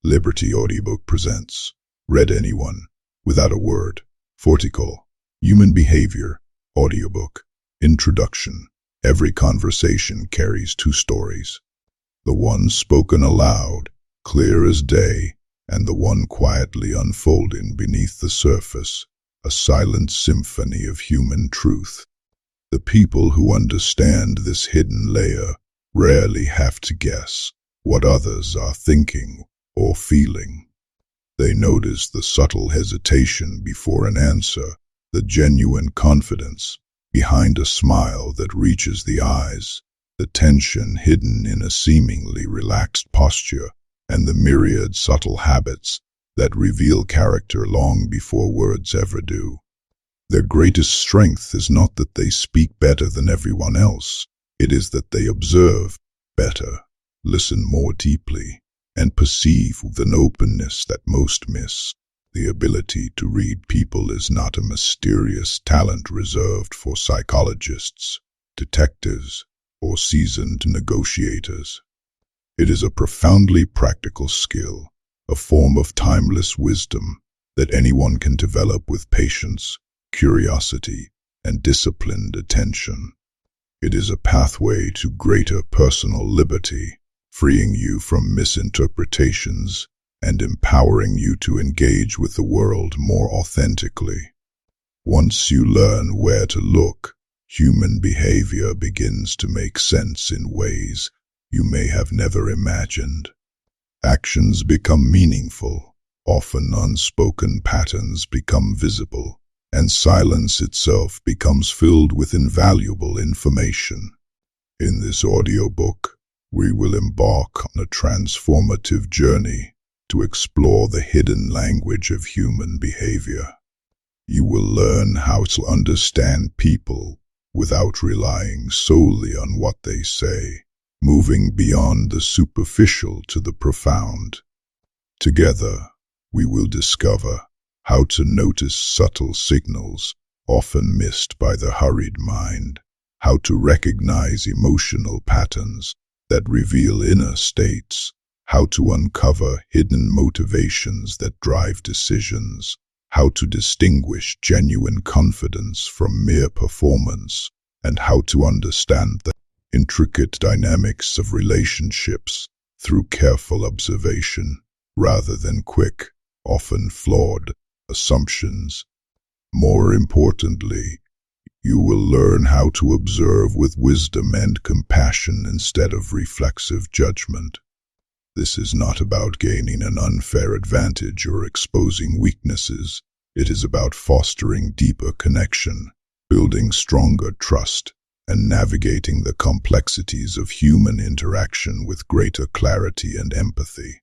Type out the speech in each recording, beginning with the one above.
Liberty Audiobook presents Read Anyone Without a Word. Fortical. Human Behavior. Audiobook. Introduction. Every conversation carries two stories. The one spoken aloud, clear as day, and the one quietly unfolding beneath the surface, a silent symphony of human truth. The people who understand this hidden layer rarely have to guess what others are thinking or feeling. They notice the subtle hesitation before an answer, the genuine confidence behind a smile that reaches the eyes, the tension hidden in a seemingly relaxed posture, and the myriad subtle habits that reveal character long before words ever do. Their greatest strength is not that they speak better than everyone else, it is that they observe better, listen more deeply, and perceive with an openness that most miss. The ability to read people is not a mysterious talent reserved for psychologists, detectives, or seasoned negotiators. It is a profoundly practical skill, a form of timeless wisdom that anyone can develop with patience, curiosity, and disciplined attention. It is a pathway to greater personal liberty, freeing you from misinterpretations and empowering you to engage with the world more authentically. Once you learn where to look, human behavior begins to make sense in ways you may have never imagined. Actions become meaningful, often unspoken patterns become visible, and silence itself becomes filled with invaluable information. In this audiobook, we will embark on a transformative journey to explore the hidden language of human behavior. You will learn how to understand people without relying solely on what they say, moving beyond the superficial to the profound. Together, we will discover how to notice subtle signals often missed by the hurried mind, how to recognize emotional patterns that reveal inner states, how to uncover hidden motivations that drive decisions, how to distinguish genuine confidence from mere performance, and how to understand the intricate dynamics of relationships through careful observation rather than quick, often flawed assumptions. More importantly, you will learn how to observe with wisdom and compassion instead of reflexive judgment. This is not about gaining an unfair advantage or exposing weaknesses. It is about fostering deeper connection, building stronger trust, and navigating the complexities of human interaction with greater clarity and empathy.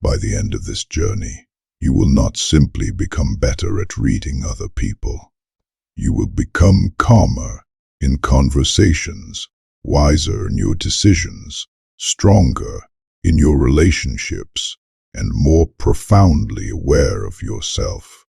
By the end of this journey, you will not simply become better at reading other people. You will become calmer in conversations, wiser in your decisions, stronger in your relationships, and more profoundly aware of yourself.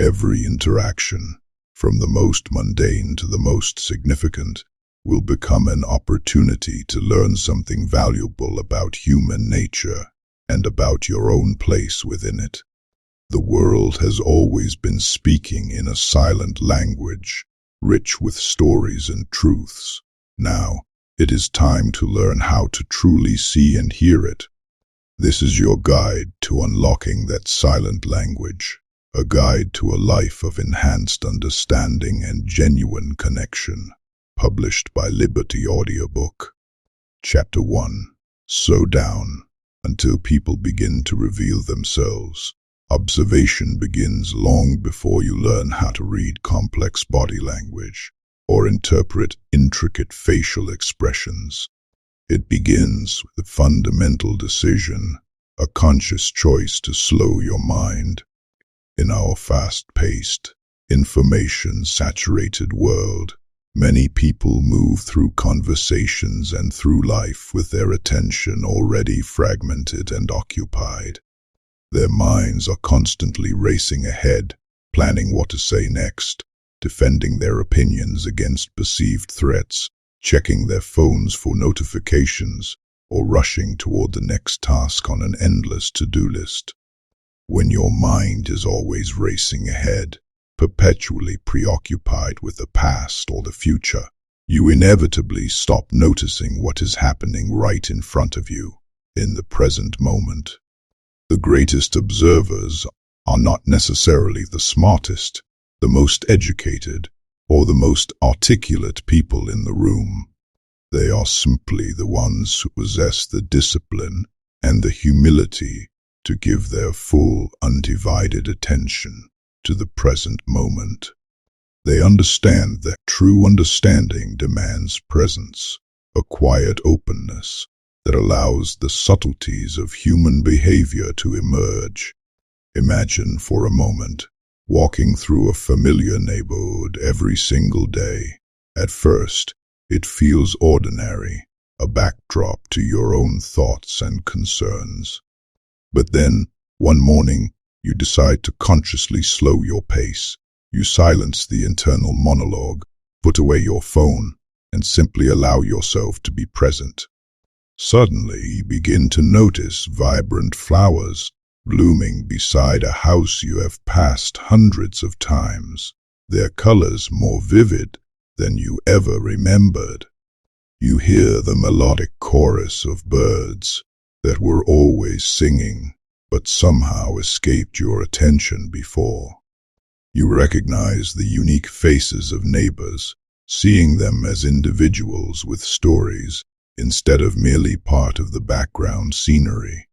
Every interaction, from the most mundane to the most significant, will become an opportunity to learn something valuable about human nature and about your own place within it. The world has always been speaking in a silent language, rich with stories and truths. Now, it is time to learn how to truly see and hear it. This is your guide to unlocking that silent language, a guide to a life of enhanced understanding and genuine connection. Published by Liberty Audiobook. Chapter 1. Slow down until people begin to reveal themselves. Observation begins long before you learn how to read complex body language or interpret intricate facial expressions. It begins with a fundamental decision, a conscious choice to slow your mind. In our fast-paced, information-saturated world, many people move through conversations and through life with their attention already fragmented and occupied. Their minds are constantly racing ahead, planning what to say next, defending their opinions against perceived threats, checking their phones for notifications, or rushing toward the next task on an endless to-do list. When your mind is always racing ahead, perpetually preoccupied with the past or the future, you inevitably stop noticing what is happening right in front of you, in the present moment. The greatest observers are not necessarily the smartest, the most educated, or the most articulate people in the room. They are simply the ones who possess the discipline and the humility to give their full, undivided attention to the present moment. They understand that true understanding demands presence, a quiet openness that allows the subtleties of human behavior to emerge. Imagine for a moment walking through a familiar neighborhood every single day. At first, it feels ordinary, a backdrop to your own thoughts and concerns. But then, one morning, you decide to consciously slow your pace. You silence the internal monologue, put away your phone, and simply allow yourself to be present. Suddenly, you begin to notice vibrant flowers blooming beside a house you have passed hundreds of times, their colors more vivid than you ever remembered. You hear the melodic chorus of birds that were always singing, but somehow escaped your attention before. You recognize the unique faces of neighbors, seeing them as individuals with stories instead of merely part of the background scenery.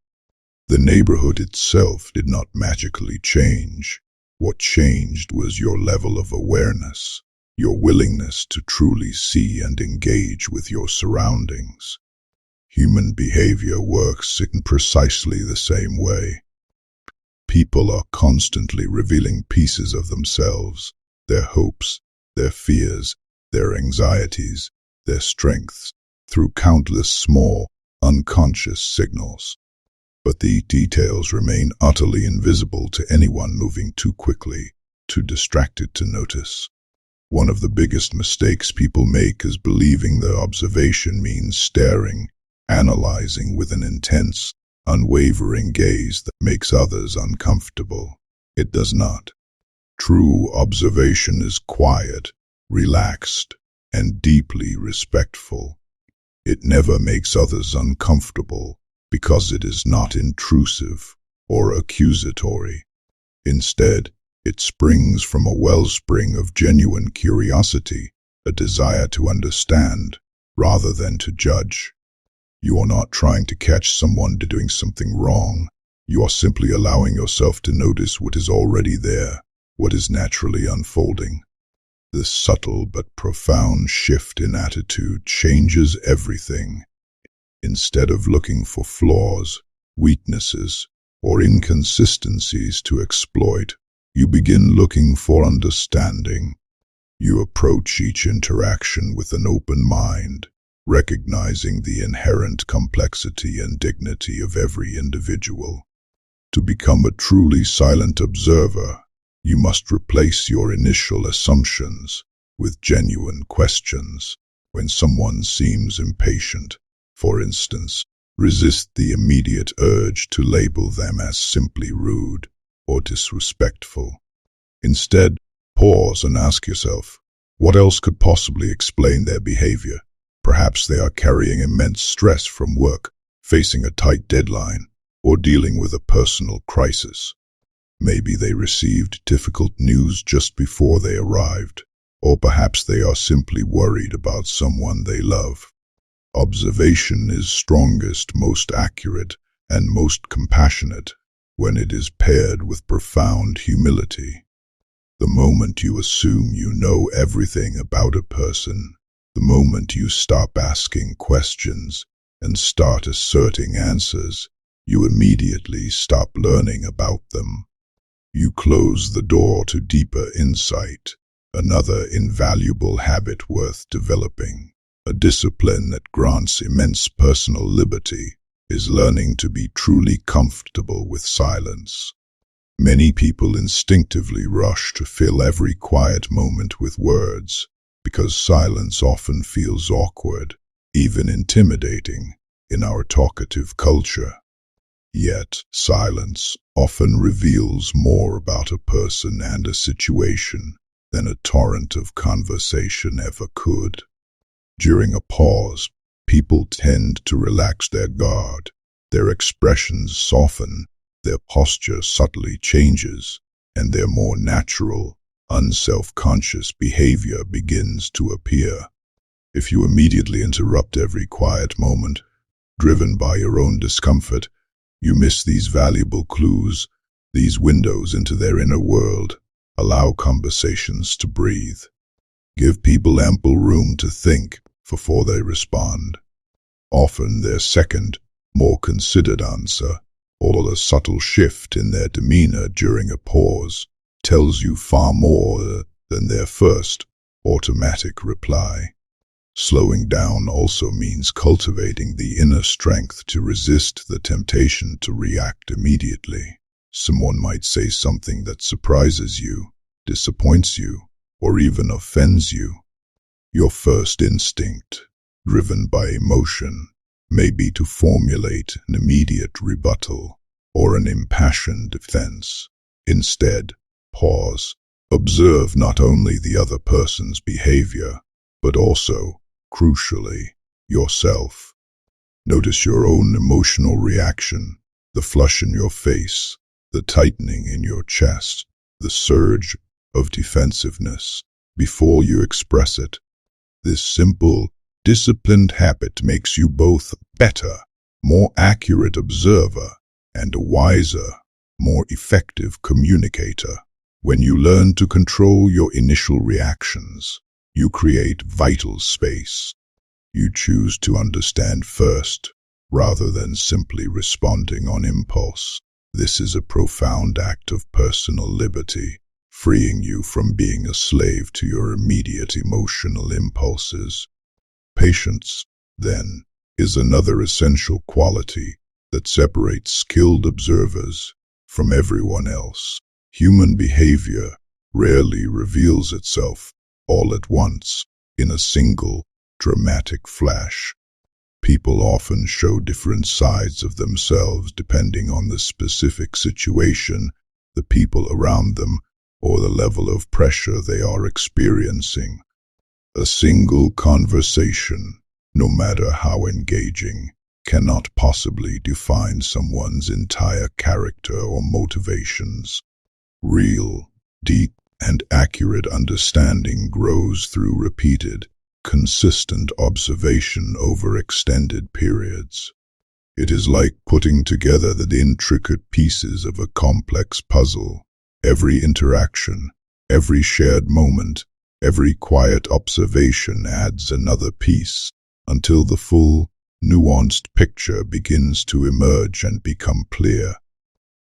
The neighborhood itself did not magically change. What changed was your level of awareness, your willingness to truly see and engage with your surroundings. Human behavior works in precisely the same way. People are constantly revealing pieces of themselves, their hopes, their fears, their anxieties, their strengths, through countless small, unconscious signals. But the details remain utterly invisible to anyone moving too quickly, too distracted to notice. One of the biggest mistakes people make is believing that observation means staring, analyzing with an intense, unwavering gaze that makes others uncomfortable. It does not. True observation is quiet, relaxed, and deeply respectful. It never makes others uncomfortable because it is not intrusive or accusatory. Instead, it springs from a wellspring of genuine curiosity, a desire to understand rather than to judge. You are not trying to catch someone doing something wrong. You are simply allowing yourself to notice what is already there, what is naturally unfolding. This subtle but profound shift in attitude changes everything. Instead of looking for flaws, weaknesses, or inconsistencies to exploit, you begin looking for understanding. You approach each interaction with an open mind, recognizing the inherent complexity and dignity of every individual. To become a truly silent observer, you must replace your initial assumptions with genuine questions. When someone seems impatient, for instance, resist the immediate urge to label them as simply rude or disrespectful. Instead, pause and ask yourself, what else could possibly explain their behavior? Perhaps they are carrying immense stress from work, facing a tight deadline, or dealing with a personal crisis. Maybe they received difficult news just before they arrived, or perhaps they are simply worried about someone they love. Observation is strongest, most accurate, and most compassionate when it is paired with profound humility. The moment you assume you know everything about a person, the moment you stop asking questions and start asserting answers, you immediately stop learning about them. You close the door to deeper insight, another invaluable habit worth developing. A discipline that grants immense personal liberty is learning to be truly comfortable with silence. Many people instinctively rush to fill every quiet moment with words, because silence often feels awkward, even intimidating. in our talkative culture. Yet, silence often reveals more about a person and a situation than a torrent of conversation ever could. During a pause, people tend to relax their guard, their expressions soften, their posture subtly changes, and their more natural, unself-conscious behavior begins to appear. If you immediately interrupt every quiet moment, driven by your own discomfort, you miss these valuable clues, these windows into their inner world. Allow conversations to breathe. Give people ample room to think before they respond. Often their second, more considered answer, or a subtle shift in their demeanor during a pause, tells you far more than their first, automatic reply. Slowing down also means cultivating the inner strength to resist the temptation to react immediately. Someone might say something that surprises you, disappoints you, or even offends you. Your first instinct, driven by emotion, may be to formulate an immediate rebuttal or an impassioned defense. Instead, pause. Observe not only the other person's behavior, but also, crucially, yourself. Notice your own emotional reaction, the flush in your face, the tightening in your chest, the surge of defensiveness, before you express it. This simple, disciplined habit makes you both a better, more accurate observer and a wiser, more effective communicator. When you learn to control your initial reactions, you create vital space. You choose to understand first, rather than simply responding on impulse. This is a profound act of personal liberty, freeing you from being a slave to your immediate emotional impulses. Patience, then, is another essential quality that separates skilled observers from everyone else. Human behavior rarely reveals itself all at once in a single, dramatic flash. People often show different sides of themselves depending on the specific situation, the people around them, or the level of pressure they are experiencing. A single conversation, no matter how engaging, cannot possibly define someone's entire character or motivations. Real, deep, and accurate understanding grows through repeated, consistent observation over extended periods. It is like putting together the intricate pieces of a complex puzzle. Every interaction, every shared moment, every quiet observation adds another piece, until the full, nuanced picture begins to emerge and become clear.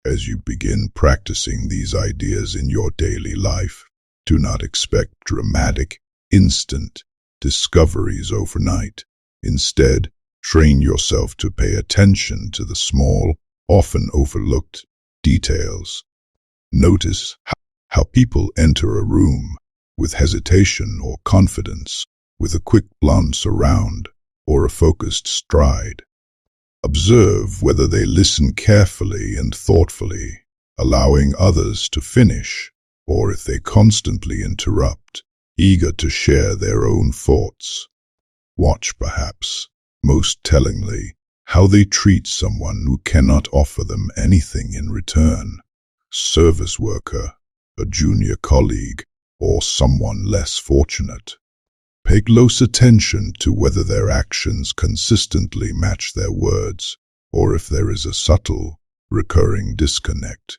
As you begin practicing these ideas in your daily life, do not expect dramatic, instant discoveries overnight. Instead, train yourself to pay attention to the small, often overlooked details. Notice how people enter a room with hesitation or confidence, with a quick glance around or a focused stride. Observe whether they listen carefully and thoughtfully, allowing others to finish, or if they constantly interrupt, eager to share their own thoughts. Watch, perhaps, most tellingly, how they treat someone who cannot offer them anything in return. Service worker, a junior colleague, or someone less fortunate. Pay close attention to whether their actions consistently match their words, or if there is a subtle, recurring disconnect.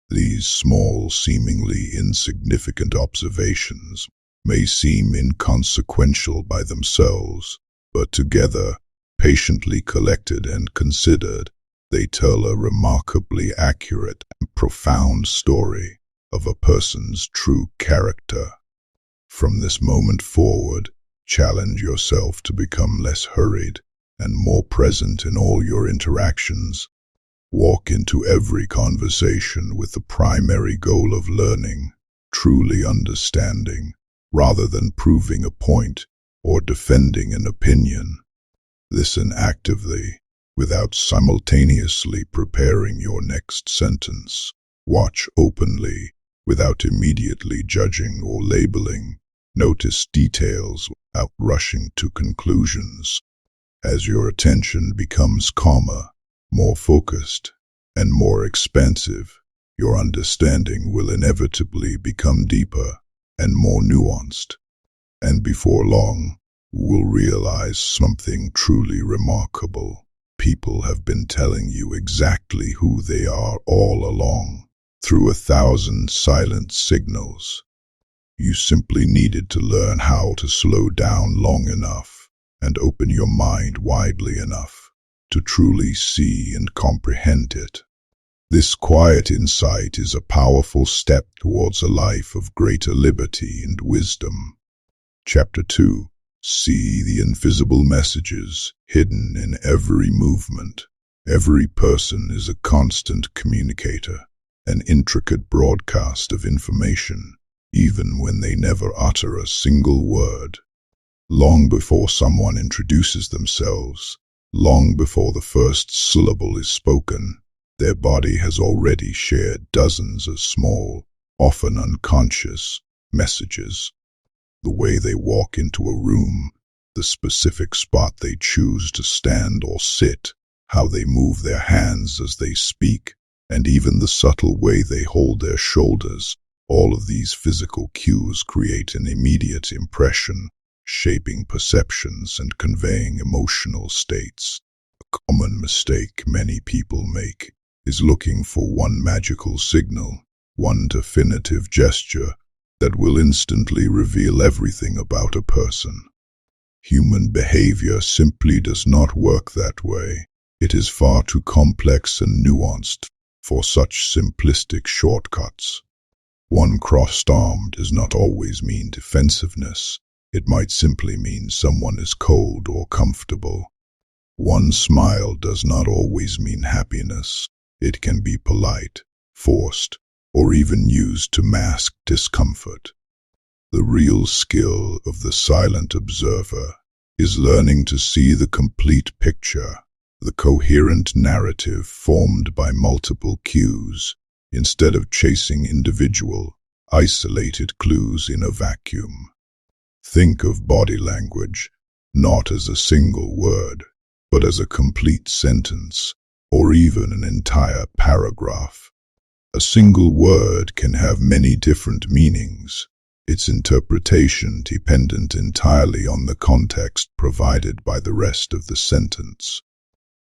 These small, seemingly insignificant observations may seem inconsequential by themselves, but together, patiently collected and considered, they tell a remarkably accurate and profound story of a person's true character. From this moment forward, challenge yourself to become less hurried and more present in all your interactions. Walk into every conversation with the primary goal of learning, truly understanding, rather than proving a point or defending an opinion. Listen actively, without simultaneously preparing your next sentence. Watch openly, without immediately judging or labeling. Notice details without rushing to conclusions. As your attention becomes calmer, more focused, and more expansive, your understanding will inevitably become deeper and more nuanced. And before long, you will realize something truly remarkable. People have been telling you exactly who they are all along, through 1,000 silent signals. You simply needed to learn how to slow down long enough and open your mind widely enough to truly see and comprehend it. This quiet insight is a powerful step towards a life of greater liberty and wisdom. Chapter 2. See the invisible messages hidden in every movement. Every person is a constant communicator, an intricate broadcast of information, even when they never utter a single word. Long before someone introduces themselves, long before the first syllable is spoken, their body has already shared dozens of small, often unconscious, messages. The way they walk into a room, the specific spot they choose to stand or sit, how they move their hands as they speak, and even the subtle way they hold their shoulders, all of these physical cues create an immediate impression, shaping perceptions and conveying emotional states. A common mistake many people make is looking for one magical signal, one definitive gesture that will instantly reveal everything about a person. Human behavior simply does not work that way. It is far too complex and nuanced for such simplistic shortcuts. One crossed arm does not always mean defensiveness. It might simply mean someone is cold or comfortable. One smile does not always mean happiness. It can be polite, forced, or even used to mask discomfort. The real skill of the silent observer is learning to see the complete picture, the coherent narrative formed by multiple cues, instead of chasing individual, isolated clues in a vacuum. Think of body language not as a single word, but as a complete sentence, or even an entire paragraph. A single word can have many different meanings, its interpretation dependent entirely on the context provided by the rest of the sentence.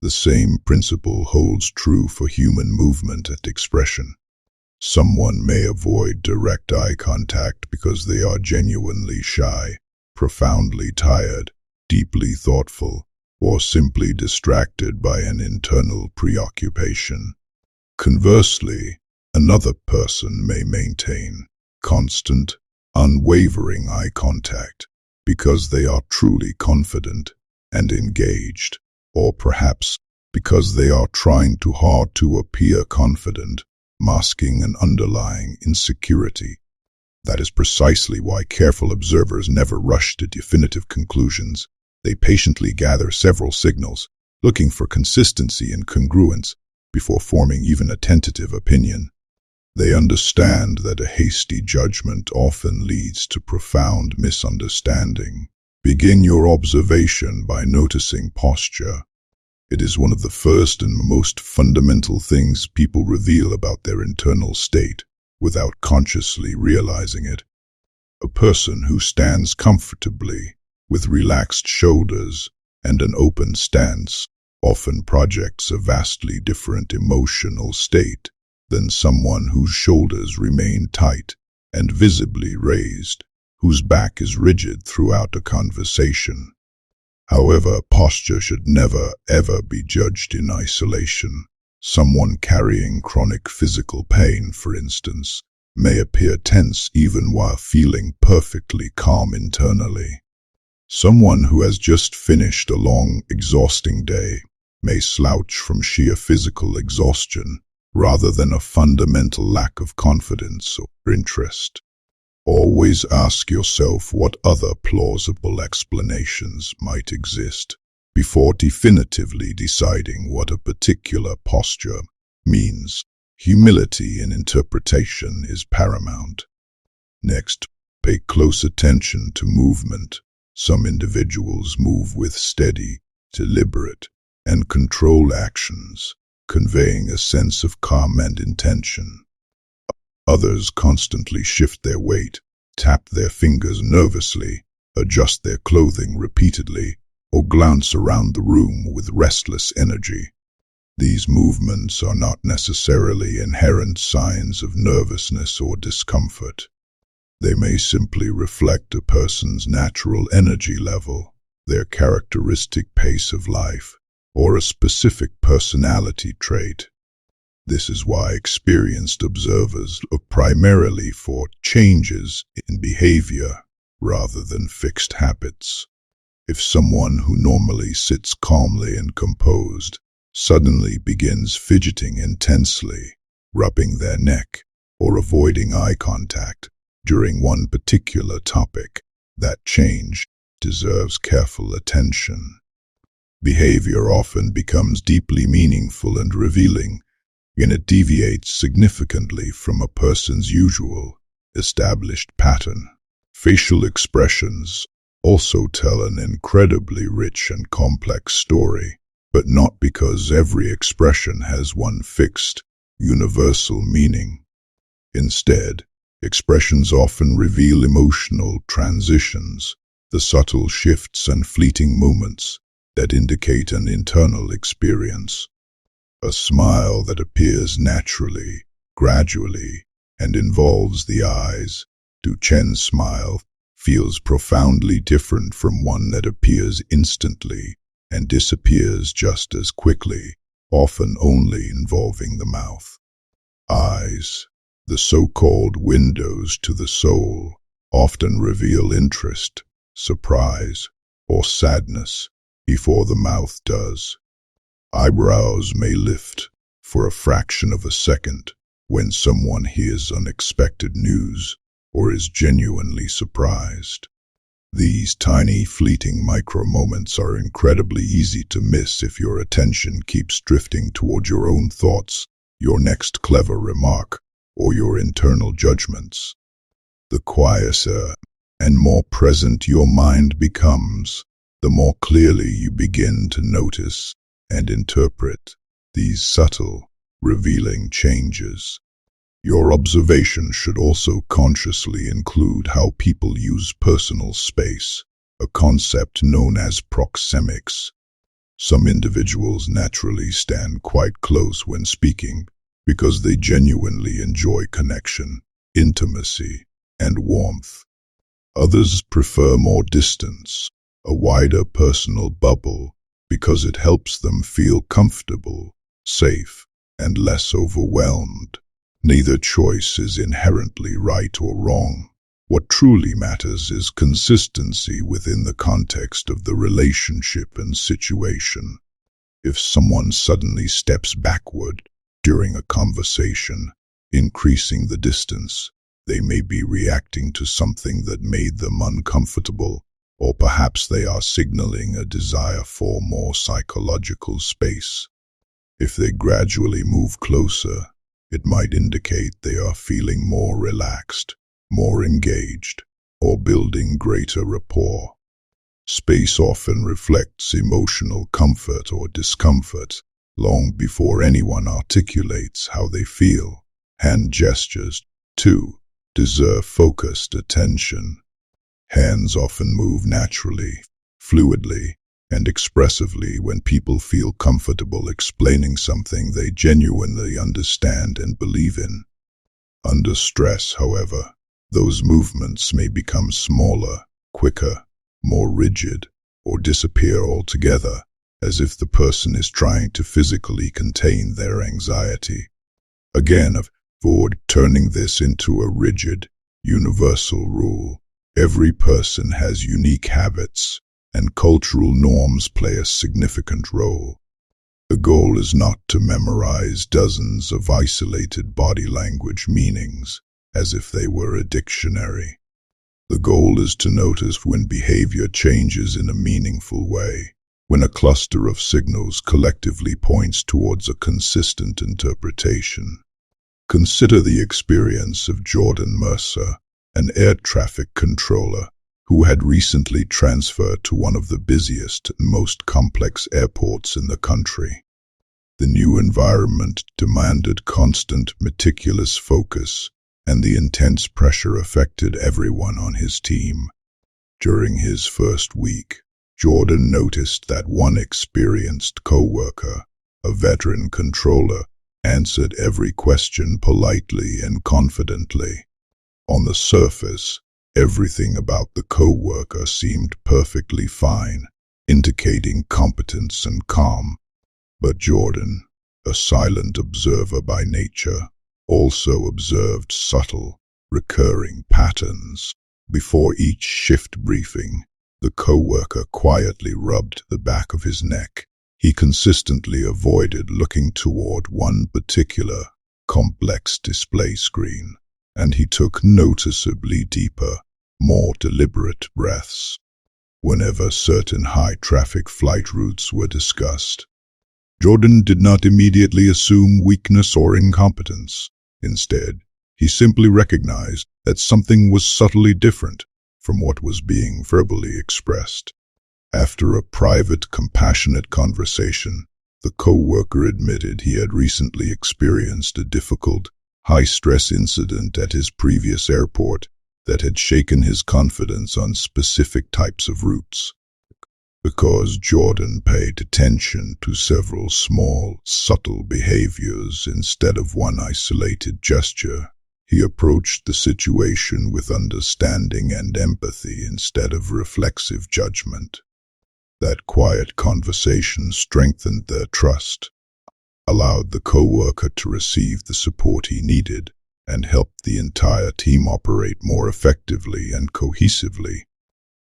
The same principle holds true for human movement and expression. Someone may avoid direct eye contact because they are genuinely shy, profoundly tired, deeply thoughtful, or simply distracted by an internal preoccupation. Conversely, another person may maintain constant, unwavering eye contact because they are truly confident and engaged, or perhaps because they are trying too hard to appear confident, masking an underlying insecurity. That is precisely why careful observers never rush to definitive conclusions. They patiently gather several signals, looking for consistency and congruence before forming even a tentative opinion. They understand that a hasty judgment often leads to profound misunderstanding. Begin your observation by noticing posture. It is one of the first and most fundamental things people reveal about their internal state without consciously realizing it. A person who stands comfortably, with relaxed shoulders and an open stance, often projects a vastly different emotional state than someone whose shoulders remain tight and visibly raised, whose back is rigid throughout a conversation. However, posture should never, ever be judged in isolation. Someone carrying chronic physical pain, for instance, may appear tense even while feeling perfectly calm internally. Someone who has just finished a long, exhausting day may slouch from sheer physical exhaustion rather than a fundamental lack of confidence or interest. Always ask yourself what other plausible explanations might exist. before definitively deciding what a particular posture means. Humility in interpretation is paramount. Next, pay close attention to movement. Some individuals move with steady, deliberate, and controlled actions, conveying a sense of calm and intention. Others constantly shift their weight, tap their fingers nervously, adjust their clothing repeatedly, or glance around the room with restless energy. These movements are not necessarily inherent signs of nervousness or discomfort. They may simply reflect a person's natural energy level, their characteristic pace of life, or a specific personality trait. This is why experienced observers look primarily for changes in behavior rather than fixed habits. If someone who normally sits calmly and composed suddenly begins fidgeting intensely, rubbing their neck, or avoiding eye contact during one particular topic, that change deserves careful attention. Behavior often becomes deeply meaningful and revealing when it deviates significantly from a person's usual, established pattern. Facial expressions also tell an incredibly rich and complex story, but not because every expression has one fixed, universal meaning. Instead, expressions often reveal emotional transitions, the subtle shifts and fleeting moments that indicate an internal experience. A smile that appears naturally, gradually, and involves the eyes, Duchenne's smile, feels profoundly different from one that appears instantly and disappears just as quickly, often only involving the mouth. Eyes, the so-called windows to the soul, often reveal interest, surprise, or sadness before the mouth does. Eyebrows may lift for a fraction of a second when someone hears unexpected news or is genuinely surprised. These tiny, fleeting micro-moments are incredibly easy to miss if your attention keeps drifting toward your own thoughts, your next clever remark, or your internal judgments. The quieter and more present your mind becomes, the more clearly you begin to notice and interpret these subtle, revealing changes. Your observation should also consciously include how people use personal space, a concept known as proxemics. Some individuals naturally stand quite close when speaking because they genuinely enjoy connection, intimacy, and warmth. Others prefer more distance, a wider personal bubble, because it helps them feel comfortable, safe, and less overwhelmed. Neither choice is inherently right or wrong. What truly matters is consistency within the context of the relationship and situation. If someone suddenly steps backward during a conversation, increasing the distance, they may be reacting to something that made them uncomfortable, or perhaps they are signaling a desire for more psychological space. If they gradually move closer, it might indicate they are feeling more relaxed, more engaged, or building greater rapport. Space often reflects emotional comfort or discomfort long before anyone articulates how they feel. Hand gestures, too, deserve focused attention. Hands often move naturally, fluidly, and expressively when people feel comfortable explaining something they genuinely understand and believe in. Under stress, however, those movements may become smaller, quicker, more rigid, or disappear altogether, as if the person is trying to physically contain their anxiety. Again, avoid turning this into a rigid, universal rule. Every person has unique habits, and cultural norms play a significant role. The goal is not to memorize dozens of isolated body language meanings as if they were a dictionary. The goal is to notice when behavior changes in a meaningful way, when a cluster of signals collectively points towards a consistent interpretation. Consider the experience of Jordan Mercer, an air traffic controller who had recently transferred to one of the busiest and most complex airports in the country. The new environment demanded constant, meticulous focus, and the intense pressure affected everyone on his team. During his first week, Jordan noticed that one experienced co-worker, a veteran controller, answered every question politely and confidently. On the surface, everything about the co-worker seemed perfectly fine, indicating competence and calm. But Jordan, a silent observer by nature, also observed subtle, recurring patterns. Before each shift briefing, the co-worker quietly rubbed the back of his neck. He consistently avoided looking toward one particular, complex display screen, and he took noticeably deeper, more deliberate breaths. Whenever certain high-traffic flight routes were discussed, Jordan did not immediately assume weakness or incompetence. Instead, he simply recognized that something was subtly different from what was being verbally expressed. After a private, compassionate conversation, the co-worker admitted he had recently experienced a difficult, high-stress incident at his previous airport that had shaken his confidence on specific types of routes. Because Jordan paid attention to several small, subtle behaviors instead of one isolated gesture, he approached the situation with understanding and empathy instead of reflexive judgment. That quiet conversation strengthened their trust, allowed the co-worker to receive the support he needed, and helped the entire team operate more effectively and cohesively.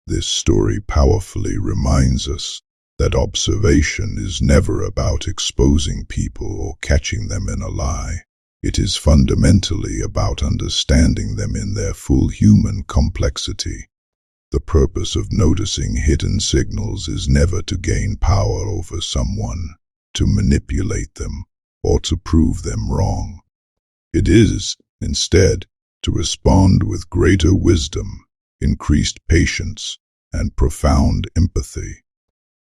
This story powerfully reminds us that observation is never about exposing people or catching them in a lie. It is fundamentally about understanding them in their full human complexity. The purpose of noticing hidden signals is never to gain power over someone, to manipulate them, or to prove them wrong. It is, instead, to respond with greater wisdom, increased patience, and profound empathy.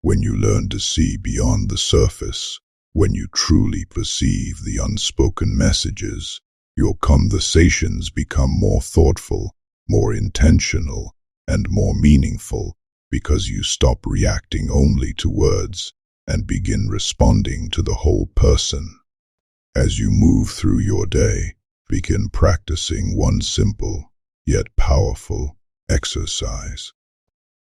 When you learn to see beyond the surface, when you truly perceive the unspoken messages, your conversations become more thoughtful, more intentional, and more meaningful, because you stop reacting only to words and begin responding to the whole person. As you move through your day, begin practicing one simple, yet powerful, exercise.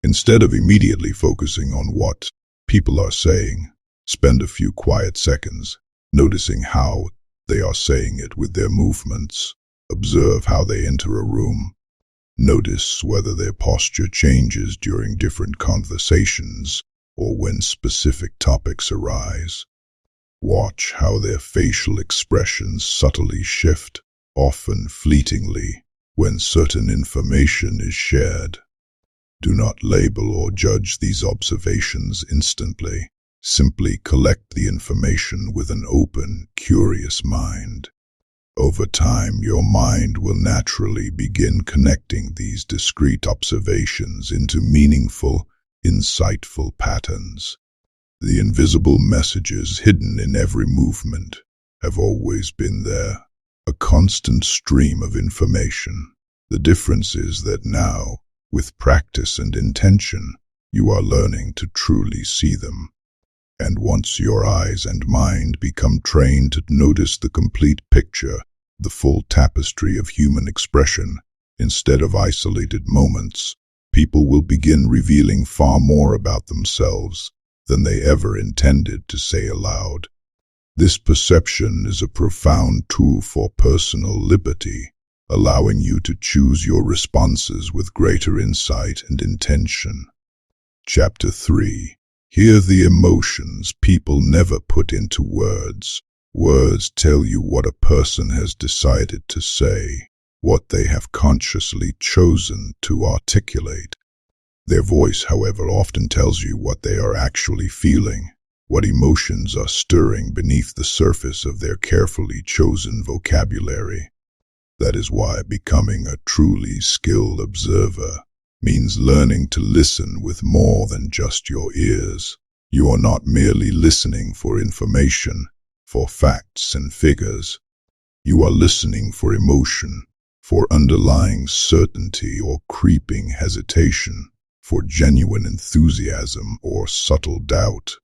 Instead of immediately focusing on what people are saying, spend a few quiet seconds noticing how they are saying it with their movements. Observe how they enter a room. Notice whether their posture changes during different conversations or when specific topics arise. Watch how their facial expressions subtly shift, often fleetingly, when certain information is shared. Do not label or judge these observations instantly. Simply collect the information with an open, curious mind. Over time, your mind will naturally begin connecting these discrete observations into meaningful, insightful patterns. The invisible messages hidden in every movement have always been there, a constant stream of information. The difference is that now, with practice and intention, you are learning to truly see them. And once your eyes and mind become trained to notice the complete picture, the full tapestry of human expression, instead of isolated moments, people will begin revealing far more about themselves than they ever intended to say aloud. This perception is a profound tool for personal liberty, allowing you to choose your responses with greater insight and intention. Chapter 3. Hear the emotions people never put into words. Words tell you what a person has decided to say, what they have consciously chosen to articulate. Their voice, however, often tells you what they are actually feeling, what emotions are stirring beneath the surface of their carefully chosen vocabulary. That is why becoming a truly skilled observer means learning to listen with more than just your ears. You are not merely listening for information, for facts and figures. You are listening for emotion, for underlying certainty or creeping hesitation, for genuine enthusiasm or subtle doubt.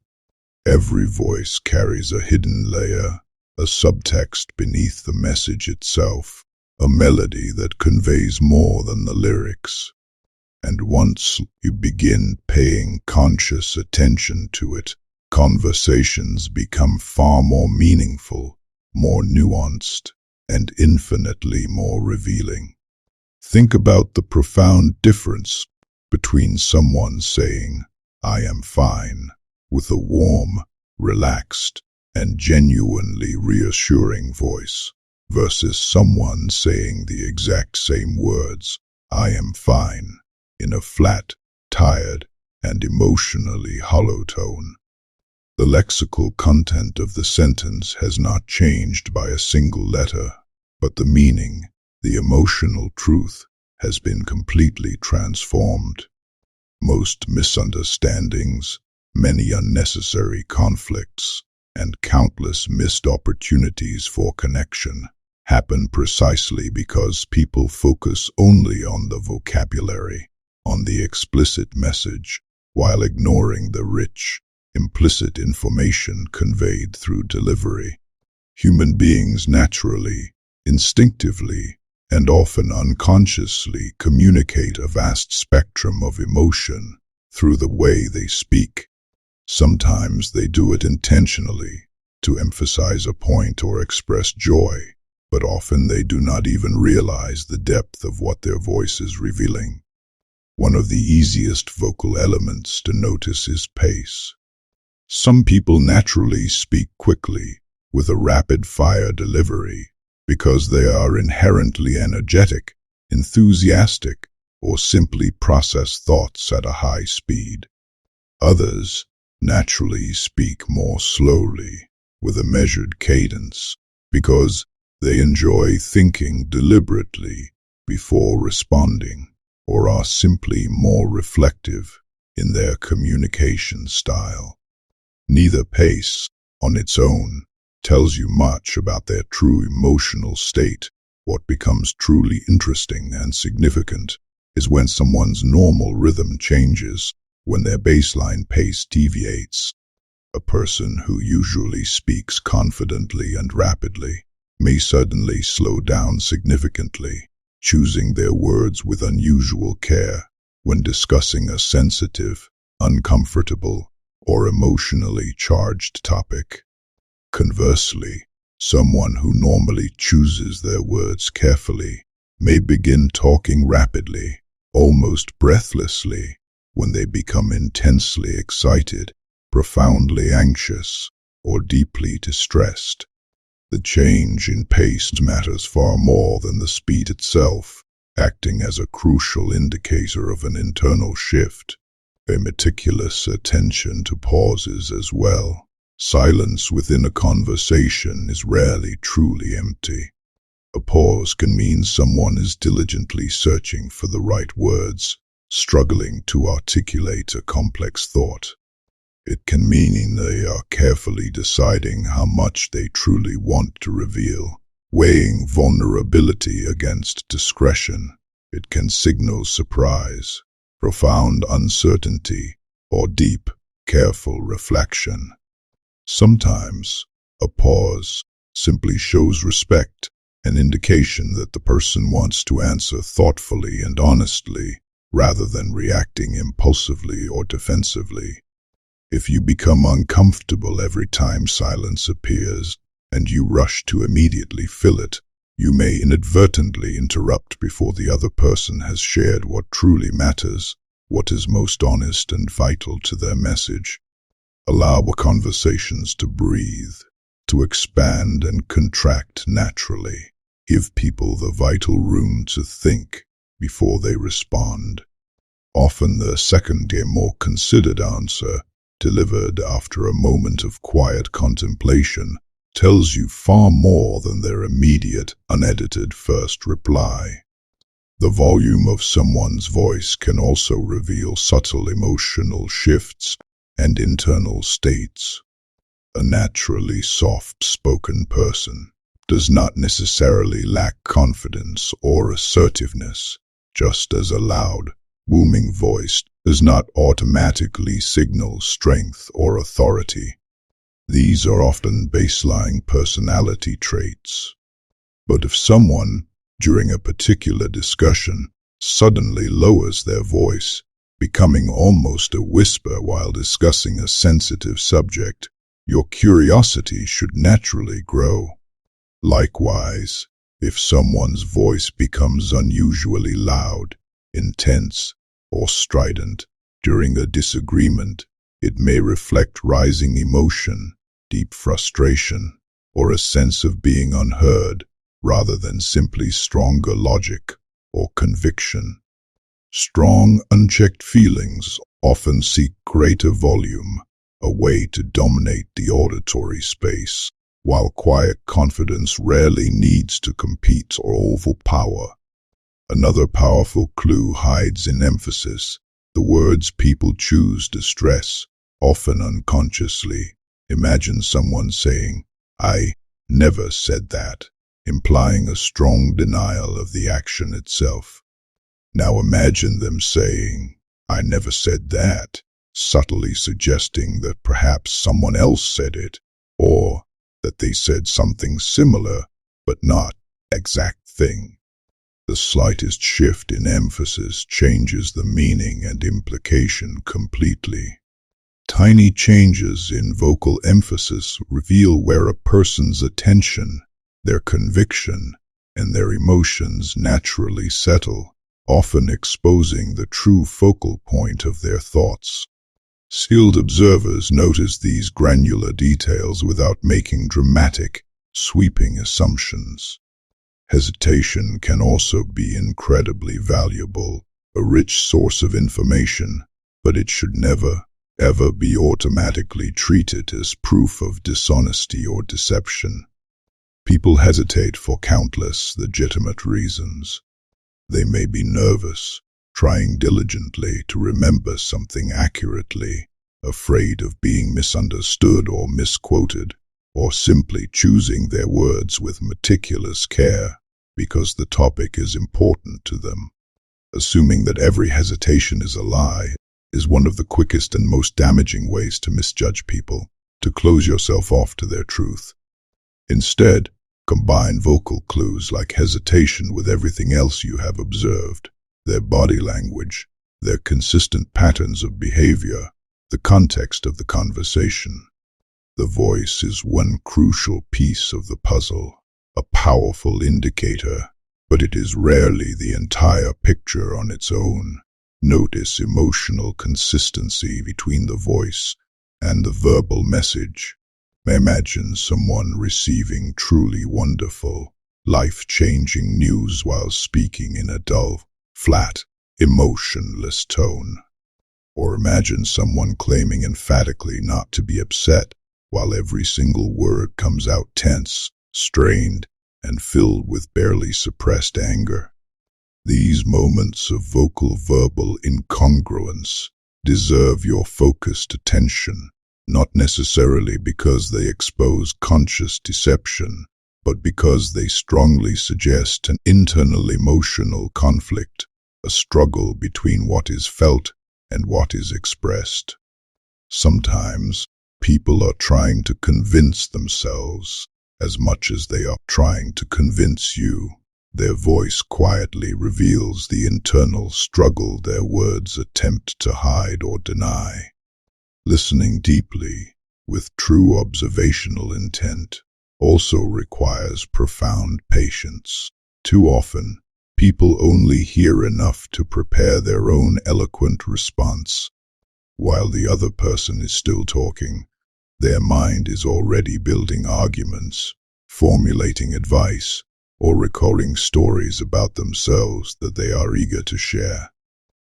Every voice carries a hidden layer, a subtext beneath the message itself, a melody that conveys more than the lyrics. And once you begin paying conscious attention to it, conversations become far more meaningful, more nuanced, and infinitely more revealing. Think about the profound difference between someone saying, "I am fine," with a warm, relaxed, and genuinely reassuring voice, versus someone saying the exact same words, "I am fine," in a flat, tired, and emotionally hollow tone. The lexical content of the sentence has not changed by a single letter, but the meaning, the emotional truth, has been completely transformed. Most misunderstandings, many unnecessary conflicts, and countless missed opportunities for connection happen precisely because people focus only on the vocabulary, on the explicit message, while ignoring the rich, implicit information conveyed through delivery. Human beings naturally, instinctively, and often unconsciously communicate a vast spectrum of emotion through the way they speak. Sometimes they do it intentionally, to emphasize a point or express joy, but often they do not even realize the depth of what their voice is revealing. One of the easiest vocal elements to notice is pace. Some people naturally speak quickly, with a rapid-fire delivery, because they are inherently energetic, enthusiastic, or simply process thoughts at a high speed. Others naturally speak more slowly, with a measured cadence, because they enjoy thinking deliberately before responding, or are simply more reflective in their communication style. Neither pace, on its own, tells you much about their true emotional state. What becomes truly interesting and significant is when someone's normal rhythm changes, when their baseline pace deviates. A person who usually speaks confidently and rapidly may suddenly slow down significantly, choosing their words with unusual care when discussing a sensitive, uncomfortable, or emotionally charged topic. Conversely, someone who normally chooses their words carefully may begin talking rapidly, almost breathlessly, when they become intensely excited, profoundly anxious, or deeply distressed. The change in pace matters far more than the speed itself, acting as a crucial indicator of an internal shift. A meticulous attention to pauses as well. Silence within a conversation is rarely truly empty. A pause can mean someone is diligently searching for the right words, struggling to articulate a complex thought. It can mean they are carefully deciding how much they truly want to reveal, weighing vulnerability against discretion. It can signal surprise, profound uncertainty, or deep, careful reflection. Sometimes, a pause simply shows respect, an indication that the person wants to answer thoughtfully and honestly, rather than reacting impulsively or defensively. If you become uncomfortable every time silence appears, and you rush to immediately fill it, you may inadvertently interrupt before the other person has shared what truly matters, what is most honest and vital to their message. Allow conversations to breathe, to expand and contract naturally. Give people the vital room to think before they respond. Often the second, more considered answer, delivered after a moment of quiet contemplation, tells you far more than their immediate, unedited first reply. The volume of someone's voice can also reveal subtle emotional shifts and internal states. A naturally soft-spoken person does not necessarily lack confidence or assertiveness, just as a loud, booming voice does not automatically signal strength or authority. These are often baseline personality traits. But if someone, during a particular discussion, suddenly lowers their voice, becoming almost a whisper while discussing a sensitive subject, your curiosity should naturally grow. Likewise, if someone's voice becomes unusually loud, intense, or strident during a disagreement, it may reflect rising emotion, deep frustration, or a sense of being unheard, rather than simply stronger logic or conviction. Strong, unchecked feelings often seek greater volume, a way to dominate the auditory space, while quiet confidence rarely needs to compete or overpower. Another powerful clue hides in emphasis. The words people choose to stress, often unconsciously. Imagine someone saying, "I never said that," implying a strong denial of the action itself. Now imagine them saying, "I never said that," subtly suggesting that perhaps someone else said it, or that they said something similar, but not the exact thing. The slightest shift in emphasis changes the meaning and implication completely. Tiny changes in vocal emphasis reveal where a person's attention, their conviction, and their emotions naturally settle, often exposing the true focal point of their thoughts. Skilled observers notice these granular details without making dramatic, sweeping assumptions. Hesitation can also be incredibly valuable, a rich source of information, but it should never, ever be automatically treated as proof of dishonesty or deception. People hesitate for countless legitimate reasons. They may be nervous, trying diligently to remember something accurately, afraid of being misunderstood or misquoted, or simply choosing their words with meticulous care because the topic is important to them. Assuming that every hesitation is a lie is one of the quickest and most damaging ways to misjudge people, to close yourself off to their truth. Instead, combine vocal clues like hesitation with everything else you have observed: their body language, their consistent patterns of behavior, the context of the conversation. The voice is one crucial piece of the puzzle, a powerful indicator, but it is rarely the entire picture on its own. Notice emotional consistency between the voice and the verbal message. Imagine someone receiving truly wonderful, life-changing news while speaking in a dull, flat, emotionless tone. Or imagine someone claiming emphatically not to be upset while every single word comes out tense, strained, and filled with barely suppressed anger. These moments of vocal-verbal incongruence deserve your focused attention, not necessarily because they expose conscious deception, but because they strongly suggest an internal emotional conflict, a struggle between what is felt and what is expressed. Sometimes, people are trying to convince themselves as much as they are trying to convince you. Their voice quietly reveals the internal struggle their words attempt to hide or deny. Listening deeply, with true observational intent, also requires profound patience. Too often, people only hear enough to prepare their own eloquent response. While the other person is still talking, their mind is already building arguments, formulating advice, or recalling stories about themselves that they are eager to share.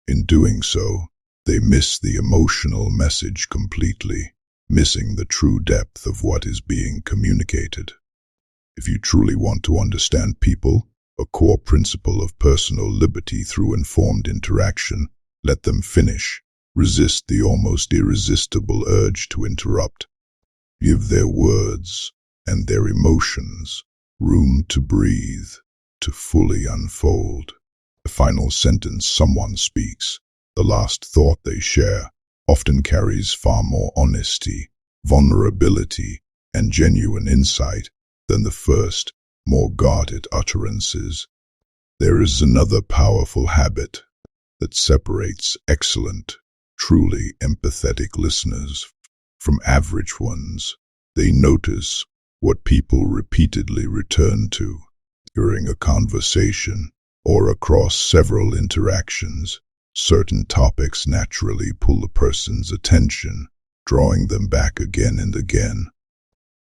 In doing so, they miss the emotional message completely, missing the true depth of what is being communicated. If you truly want to understand people, a core principle of personal liberty through informed interaction, let them finish. Resist the almost irresistible urge to interrupt. Give their words and their emotions room to breathe, to fully unfold. The final sentence someone speaks, the last thought they share, often carries far more honesty, vulnerability, and genuine insight than the first, more guarded utterances. There is another powerful habit that separates excellent, truly empathetic listeners from average ones. They notice what people repeatedly return to during a conversation or across several interactions. Certain topics naturally pull a person's attention, drawing them back again and again.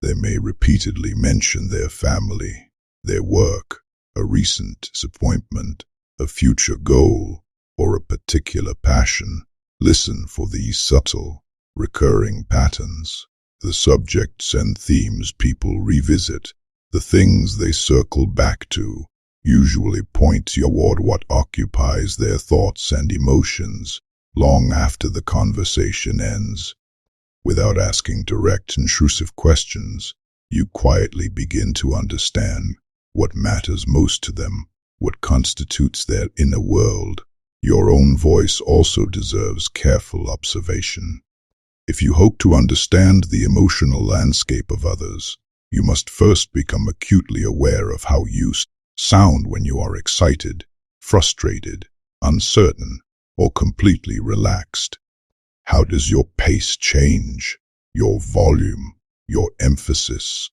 They may repeatedly mention their family, their work, a recent disappointment, a future goal, or a particular passion. Listen for these subtle, recurring patterns, the subjects and themes people revisit, the things they circle back to, usually point toward what occupies their thoughts and emotions long after the conversation ends. Without asking direct, intrusive questions, you quietly begin to understand what matters most to them, what constitutes their inner world. Your own voice also deserves careful observation. If you hope to understand the emotional landscape of others, you must first become acutely aware of how you sound when you are excited, frustrated, uncertain, or completely relaxed. How does your pace change, your volume, your emphasis?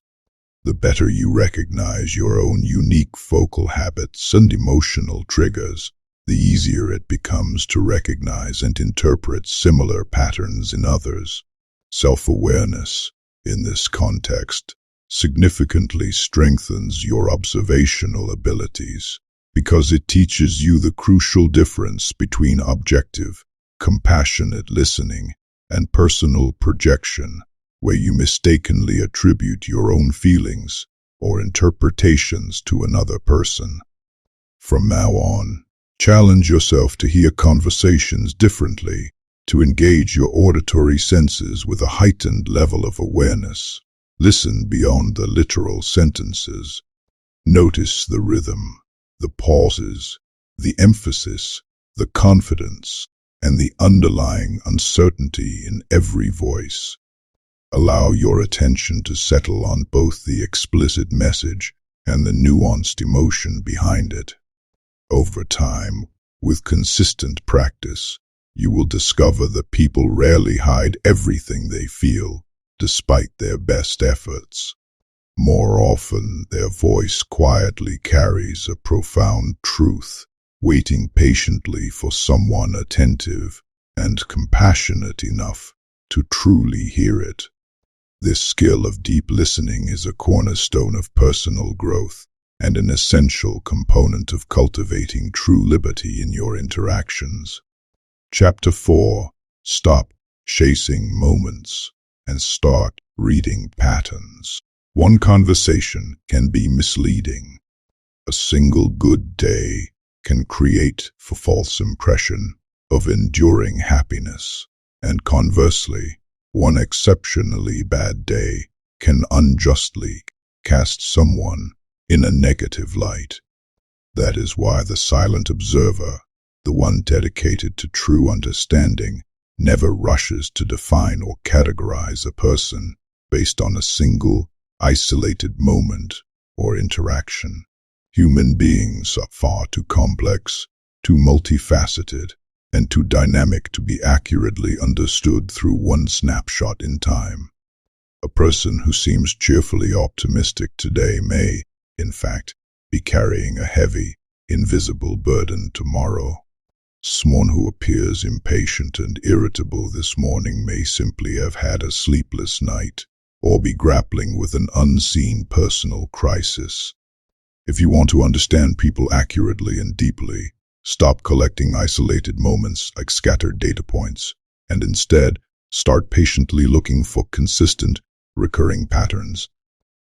The better you recognize your own unique vocal habits and emotional triggers, the easier it becomes to recognize and interpret similar patterns in others. Self-awareness, in this context, significantly strengthens your observational abilities because it teaches you the crucial difference between objective, compassionate listening and personal projection, where you mistakenly attribute your own feelings or interpretations to another person. From now on, challenge yourself to hear conversations differently, to engage your auditory senses with a heightened level of awareness. Listen beyond the literal sentences. Notice the rhythm, the pauses, the emphasis, the confidence, and the underlying uncertainty in every voice. Allow your attention to settle on both the explicit message and the nuanced emotion behind it. Over time, with consistent practice, you will discover that people rarely hide everything they feel, despite their best efforts. More often, their voice quietly carries a profound truth, waiting patiently for someone attentive and compassionate enough to truly hear it. This skill of deep listening is a cornerstone of personal growth and an essential component of cultivating true liberty in your interactions. Chapter 4. Stop chasing moments and start reading patterns. One conversation can be misleading. A single good day can create a false impression of enduring happiness, and conversely, one exceptionally bad day can unjustly cast someone in a negative light. That is why the silent observer, the one dedicated to true understanding, never rushes to define or categorize a person based on a single, isolated moment or interaction. Human beings are far too complex, too multifaceted, and too dynamic to be accurately understood through one snapshot in time. A person who seems cheerfully optimistic today may, in fact, be carrying a heavy, invisible burden tomorrow. Someone who appears impatient and irritable this morning may simply have had a sleepless night or be grappling with an unseen personal crisis. If you want to understand people accurately and deeply, Stop collecting isolated moments like scattered data points, and instead start patiently looking for consistent, recurring patterns.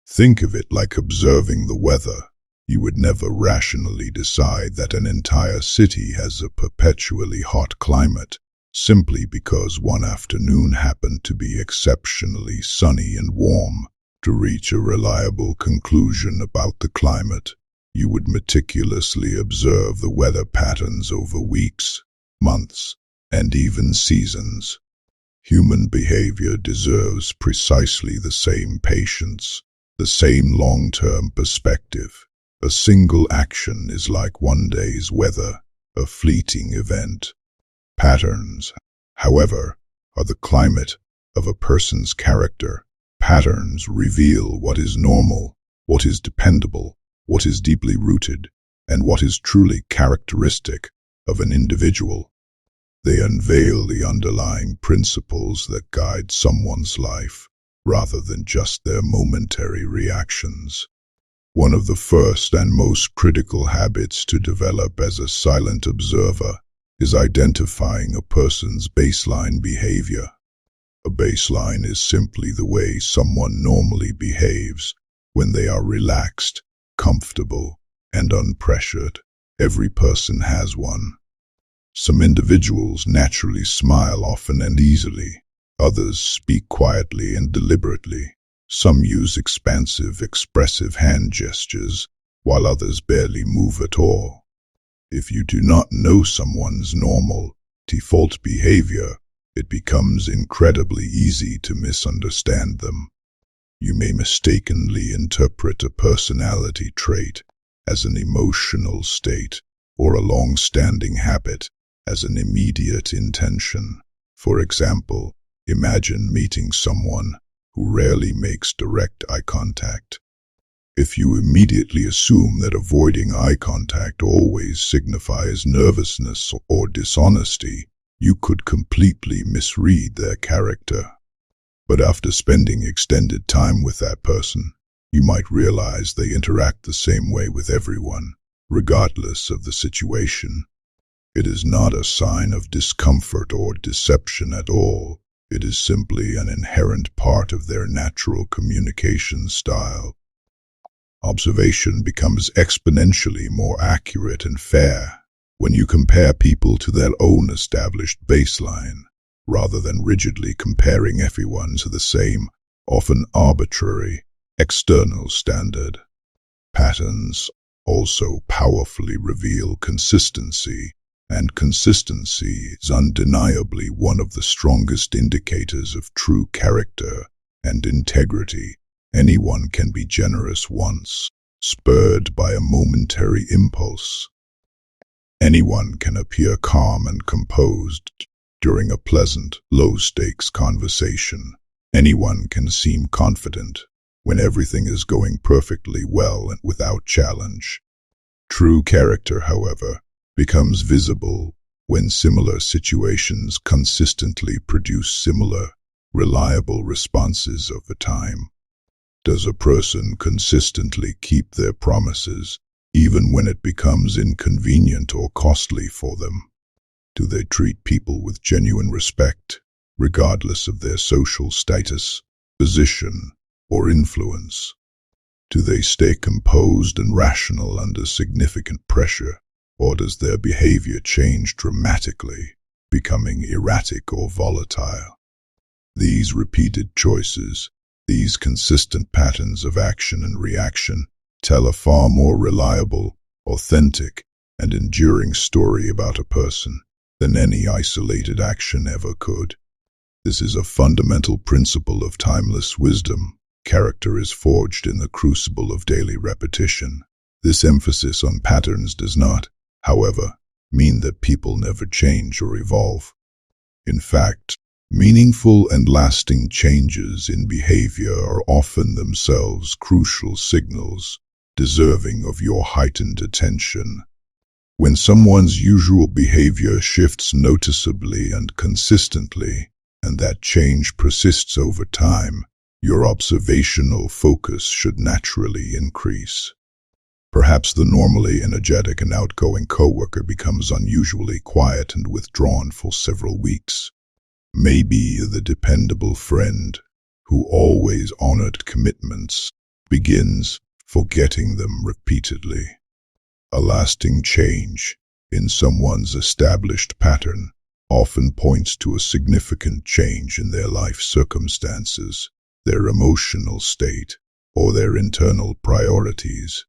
Think of it like observing the weather. You would never rationally decide that an entire city has a perpetually hot climate simply because one afternoon happened to be exceptionally sunny and warm. To reach a reliable conclusion about the climate, you would meticulously observe the weather patterns over weeks, months, and even seasons. Human behavior deserves precisely the same patience, the same long-term perspective. A single action is like one day's weather, a fleeting event. Patterns, however, are the climate of a person's character. Patterns reveal what is normal, what is dependable, what is deeply rooted, and what is truly characteristic of an individual. They unveil the underlying principles that guide someone's life, rather than just their momentary reactions. One of the first and most critical habits to develop as a silent observer is identifying a person's baseline behavior. A baseline is simply the way someone normally behaves when they are relaxed, comfortable, and unpressured. Every person has one. Some individuals naturally smile often and easily. Others speak quietly and deliberately. Some use expansive, expressive hand gestures, while others barely move at all. If you do not know someone's normal, default behavior, it becomes incredibly easy to misunderstand them. You may mistakenly interpret a personality trait as an emotional state or a long-standing habit as an immediate intention. For example, imagine meeting someone who rarely makes direct eye contact. If you immediately assume that avoiding eye contact always signifies nervousness or dishonesty, you could completely misread their character. But after spending extended time with that person, you might realize they interact the same way with everyone, regardless of the situation. It is not a sign of discomfort or deception at all. It is simply an inherent part of their natural communication style. Observation becomes exponentially more accurate and fair when you compare people to their own established baseline, rather than rigidly comparing everyone to the same, often arbitrary, external standard. Patterns also powerfully reveal consistency, and consistency is undeniably one of the strongest indicators of true character and integrity. Anyone can be generous once, spurred by a momentary impulse. Anyone can appear calm and composed during a pleasant, low-stakes conversation. Anyone can seem confident when everything is going perfectly well and without challenge. True character, however, becomes visible when similar situations consistently produce similar, reliable responses over time. Does a person consistently keep their promises, even when it becomes inconvenient or costly for them? Do they treat people with genuine respect, regardless of their social status, position, or influence? Do they stay composed and rational under significant pressure, or does their behavior change dramatically, becoming erratic or volatile? These repeated choices, these consistent patterns of action and reaction, tell a far more reliable, authentic, and enduring story about a person than any isolated action ever could. This is a fundamental principle of timeless wisdom. Character is forged in the crucible of daily repetition. This emphasis on patterns does not, however, mean that people never change or evolve. In fact, meaningful and lasting changes in behavior are often themselves crucial signals, deserving of your heightened attention. When someone's usual behavior shifts noticeably and consistently, and that change persists over time, your observational focus should naturally increase. Perhaps the normally energetic and outgoing coworker becomes unusually quiet and withdrawn for several weeks. Maybe the dependable friend, who always honored commitments, begins forgetting them repeatedly. A lasting change in someone's established pattern often points to a significant change in their life circumstances, their emotional state, or their internal priorities.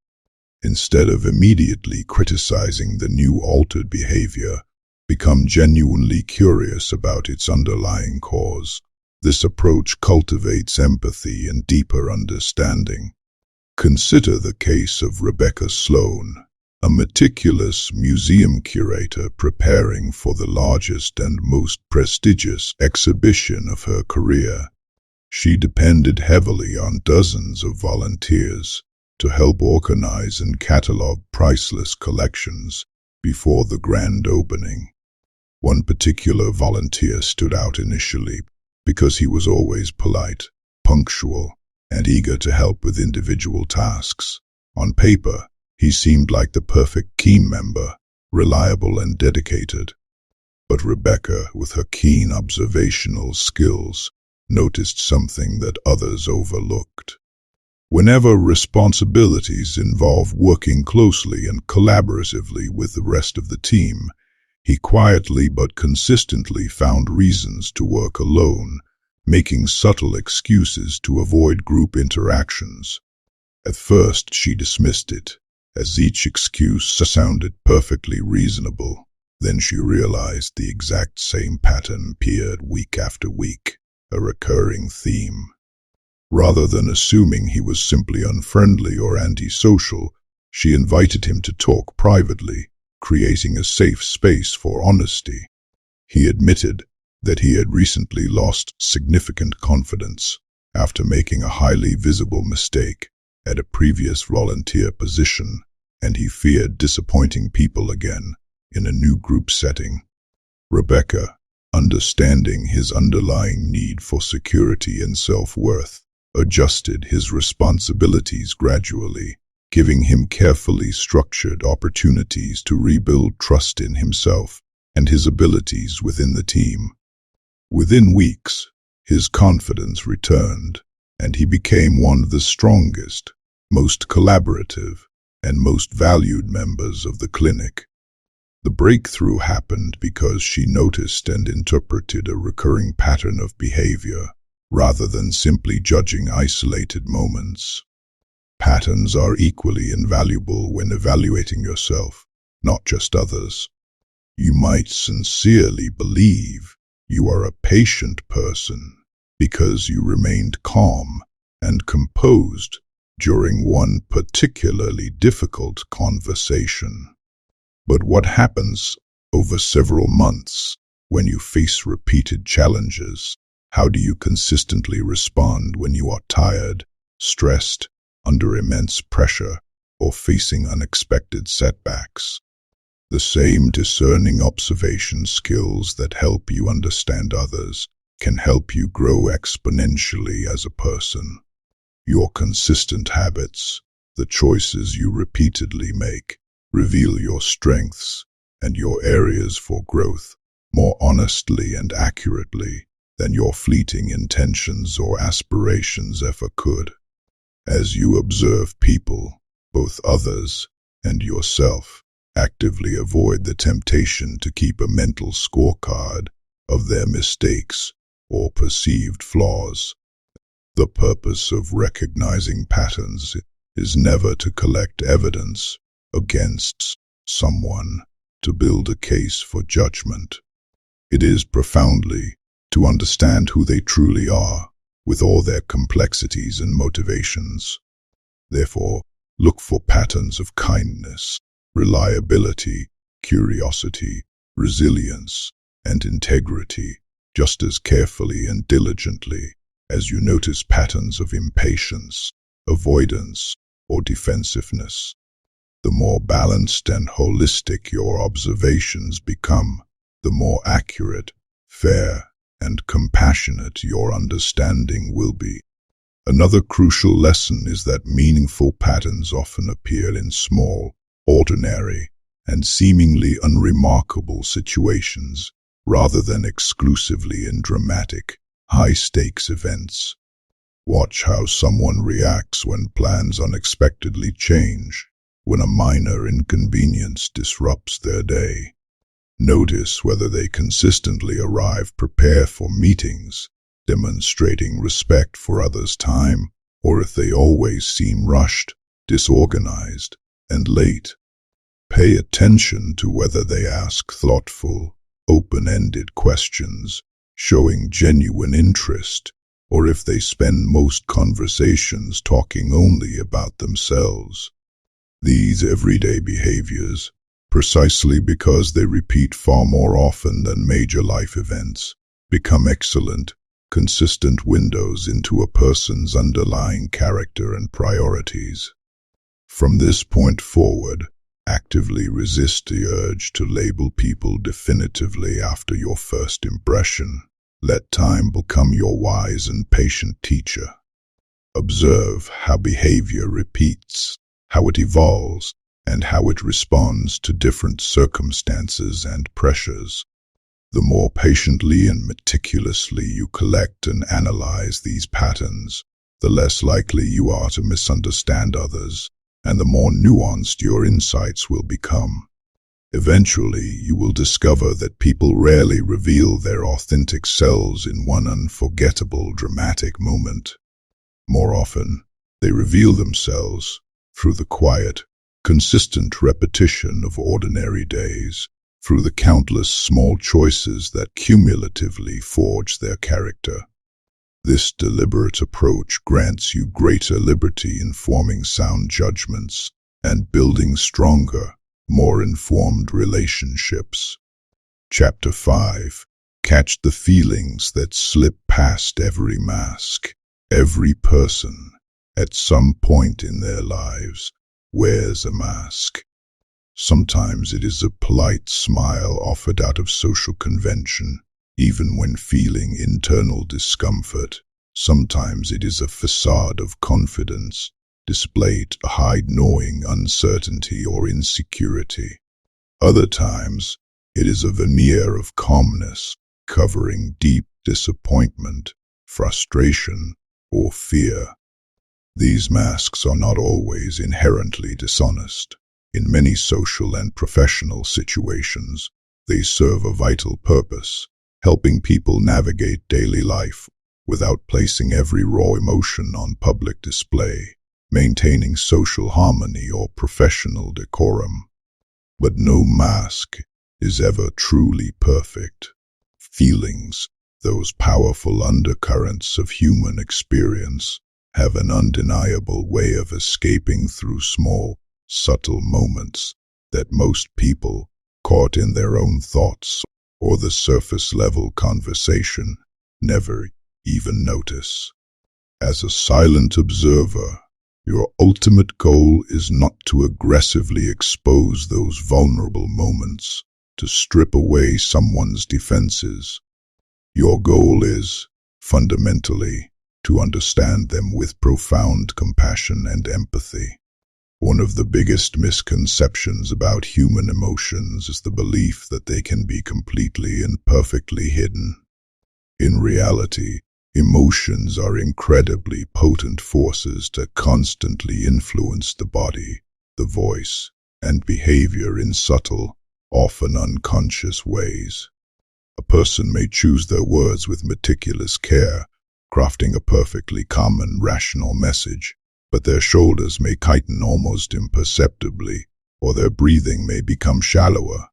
Instead of immediately criticizing the new altered behavior, become genuinely curious about its underlying cause. This approach cultivates empathy and deeper understanding. Consider the case of Rebecca Sloan, a meticulous museum curator preparing for the largest and most prestigious exhibition of her career. She depended heavily on dozens of volunteers to help organize and catalog priceless collections before the grand opening. One particular volunteer stood out initially because he was always polite, punctual, and eager to help with individual tasks. On paper, he seemed like the perfect team member, reliable and dedicated. But Rebecca, with her keen observational skills, noticed something that others overlooked. Whenever responsibilities involve working closely and collaboratively with the rest of the team, he quietly but consistently found reasons to work alone, making subtle excuses to avoid group interactions. At first, she dismissed it, as each excuse sounded perfectly reasonable. Then she realized the exact same pattern appeared week after week, a recurring theme. Rather than assuming he was simply unfriendly or antisocial, she invited him to talk privately, creating a safe space for honesty. He admitted that he had recently lost significant confidence after making a highly visible mistake at a previous volunteer position, and he feared disappointing people again in a new group setting. Rebecca, understanding his underlying need for security and self-worth, adjusted his responsibilities gradually, giving him carefully structured opportunities to rebuild trust in himself and his abilities within the team. Within weeks, his confidence returned, and he became one of the strongest, most collaborative, and most valued members of the clinic. The breakthrough happened because she noticed and interpreted a recurring pattern of behavior, rather than simply judging isolated moments. Patterns are equally invaluable when evaluating yourself, not just others. You might sincerely believe you are a patient person because you remained calm and composed during one particularly difficult conversation. But what happens over several months when you face repeated challenges? How do you consistently respond when you are tired, stressed, under immense pressure, or facing unexpected setbacks? The same discerning observation skills that help you understand others can help you grow exponentially as a person. Your consistent habits, the choices you repeatedly make, reveal your strengths and your areas for growth more honestly and accurately than your fleeting intentions or aspirations ever could. As you observe people, both others and yourself, actively avoid the temptation to keep a mental scorecard of their mistakes or perceived flaws. The purpose of recognizing patterns is never to collect evidence against someone to build a case for judgment. It is profoundly to understand who they truly are, with all their complexities and motivations. Therefore, look for patterns of kindness, reliability, curiosity, resilience, and integrity just as carefully and diligently as you notice patterns of impatience, avoidance, or defensiveness. The more balanced and holistic your observations become, the more accurate, fair, and compassionate your understanding will be. Another crucial lesson is that meaningful patterns often appear in small, ordinary, and seemingly unremarkable situations, rather than exclusively in dramatic, high-stakes events. Watch how someone reacts when plans unexpectedly change, when a minor inconvenience disrupts their day. Notice whether they consistently arrive prepared for meetings, demonstrating respect for others' time, or if they always seem rushed, disorganized, and late. Pay attention to whether they ask thoughtful, open-ended questions, showing genuine interest, or if they spend most conversations talking only about themselves. These everyday behaviors, precisely because they repeat far more often than major life events, become excellent, consistent windows into a person's underlying character and priorities. From this point forward, actively resist the urge to label people definitively after your first impression. Let time become your wise and patient teacher. Observe how behavior repeats, how it evolves, and how it responds to different circumstances and pressures. The more patiently and meticulously you collect and analyze these patterns, the less likely you are to misunderstand others, and the more nuanced your insights will become. Eventually, you will discover that people rarely reveal their authentic selves in one unforgettable, dramatic moment. More often, they reveal themselves through the quiet, consistent repetition of ordinary days, through the countless small choices that cumulatively forge their character. This deliberate approach grants you greater liberty in forming sound judgments and building stronger, more informed relationships. Chapter 5. Catch the feelings that slip past every mask. Every person, at some point in their lives, wears a mask. Sometimes it is a polite smile offered out of social convention, even when feeling internal discomfort. Sometimes it is a facade of confidence, displayed to hide gnawing uncertainty or insecurity. Other times, it is a veneer of calmness, covering deep disappointment, frustration, or fear. These masks are not always inherently dishonest. In many social and professional situations, they serve a vital purpose, helping people navigate daily life without placing every raw emotion on public display, maintaining social harmony or professional decorum. But no mask is ever truly perfect. Feelings, those powerful undercurrents of human experience, have an undeniable way of escaping through small, subtle moments that most people, caught in their own thoughts or the surface-level conversation, never even notice. As a silent observer, your ultimate goal is not to aggressively expose those vulnerable moments, to strip away someone's defenses. Your goal is, fundamentally, to understand them with profound compassion and empathy. One of the biggest misconceptions about human emotions is the belief that they can be completely and perfectly hidden. In reality, emotions are incredibly potent forces that constantly influence the body, the voice, and behavior in subtle, often unconscious ways. A person may choose their words with meticulous care, crafting a perfectly calm and rational message, but their shoulders may tighten almost imperceptibly, or their breathing may become shallower.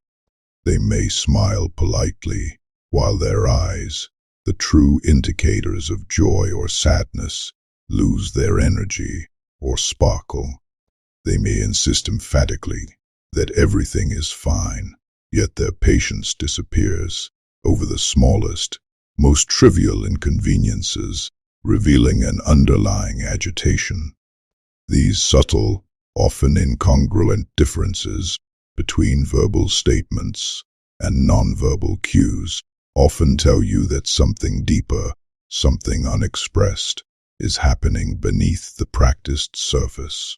They may smile politely, while their eyes, the true indicators of joy or sadness, lose their energy or sparkle. They may insist emphatically that everything is fine, yet their patience disappears over the smallest, most trivial inconveniences, revealing an underlying agitation. These subtle, often incongruent differences between verbal statements and nonverbal cues often tell you that something deeper, something unexpressed, is happening beneath the practiced surface.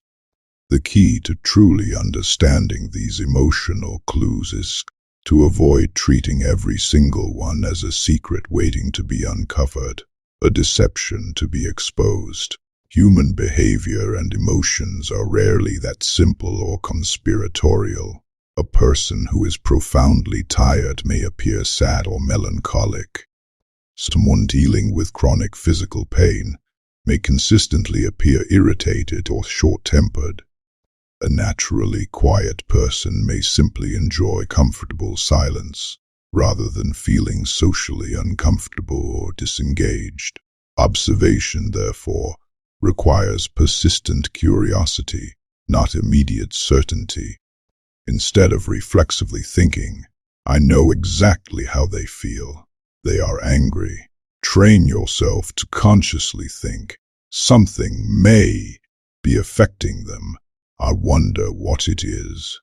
The key to truly understanding these emotional clues is to avoid treating every single one as a secret waiting to be uncovered, a deception to be exposed. Human behavior and emotions are rarely that simple or conspiratorial. A person who is profoundly tired may appear sad or melancholic. Someone dealing with chronic physical pain may consistently appear irritated or short-tempered. A naturally quiet person may simply enjoy comfortable silence, rather than feeling socially uncomfortable or disengaged. Observation, therefore, requires persistent curiosity, not immediate certainty. Instead of reflexively thinking, "I know exactly how they feel. They are angry," train yourself to consciously think, "Something may be affecting them. I wonder what it is."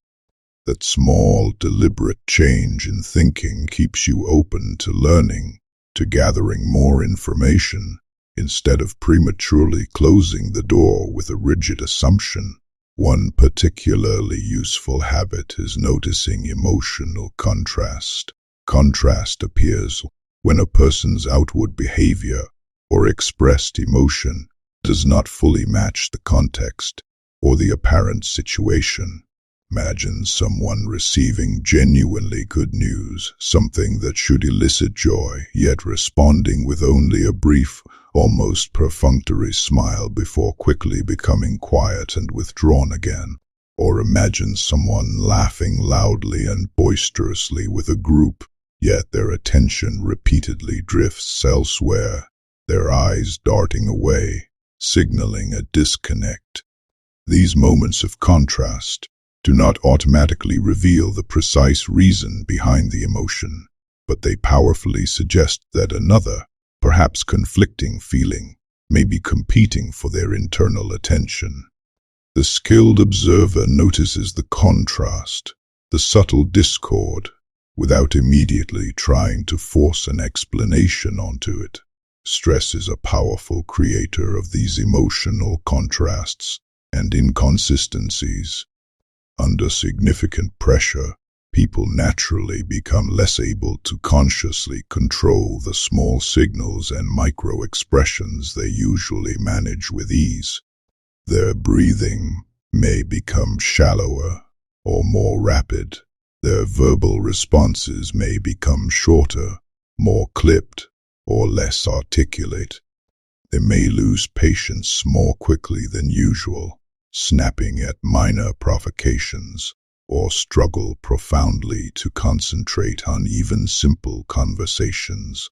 That small, deliberate change in thinking keeps you open to learning, to gathering more information, instead of prematurely closing the door with a rigid assumption. One particularly useful habit is noticing emotional contrast. Contrast appears when a person's outward behavior or expressed emotion does not fully match the context or the apparent situation. Imagine someone receiving genuinely good news, something that should elicit joy, yet responding with only a brief, almost perfunctory smile before quickly becoming quiet and withdrawn again. Or imagine someone laughing loudly and boisterously with a group, yet their attention repeatedly drifts elsewhere, their eyes darting away, signaling a disconnect. These moments of contrast do not automatically reveal the precise reason behind the emotion, but they powerfully suggest that another, perhaps conflicting feeling, may be competing for their internal attention. The skilled observer notices the contrast, the subtle discord, without immediately trying to force an explanation onto it. Stress is a powerful creator of these emotional contrasts and inconsistencies. Under significant pressure, people naturally become less able to consciously control the small signals and micro-expressions they usually manage with ease. Their breathing may become shallower or more rapid. Their verbal responses may become shorter, more clipped, or less articulate. They may lose patience more quickly than usual, snapping at minor provocations, or struggle profoundly to concentrate on even simple conversations.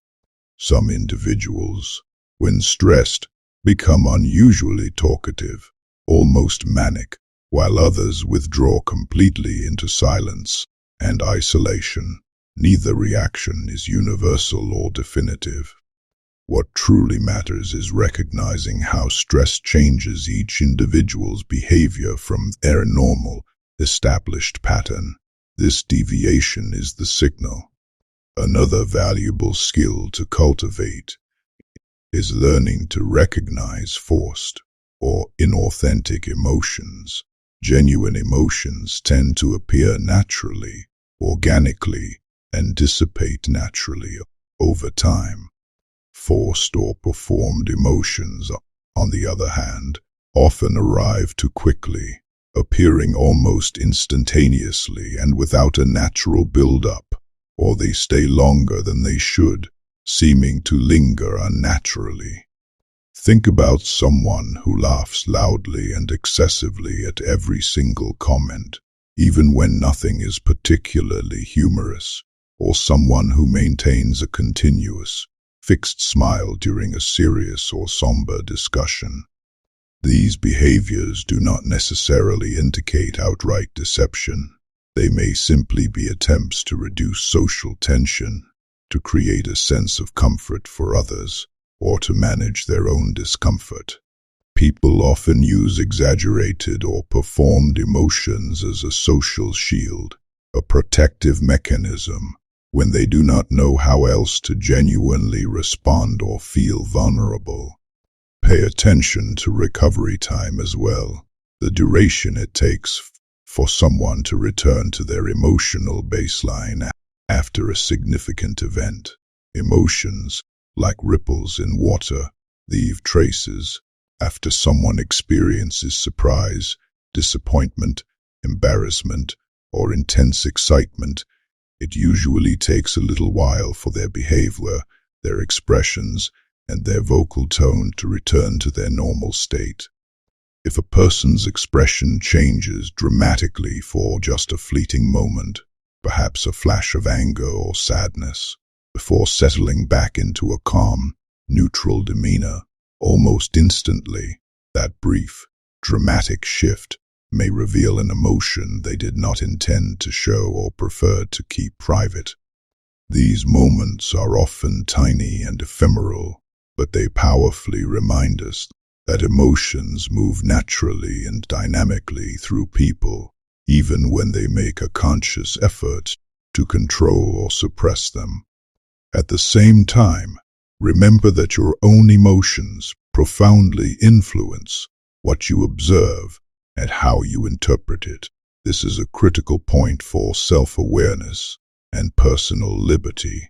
Some individuals, when stressed, become unusually talkative, almost manic, while others withdraw completely into silence and isolation. Neither reaction is universal or definitive. What truly matters is recognizing how stress changes each individual's behavior from their normal, established pattern. This deviation is the signal. Another valuable skill to cultivate is learning to recognize forced or inauthentic emotions. Genuine emotions tend to appear naturally, organically, and dissipate naturally over time. Forced or performed emotions, on the other hand, often arrive too quickly, appearing almost instantaneously and without a natural build-up, or they stay longer than they should, seeming to linger unnaturally. Think about someone who laughs loudly and excessively at every single comment, even when nothing is particularly humorous, or someone who maintains a continuous, fixed smile during a serious or somber discussion. These behaviors do not necessarily indicate outright deception. They may simply be attempts to reduce social tension, to create a sense of comfort for others, or to manage their own discomfort. People often use exaggerated or performed emotions as a social shield, a protective mechanism, when they do not know how else to genuinely respond or feel vulnerable. Pay attention to recovery time as well, the duration it takes for someone to return to their emotional baseline after a significant event. Emotions, like ripples in water, leave traces. After someone experiences surprise, disappointment, embarrassment, or intense excitement, it usually takes a little while for their behavior, their expressions, and their vocal tone to return to their normal state. If a person's expression changes dramatically for just a fleeting moment, perhaps a flash of anger or sadness, before settling back into a calm, neutral demeanor, almost instantly, that brief, dramatic shift may reveal an emotion they did not intend to show or preferred to keep private. These moments are often tiny and ephemeral, but they powerfully remind us that emotions move naturally and dynamically through people, even when they make a conscious effort to control or suppress them. At the same time, remember that your own emotions profoundly influence what you observe and how you interpret it. This is a critical point for self-awareness and personal liberty.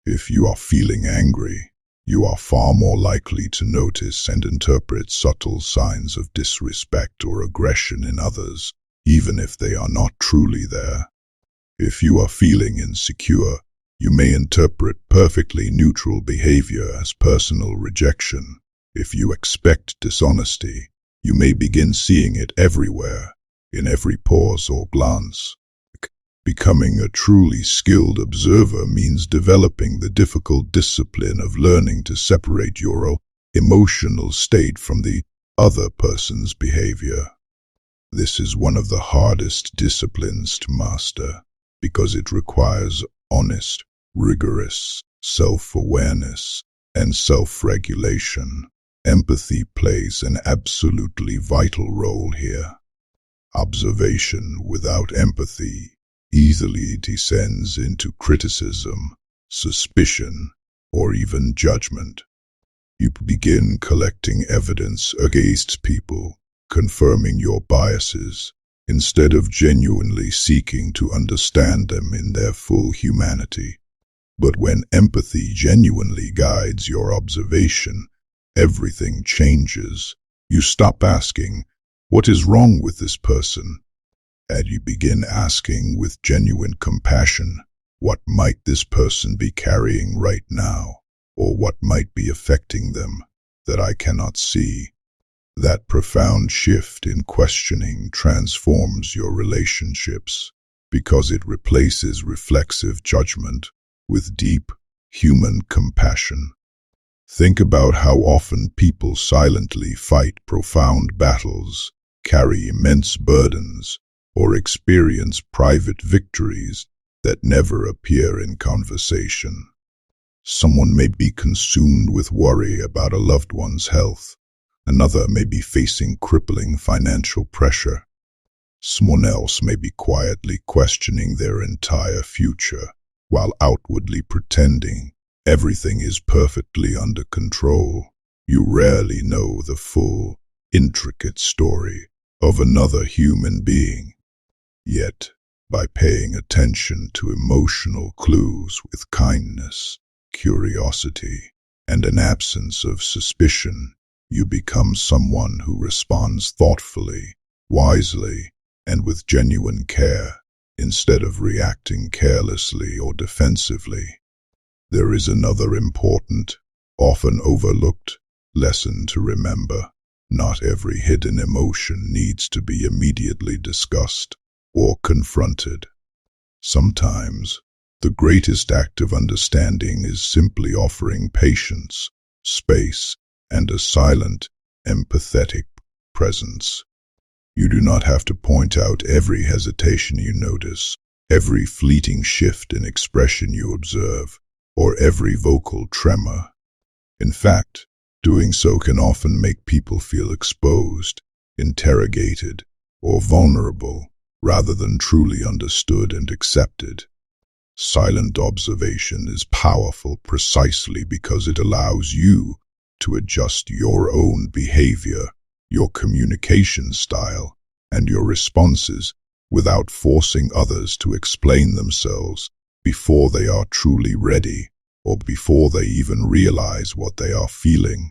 If you are feeling angry, you are far more likely to notice and interpret subtle signs of disrespect or aggression in others, even if they are not truly there. If you are feeling insecure, you may interpret perfectly neutral behavior as personal rejection. If you expect dishonesty, you may begin seeing it everywhere, in every pause or glance. Becoming a truly skilled observer means developing the difficult discipline of learning to separate your emotional state from the other person's behavior. This is one of the hardest disciplines to master because it requires honest, rigorous self-awareness and self-regulation. Empathy plays an absolutely vital role here. Observation without empathy easily descends into criticism, suspicion, or even judgment. You begin collecting evidence against people, confirming your biases, instead of genuinely seeking to understand them in their full humanity. But when empathy genuinely guides your observation, everything changes. You stop asking, "What is wrong with this person?" and you begin asking with genuine compassion, "What might this person be carrying right now? Or what might be affecting them that I cannot see?" That profound shift in questioning transforms your relationships because it replaces reflexive judgment with deep, human compassion. Think about how often people silently fight profound battles, carry immense burdens, or experience private victories that never appear in conversation. Someone may be consumed with worry about a loved one's health. Another may be facing crippling financial pressure. Someone else may be quietly questioning their entire future, while outwardly pretending everything is perfectly under control. You rarely know the full, intricate story of another human being. Yet, by paying attention to emotional clues with kindness, curiosity, and an absence of suspicion, you become someone who responds thoughtfully, wisely, and with genuine care, instead of reacting carelessly or defensively. There is another important, often overlooked, lesson to remember. Not every hidden emotion needs to be immediately discussed or confronted. Sometimes, the greatest act of understanding is simply offering patience, space, and a silent, empathetic presence. You do not have to point out every hesitation you notice, every fleeting shift in expression you observe, or every vocal tremor. In fact, doing so can often make people feel exposed, interrogated, or vulnerable, rather than truly understood and accepted. Silent observation is powerful precisely because it allows you to adjust your own behavior, your communication style, and your responses without forcing others to explain themselves before they are truly ready or before they even realize what they are feeling.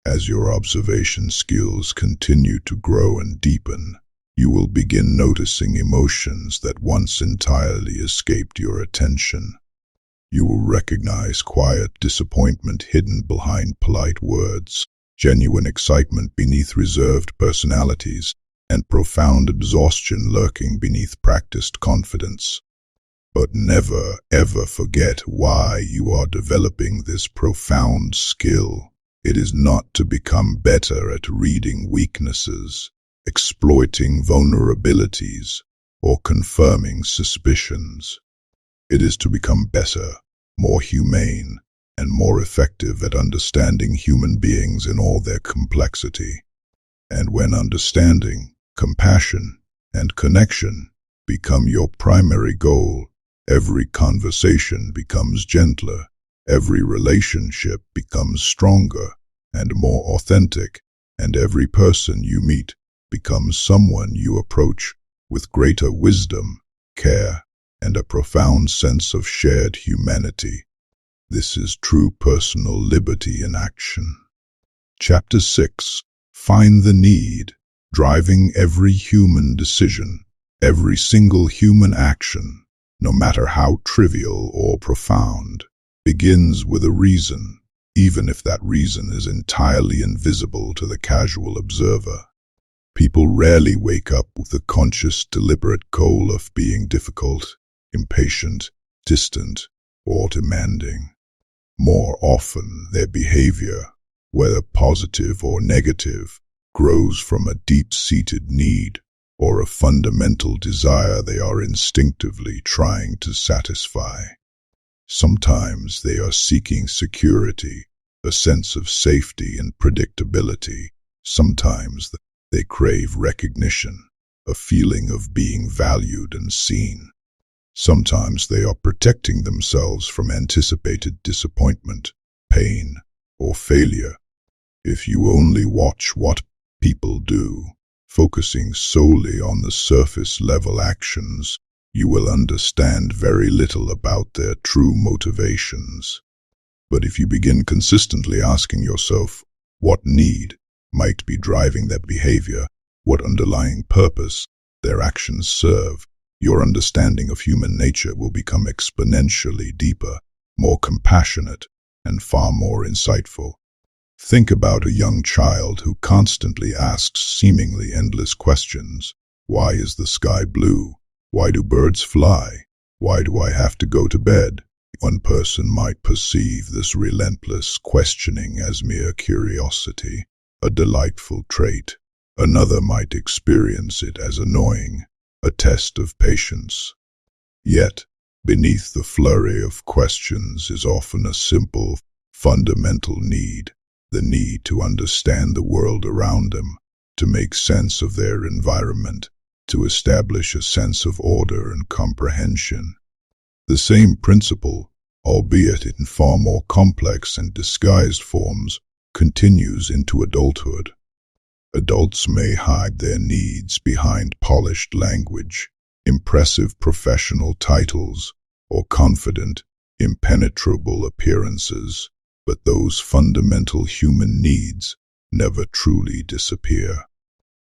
As your observation skills continue to grow and deepen, you will begin noticing emotions that once entirely escaped your attention. You will recognize quiet disappointment hidden behind polite words, genuine excitement beneath reserved personalities, and profound exhaustion lurking beneath practiced confidence. But never, ever forget why you are developing this profound skill. It is not to become better at reading weaknesses, exploiting vulnerabilities, or confirming suspicions. It is to become better, more humane, and more effective at understanding human beings in all their complexity. And when understanding, compassion, and connection become your primary goal, every conversation becomes gentler, every relationship becomes stronger and more authentic, and every person you meet becomes someone you approach with greater wisdom, care, and a profound sense of shared humanity. This is true personal liberty in action. Chapter 6. Find the need. Driving every human decision, every single human action, no matter how trivial or profound, begins with a reason, even if that reason is entirely invisible to the casual observer. People rarely wake up with the conscious, deliberate goal of being difficult, impatient, distant, or demanding. More often, their behavior, whether positive or negative, grows from a deep-seated need or a fundamental desire they are instinctively trying to satisfy. Sometimes they are seeking security, a sense of safety and predictability. Sometimes they crave recognition, a feeling of being valued and seen. Sometimes they are protecting themselves from anticipated disappointment, pain, or failure. If you only watch what people do, focusing solely on the surface-level actions, you will understand very little about their true motivations. But if you begin consistently asking yourself what need might be driving their behavior, what underlying purpose their actions serve, your understanding of human nature will become exponentially deeper, more compassionate, and far more insightful. Think about a young child who constantly asks seemingly endless questions. Why is the sky blue? Why do birds fly? Why do I have to go to bed? One person might perceive this relentless questioning as mere curiosity, a delightful trait. Another might experience it as annoying, a test of patience. Yet, beneath the flurry of questions is often a simple, fundamental need. The need to understand the world around them, to make sense of their environment, to establish a sense of order and comprehension. The same principle, albeit in far more complex and disguised forms, continues into adulthood. Adults may hide their needs behind polished language, impressive professional titles, or confident, impenetrable appearances. But those fundamental human needs never truly disappear.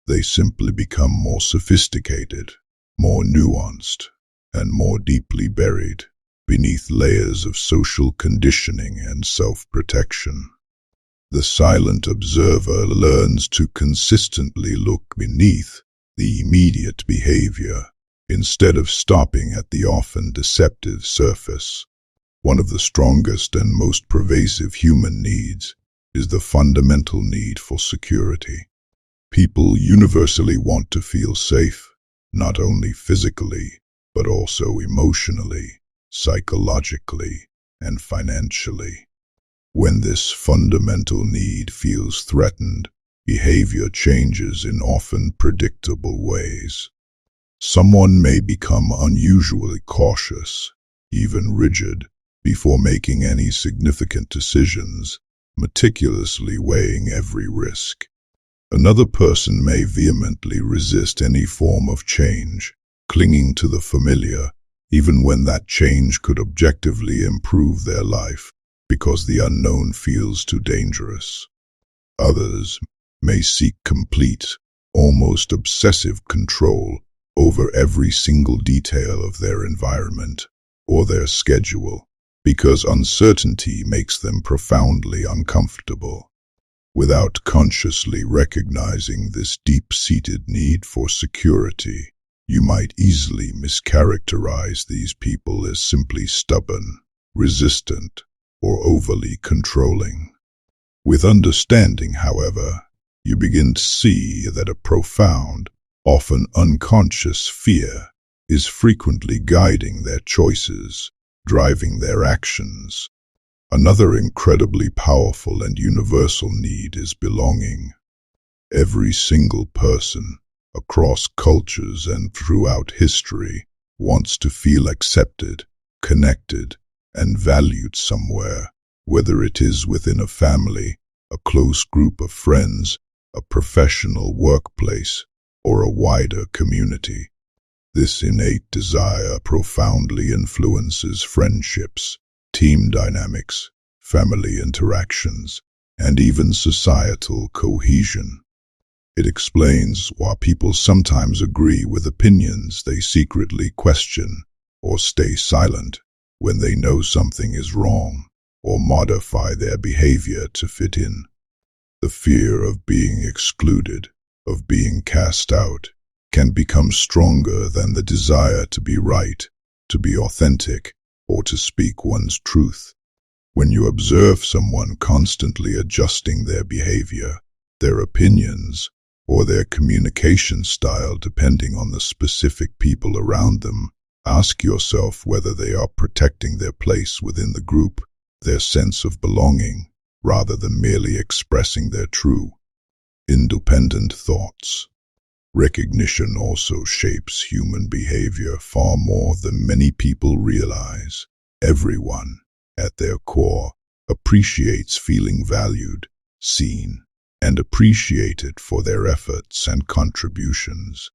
They simply become more sophisticated, more nuanced, and more deeply buried beneath layers of social conditioning and self-protection. The silent observer learns to consistently look beneath the immediate behavior instead of stopping at the often deceptive surface. One of the strongest and most pervasive human needs is the fundamental need for security. People universally want to feel safe, not only physically, but also emotionally, psychologically, and financially. When this fundamental need feels threatened, behavior changes in often predictable ways. Someone may become unusually cautious, even rigid, before making any significant decisions, meticulously weighing every risk. Another person may vehemently resist any form of change, clinging to the familiar, even when that change could objectively improve their life, because the unknown feels too dangerous. Others may seek complete, almost obsessive control over every single detail of their environment or their schedule, because uncertainty makes them profoundly uncomfortable. Without consciously recognizing this deep-seated need for security, you might easily mischaracterize these people as simply stubborn, resistant, or overly controlling. With understanding, however, you begin to see that a profound, often unconscious fear is frequently guiding their choices, driving their actions. Another incredibly powerful and universal need is belonging. Every single person, across cultures and throughout history, wants to feel accepted, connected, and valued somewhere, whether it is within a family, a close group of friends, a professional workplace, or a wider community. This innate desire profoundly influences friendships, team dynamics, family interactions, and even societal cohesion. It explains why people sometimes agree with opinions they secretly question, or stay silent when they know something is wrong, or modify their behavior to fit in. The fear of being excluded, of being cast out, can become stronger than the desire to be right, to be authentic, or to speak one's truth. When you observe someone constantly adjusting their behavior, their opinions, or their communication style depending on the specific people around them, ask yourself whether they are protecting their place within the group, their sense of belonging, rather than merely expressing their true, independent thoughts. Recognition also shapes human behavior far more than many people realize. Everyone, at their core, appreciates feeling valued, seen, and appreciated for their efforts and contributions.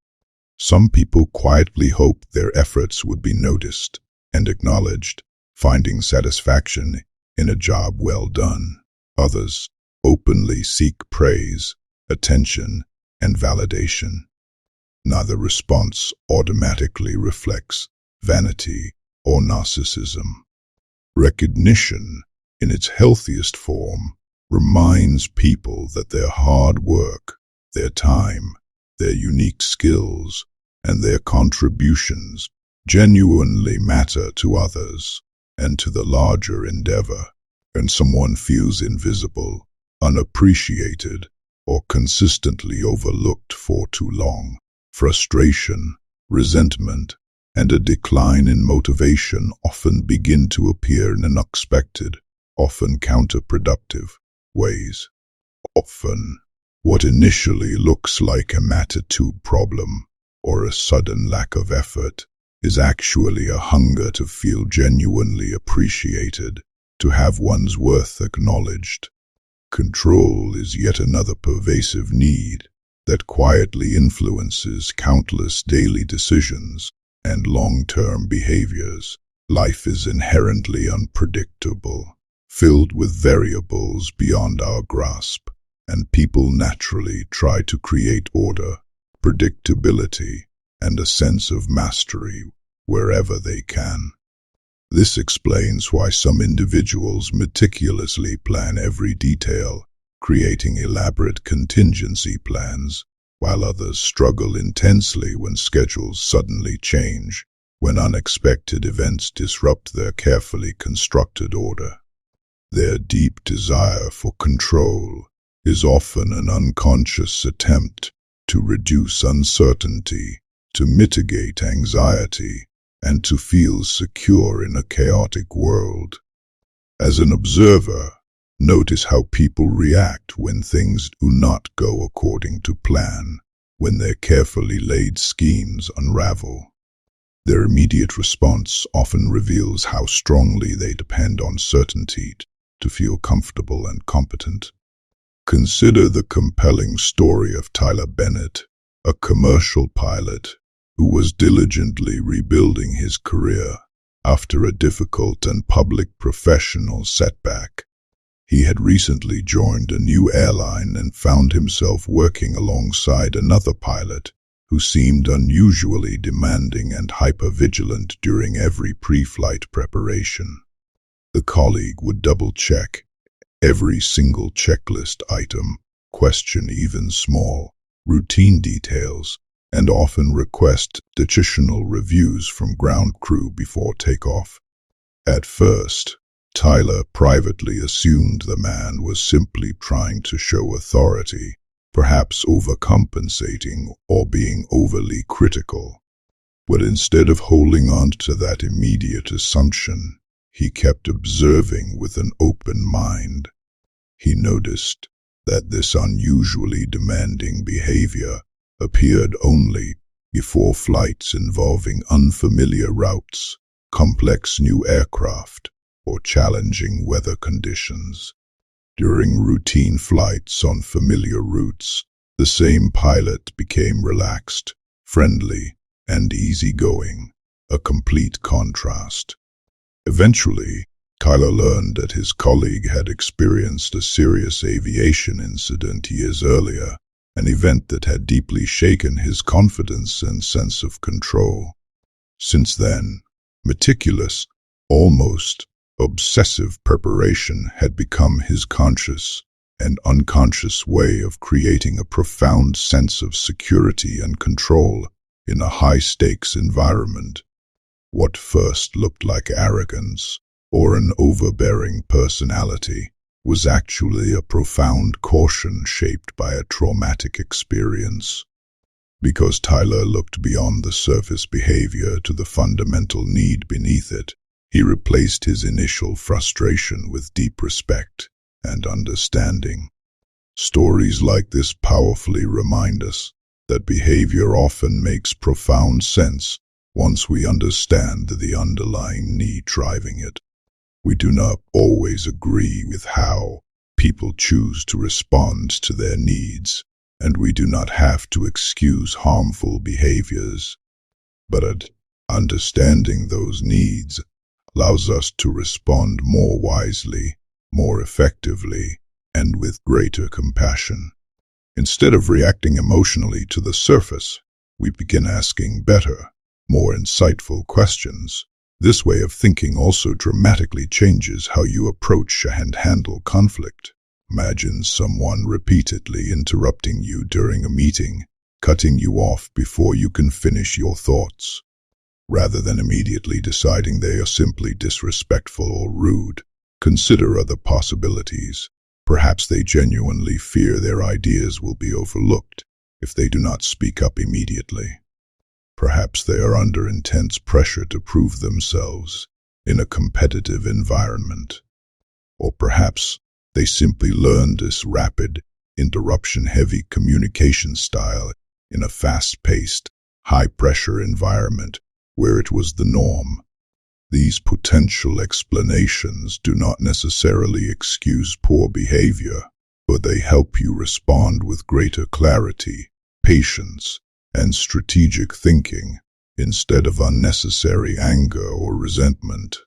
Some people quietly hope their efforts would be noticed and acknowledged, finding satisfaction in a job well done. Others openly seek praise, attention, and validation. Neither response automatically reflects vanity or narcissism. Recognition, in its healthiest form, reminds people that their hard work, their time, their unique skills, and their contributions genuinely matter to others and to the larger endeavor. When someone feels invisible, unappreciated, or consistently overlooked for too long, frustration, resentment, and a decline in motivation often begin to appear in unexpected, often counterproductive ways. Often, what initially looks like a attitude problem or a sudden lack of effort is actually a hunger to feel genuinely appreciated, to have one's worth acknowledged. Control is yet another pervasive need that quietly influences countless daily decisions and long-term behaviors. Life is inherently unpredictable, filled with variables beyond our grasp, and people naturally try to create order, predictability, and a sense of mastery wherever they can. This explains why some individuals meticulously plan every detail, creating elaborate contingency plans, while others struggle intensely when schedules suddenly change, when unexpected events disrupt their carefully constructed order. Their deep desire for control is often an unconscious attempt to reduce uncertainty, to mitigate anxiety, and to feel secure in a chaotic world. As an observer, notice how people react when things do not go according to plan, when their carefully laid schemes unravel. Their immediate response often reveals how strongly they depend on certainty to feel comfortable and competent. Consider the compelling story of Tyler Bennett, a commercial pilot who was diligently rebuilding his career after a difficult and public professional setback. He had recently joined a new airline and found himself working alongside another pilot who seemed unusually demanding and hyper-vigilant during every pre-flight preparation. The colleague would double-check every single checklist item, question even small, routine details, and often request additional reviews from ground crew before takeoff. At first, Tyler privately assumed the man was simply trying to show authority, perhaps overcompensating or being overly critical. But instead of holding on to that immediate assumption, he kept observing with an open mind. He noticed that this unusually demanding behavior appeared only before flights involving unfamiliar routes, complex new aircraft, or challenging weather conditions. During routine flights on familiar routes, the same pilot became relaxed, friendly, and easygoing, a complete contrast. Eventually, Tyler learned that his colleague had experienced a serious aviation incident years earlier, an event that had deeply shaken his confidence and sense of control. Since then, meticulous, almost obsessive preparation had become his conscious and unconscious way of creating a profound sense of security and control in a high-stakes environment. What first looked like arrogance or an overbearing personality was actually a profound caution shaped by a traumatic experience. Because Tyler looked beyond the surface behavior to the fundamental need beneath it, he replaced his initial frustration with deep respect and understanding. Stories like this powerfully remind us that behavior often makes profound sense once we understand the underlying need driving it. We do not always agree with how people choose to respond to their needs, and we do not have to excuse harmful behaviors. But understanding those needs allows us to respond more wisely, more effectively, and with greater compassion. Instead of reacting emotionally to the surface, we begin asking better, more insightful questions. This way of thinking also dramatically changes how you approach and handle conflict. Imagine someone repeatedly interrupting you during a meeting, cutting you off before you can finish your thoughts. Rather than immediately deciding they are simply disrespectful or rude, consider other possibilities. Perhaps they genuinely fear their ideas will be overlooked if they do not speak up immediately. Perhaps they are under intense pressure to prove themselves in a competitive environment. Or perhaps they simply learned this rapid, interruption-heavy communication style in a fast-paced, high-pressure environment where it was the norm. These potential explanations do not necessarily excuse poor behavior, but they help you respond with greater clarity, patience, and strategic thinking instead of unnecessary anger or resentment.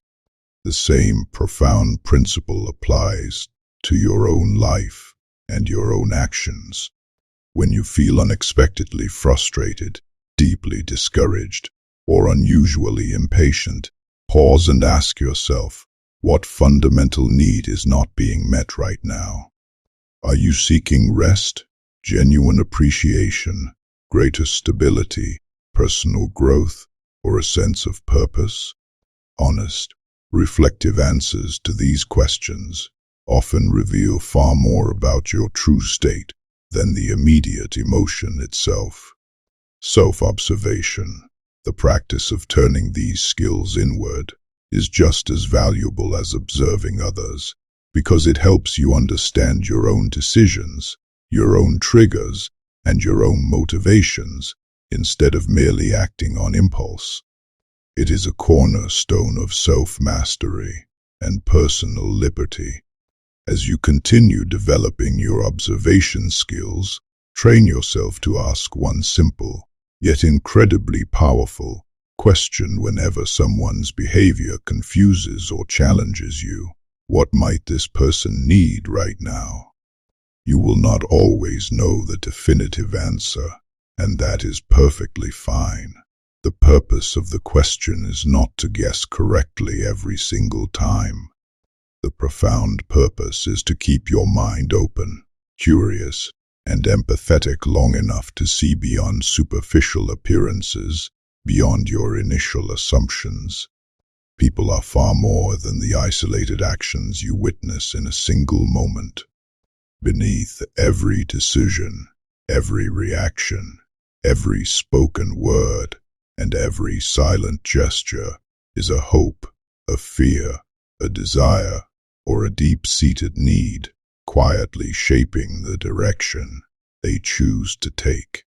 The same profound principle applies to your own life and your own actions. When you feel unexpectedly frustrated, deeply discouraged, or unusually impatient, pause and ask yourself, what fundamental need is not being met right now? Are you seeking rest, genuine appreciation, greater stability, personal growth, or a sense of purpose? Honest, reflective answers to these questions often reveal far more about your true state than the immediate emotion itself. Self-observation, the practice of turning these skills inward, is just as valuable as observing others, because it helps you understand your own decisions, your own triggers, and your own motivations, instead of merely acting on impulse. It is a cornerstone of self-mastery and personal liberty. As you continue developing your observation skills, train yourself to ask one simple, yet incredibly powerful, question whenever someone's behavior confuses or challenges you. What might this person need right now? You will not always know the definitive answer, and that is perfectly fine. The purpose of the question is not to guess correctly every single time. The profound purpose is to keep your mind open, curious, and empathetic long enough to see beyond superficial appearances, beyond your initial assumptions. People are far more than the isolated actions you witness in a single moment. Beneath every decision, every reaction, every spoken word, and every silent gesture is a hope, a fear, a desire, or a deep-seated need, quietly shaping the direction they choose to take.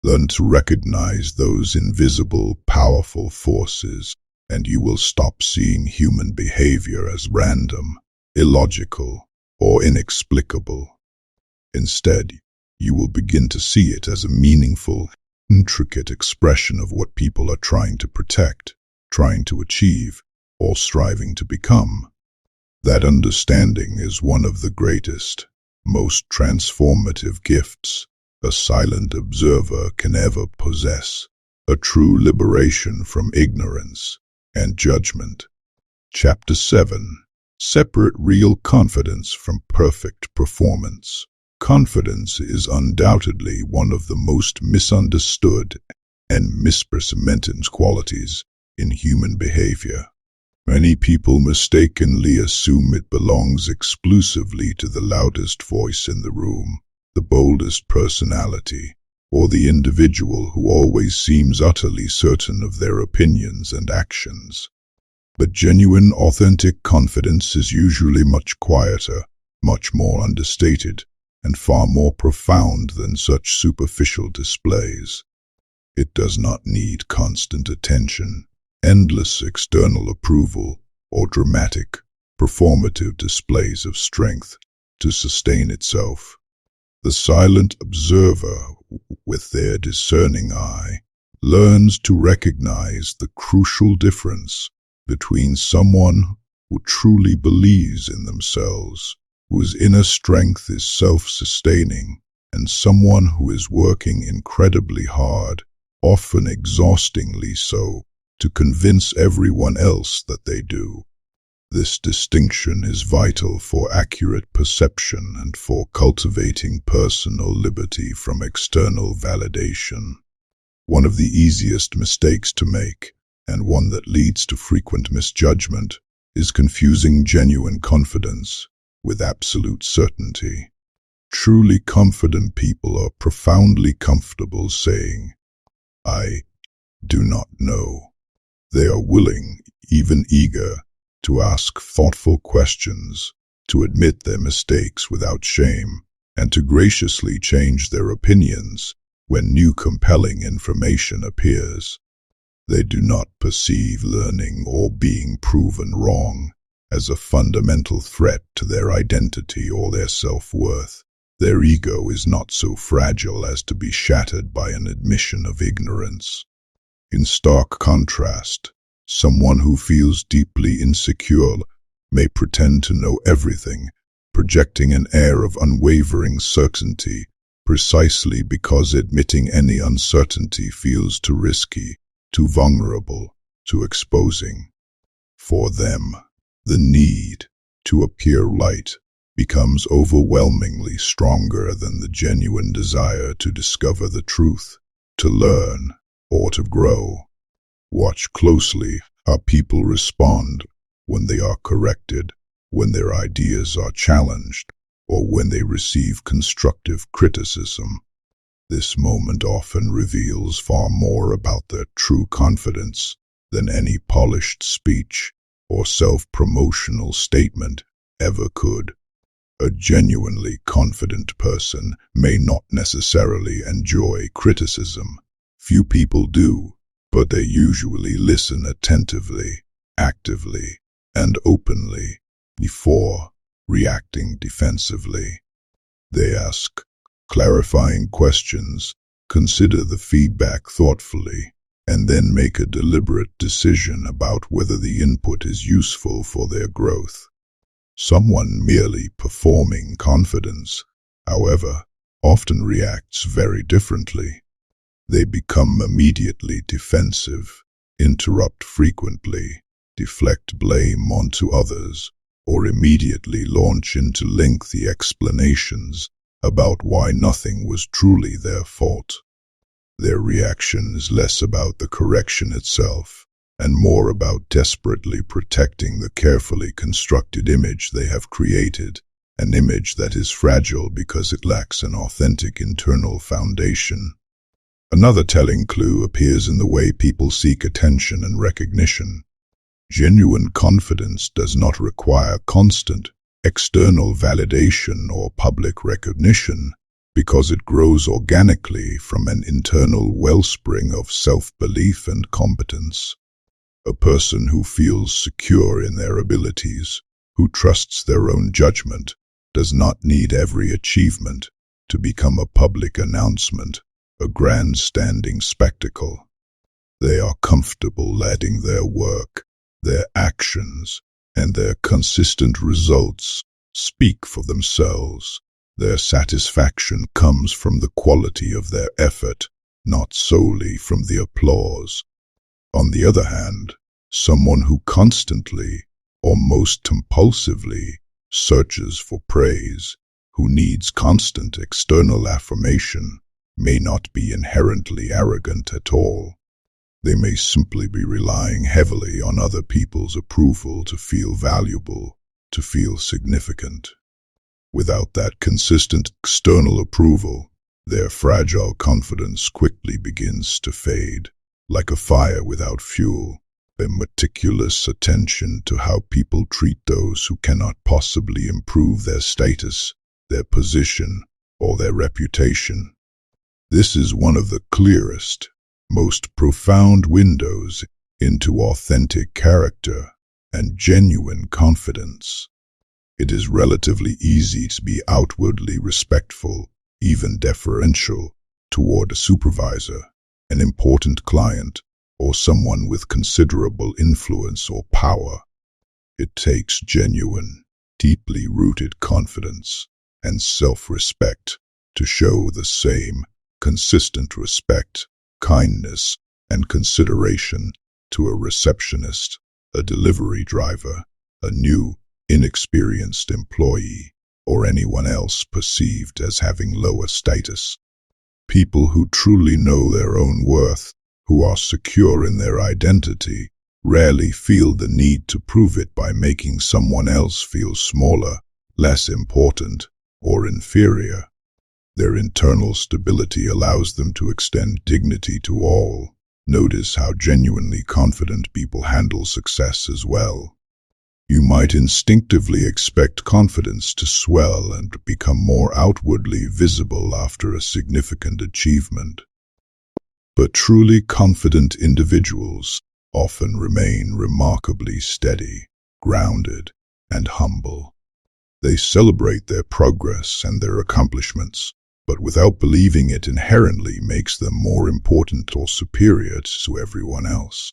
Learn to recognize those invisible, powerful forces, and you will stop seeing human behavior as random, illogical, or inexplicable. Instead, you will begin to see it as a meaningful, intricate expression of what people are trying to protect, trying to achieve, or striving to become. That understanding is one of the greatest, most transformative gifts a silent observer can ever possess, a true liberation from ignorance and judgment. Chapter 7. Separate real confidence from perfect performance. Confidence is undoubtedly one of the most misunderstood and misrepresented qualities in human behavior. Many people mistakenly assume it belongs exclusively to the loudest voice in the room, the boldest personality, or the individual who always seems utterly certain of their opinions and actions. But genuine, authentic confidence is usually much quieter, much more understated, and far more profound than such superficial displays. It does not need constant attention, endless external approval, or dramatic, performative displays of strength to sustain itself. The silent observer, with their discerning eye, learns to recognize the crucial difference between someone who truly believes in themselves, whose inner strength is self-sustaining, and someone who is working incredibly hard, often exhaustingly so, to convince everyone else that they do. This distinction is vital for accurate perception and for cultivating personal liberty from external validation. One of the easiest mistakes to make, and one that leads to frequent misjudgment, is confusing genuine confidence with absolute certainty. Truly confident people are profoundly comfortable saying, "I do not know." They are willing, even eager, to ask thoughtful questions, to admit their mistakes without shame, and to graciously change their opinions when new compelling information appears. They do not perceive learning or being proven wrong as a fundamental threat to their identity or their self-worth. Their ego is not so fragile as to be shattered by an admission of ignorance. In stark contrast, someone who feels deeply insecure may pretend to know everything, projecting an air of unwavering certainty, precisely because admitting any uncertainty feels too risky, too vulnerable, too exposing. For them, the need to appear right becomes overwhelmingly stronger than the genuine desire to discover the truth, to learn, or to grow. Watch closely how people respond when they are corrected, when their ideas are challenged, or when they receive constructive criticism. This moment often reveals far more about their true confidence than any polished speech or self-promotional statement ever could. A genuinely confident person may not necessarily enjoy criticism. Few people do, but they usually listen attentively, actively, and openly before reacting defensively. They ask clarifying questions, consider the feedback thoughtfully, and then make a deliberate decision about whether the input is useful for their growth. Someone merely performing confidence, however, often reacts very differently. They become immediately defensive, interrupt frequently, deflect blame onto others, or immediately launch into lengthy explanations about why nothing was truly their fault. Their reaction is less about the correction itself and more about desperately protecting the carefully constructed image they have created, an image that is fragile because it lacks an authentic internal foundation. Another telling clue appears in the way people seek attention and recognition. Genuine confidence does not require constant external validation or public recognition because it grows organically from an internal wellspring of self-belief and competence. A person who feels secure in their abilities, who trusts their own judgment, does not need every achievement to become a public announcement, a grandstanding spectacle. They are comfortable letting their work, their actions, and their consistent results speak for themselves. Their satisfaction comes from the quality of their effort, not solely from the applause. On the other hand, someone who constantly, or most compulsively, searches for praise, who needs constant external affirmation, may not be inherently arrogant at all. They may simply be relying heavily on other people's approval to feel valuable, to feel significant. Without that consistent external approval, their fragile confidence quickly begins to fade, like a fire without fuel. A meticulous attention to how people treat those who cannot possibly improve their status, their position, or their reputation. This is one of the clearest, most profound windows into authentic character and genuine confidence. It is relatively easy to be outwardly respectful, even deferential, toward a supervisor, an important client, or someone with considerable influence or power. It takes genuine, deeply rooted confidence and self-respect to show the same consistent respect, kindness, and consideration to a receptionist, a delivery driver, a new, inexperienced employee, or anyone else perceived as having lower status. People who truly know their own worth, who are secure in their identity, rarely feel the need to prove it by making someone else feel smaller, less important, or inferior. Their internal stability allows them to extend dignity to all. Notice how genuinely confident people handle success as well. You might instinctively expect confidence to swell and become more outwardly visible after a significant achievement. But truly confident individuals often remain remarkably steady, grounded, and humble. They celebrate their progress and their accomplishments, but without believing it inherently makes them more important or superior to everyone else.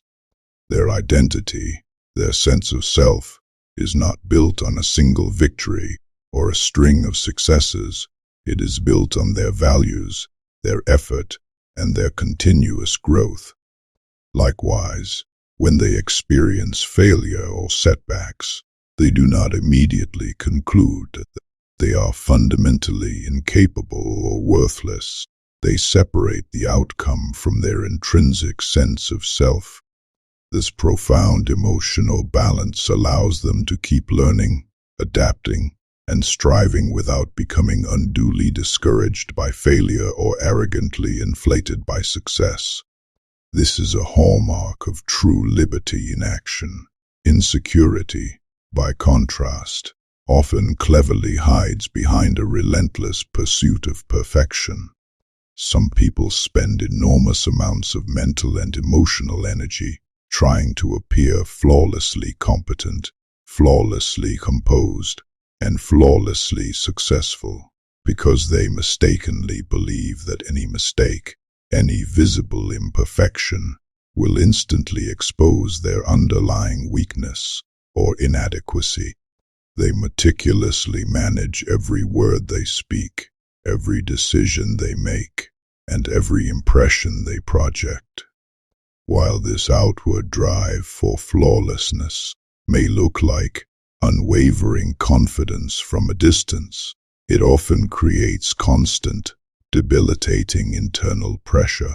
Their identity, their sense of self, is not built on a single victory or a string of successes. It is built on their values, their effort, and their continuous growth. Likewise, when they experience failure or setbacks, they do not immediately conclude that they are fundamentally incapable or worthless. They separate the outcome from their intrinsic sense of self. This profound emotional balance allows them to keep learning, adapting, and striving without becoming unduly discouraged by failure or arrogantly inflated by success. This is a hallmark of true liberty in action. Insecurity, by contrast, often cleverly hides behind a relentless pursuit of perfection. Some people spend enormous amounts of mental and emotional energy trying to appear flawlessly competent, flawlessly composed, and flawlessly successful, because they mistakenly believe that any mistake, any visible imperfection, will instantly expose their underlying weakness or inadequacy. They meticulously manage every word they speak, every decision they make, and every impression they project. While this outward drive for flawlessness may look like unwavering confidence from a distance, it often creates constant, debilitating internal pressure.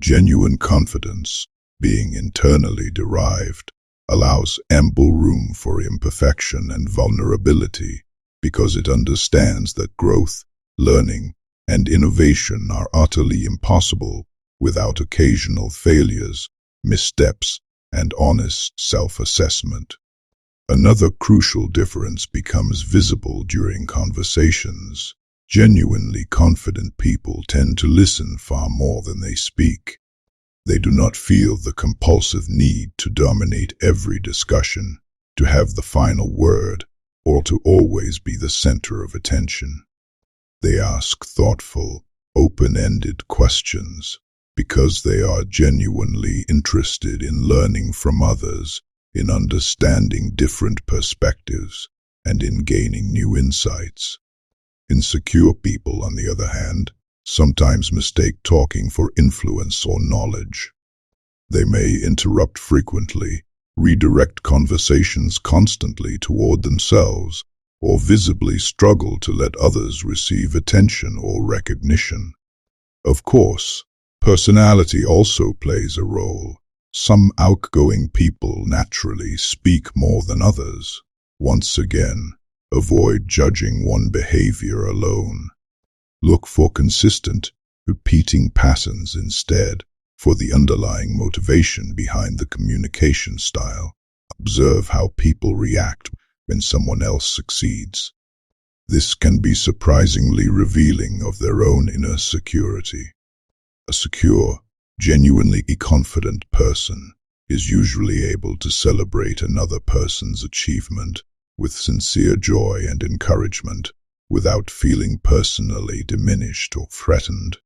Genuine confidence, being internally derived, allows ample room for imperfection and vulnerability because it understands that growth, learning, and innovation are utterly impossible without occasional failures, missteps, and honest self-assessment. Another crucial difference becomes visible during conversations. Genuinely confident people tend to listen far more than they speak. They do not feel the compulsive need to dominate every discussion, to have the final word, or to always be the center of attention. They ask thoughtful, open-ended questions because they are genuinely interested in learning from others, in understanding different perspectives, and in gaining new insights. Insecure people, on the other hand, sometimes mistake talking for influence or knowledge. They may interrupt frequently, redirect conversations constantly toward themselves, or visibly struggle to let others receive attention or recognition. Of course, personality also plays a role. Some outgoing people naturally speak more than others. Once again, avoid judging one behavior alone. Look for consistent, repeating patterns instead, for the underlying motivation behind the communication style. Observe how people react when someone else succeeds. This can be surprisingly revealing of their own inner security. A secure, genuinely confident person is usually able to celebrate another person's achievement with sincere joy and encouragement, without feeling personally diminished or threatened.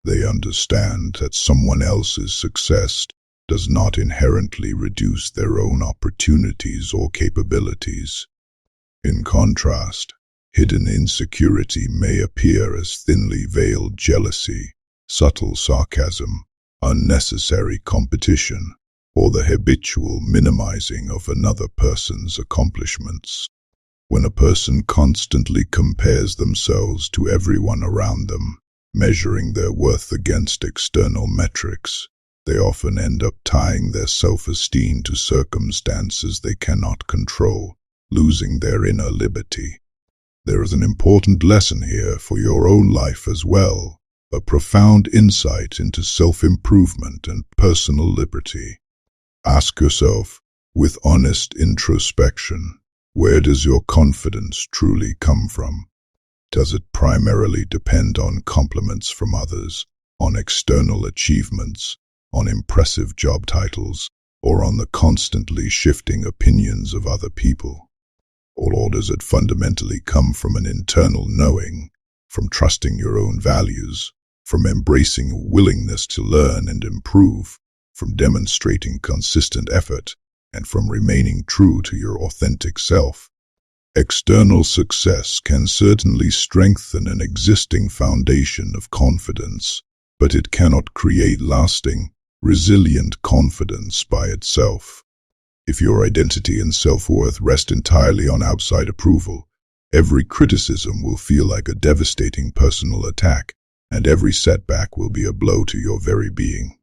They understand that someone else's success does not inherently reduce their own opportunities or capabilities. In contrast, hidden insecurity may appear as thinly veiled jealousy, subtle sarcasm, unnecessary competition, or the habitual minimizing of another person's accomplishments. When a person constantly compares themselves to everyone around them, measuring their worth against external metrics, they often end up tying their self-esteem to circumstances they cannot control, losing their inner liberty. There is an important lesson here for your own life as well, a profound insight into self-improvement and personal liberty. Ask yourself, with honest introspection, where does your confidence truly come from? Does it primarily depend on compliments from others, on external achievements, on impressive job titles, or on the constantly shifting opinions of other people? Or does it fundamentally come from an internal knowing, from trusting your own values, from embracing a willingness to learn and improve, from demonstrating consistent effort, and from remaining true to your authentic self? External success can certainly strengthen an existing foundation of confidence, but it cannot create lasting, resilient confidence by itself. If your identity and self-worth rest entirely on outside approval, every criticism will feel like a devastating personal attack, and every setback will be a blow to your very being.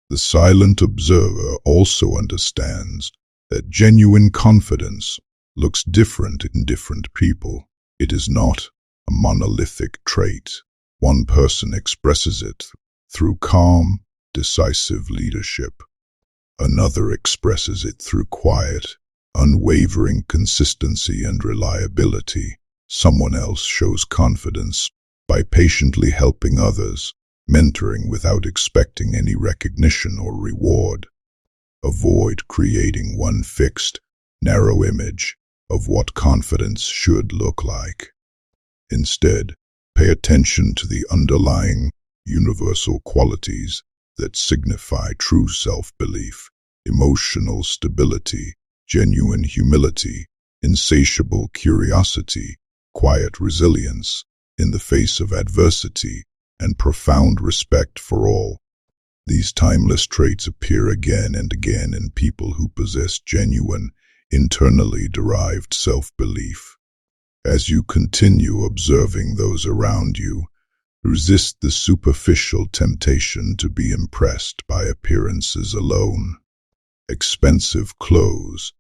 The silent observer also understands that genuine confidence looks different in different people. It is not a monolithic trait. One person expresses it through calm, decisive leadership. Another expresses it through quiet, unwavering consistency and reliability. Someone else shows confidence by patiently helping others, mentoring without expecting any recognition or reward. Avoid creating one fixed, narrow image of what confidence should look like. Instead, pay attention to the underlying universal qualities that signify true self-belief: emotional stability, genuine humility, insatiable curiosity, quiet resilience in the face of adversity, and profound respect for all. These timeless traits appear again and again in people who possess genuine, internally derived self-belief. As you continue observing those around you, resist the superficial temptation to be impressed by appearances alone. Expensive clothes,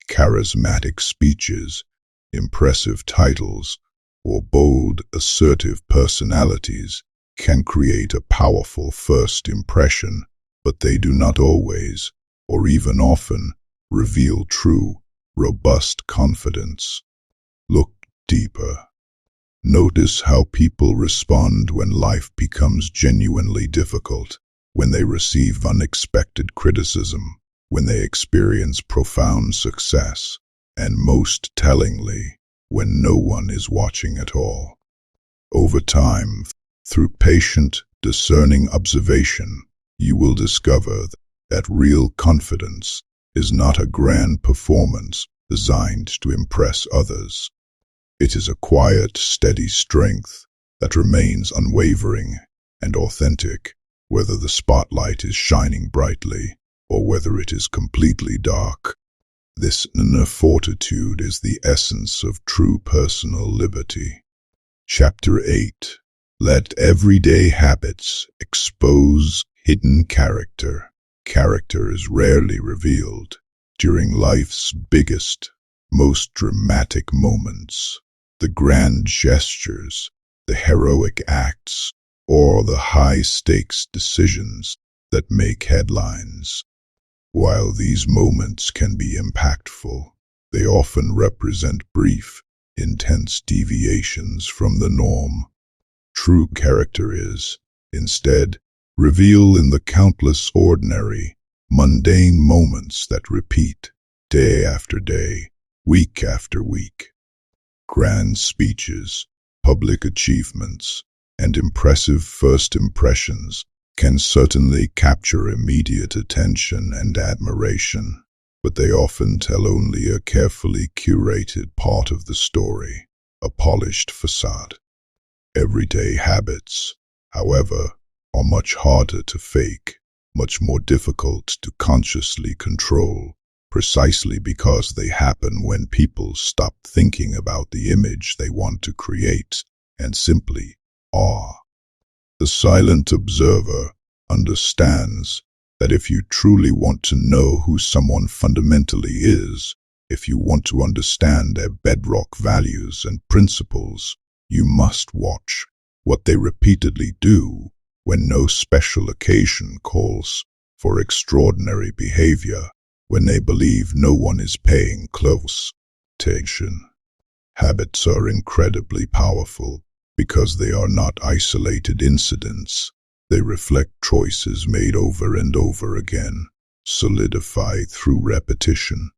charismatic speeches, impressive titles, or bold, assertive personalities can create a powerful first impression, but they do not always, or even often, reveal true, robust confidence. Look deeper. Notice how people respond when life becomes genuinely difficult, when they receive unexpected criticism, when they experience profound success, and most tellingly, when no one is watching at all. Over time, through patient, discerning observation, you will discover that real confidence is not a grand performance designed to impress others. It is a quiet, steady strength that remains unwavering and authentic, whether the spotlight is shining brightly or whether it is completely dark. This inner fortitude is the essence of true personal liberty. Chapter 8. Let everyday habits expose hidden character. Character is rarely revealed during life's biggest, most dramatic moments. The grand gestures, the heroic acts, or the high-stakes decisions that make headlines. While these moments can be impactful, they often represent brief, intense deviations from the norm. True character is, instead, revealed in the countless ordinary, mundane moments that repeat, day after day, week after week. Grand speeches, public achievements, and impressive first impressions can certainly capture immediate attention and admiration, but they often tell only a carefully curated part of the story, a polished facade. Everyday habits, however, are much harder to fake, much more difficult to consciously control, precisely because they happen when people stop thinking about the image they want to create and simply are. The silent observer understands that if you truly want to know who someone fundamentally is, if you want to understand their bedrock values and principles, you must watch what they repeatedly do when no special occasion calls for extraordinary behavior, when they believe no one is paying close attention. Habits are incredibly powerful because they are not isolated incidents. They reflect choices made over and over again, solidified through repetition.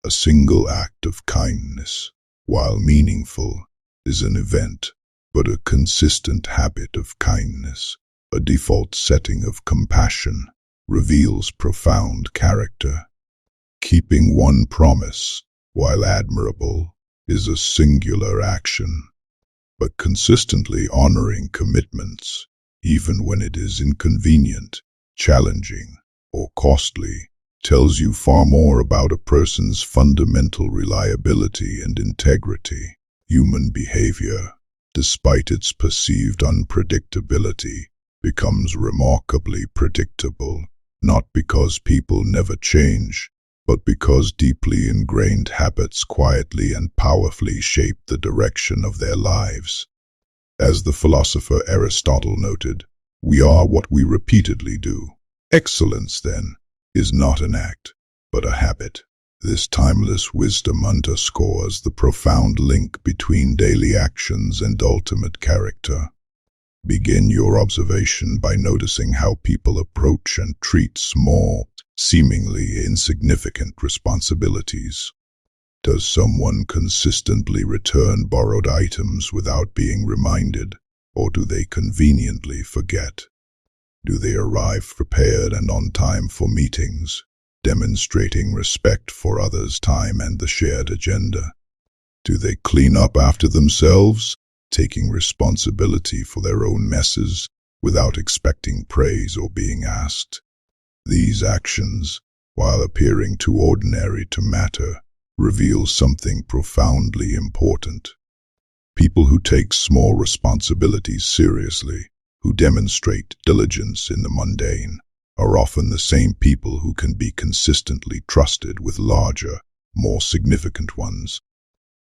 A single act of kindness, while meaningful, is an event, but a consistent habit of kindness, a default setting of compassion, reveals profound character. Keeping one promise, while admirable, is a singular action, but consistently honoring commitments, even when it is inconvenient, challenging, or costly, tells you far more about a person's fundamental reliability and integrity. Human behavior, despite its perceived unpredictability, becomes remarkably predictable, not because people never change, but because deeply ingrained habits quietly and powerfully shape the direction of their lives. As the philosopher Aristotle noted, we are what we repeatedly do. Excellence, then, is not an act, but a habit. This timeless wisdom underscores the profound link between daily actions and ultimate character. Begin your observation by noticing how people approach and treat small, seemingly insignificant responsibilities. Does someone consistently return borrowed items without being reminded, or do they conveniently forget? Do they arrive prepared and on time for meetings, demonstrating respect for others' time and the shared agenda? Do they clean up after themselves, taking responsibility for their own messes without expecting praise or being asked? These actions, while appearing too ordinary to matter, reveal something profoundly important. People who take small responsibilities seriously, who demonstrate diligence in the mundane, are often the same people who can be consistently trusted with larger, more significant ones.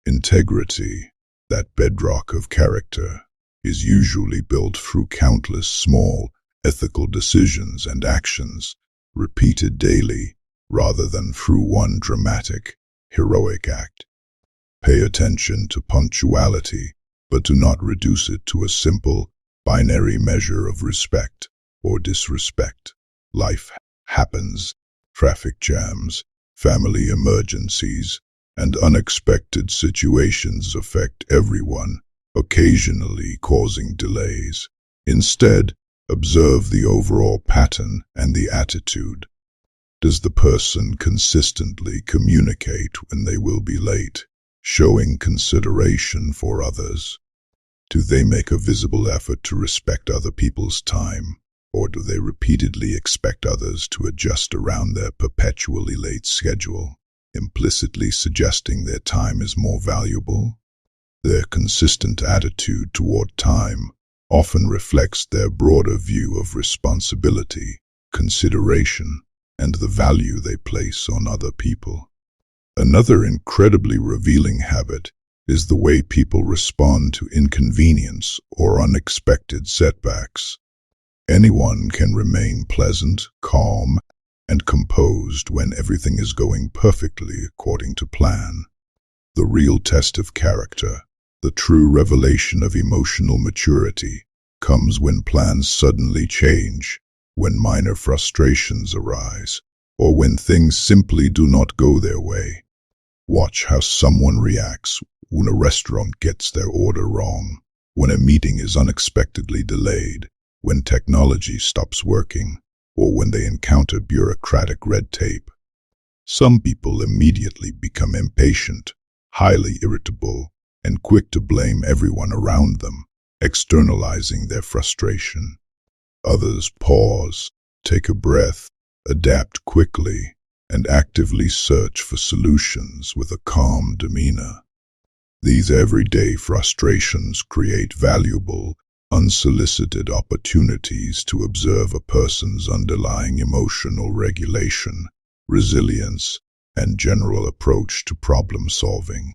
Integrity, that bedrock of character, is usually built through countless small, ethical decisions and actions, repeated daily, rather than through one dramatic, heroic act. Pay attention to punctuality, but do not reduce it to a simple, binary measure of respect or disrespect. Life happens, traffic jams, family emergencies, and unexpected situations affect everyone, occasionally causing delays. Instead, observe the overall pattern and the attitude. Does the person consistently communicate when they will be late, showing consideration for others? Do they make a visible effort to respect other people's time, or do they repeatedly expect others to adjust around their perpetually late schedule, implicitly suggesting their time is more valuable? Their consistent attitude toward time often reflects their broader view of responsibility, consideration, and the value they place on other people. Another incredibly revealing habit is the way people respond to inconvenience or unexpected setbacks. Anyone can remain pleasant, calm, and composed when everything is going perfectly according to plan. The real test of character, the true revelation of emotional maturity, comes when plans suddenly change, when minor frustrations arise, or when things simply do not go their way. Watch how someone reacts when a restaurant gets their order wrong, when a meeting is unexpectedly delayed, when technology stops working, or when they encounter bureaucratic red tape. Some people immediately become impatient, highly irritable, and quick to blame everyone around them, externalizing their frustration. Others pause, take a breath, adapt quickly, and actively search for solutions with a calm demeanor. These everyday frustrations create valuable, unsolicited opportunities to observe a person's underlying emotional regulation, resilience, and general approach to problem solving.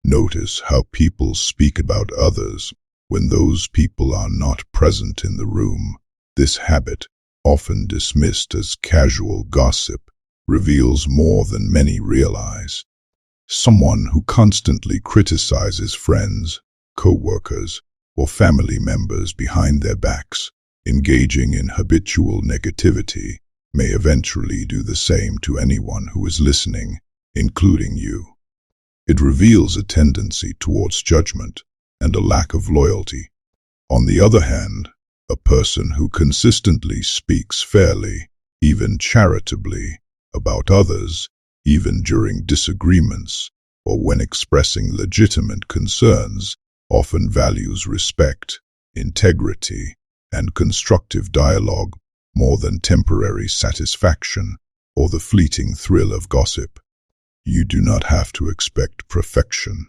Notice how people speak about others when those people are not present in the room. This habit, often dismissed as casual gossip, reveals more than many realize. Someone who constantly criticizes friends, co-workers, or family members behind their backs, engaging in habitual negativity, may eventually do the same to anyone who is listening, including you. It reveals a tendency towards judgment and a lack of loyalty. On the other hand, a person who consistently speaks fairly, even charitably, about others, even during disagreements or when expressing legitimate concerns, often values respect, integrity, and constructive dialogue more than temporary satisfaction or the fleeting thrill of gossip. You do not have to expect perfection.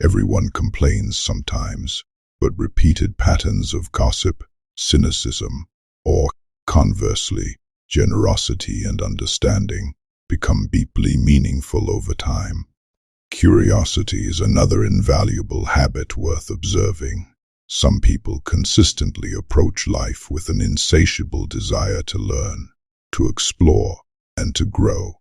Everyone complains sometimes, but repeated patterns of gossip, cynicism, or, conversely, generosity and understanding become deeply meaningful over time. Curiosity is another invaluable habit worth observing. Some people consistently approach life with an insatiable desire to learn, to explore, and to grow.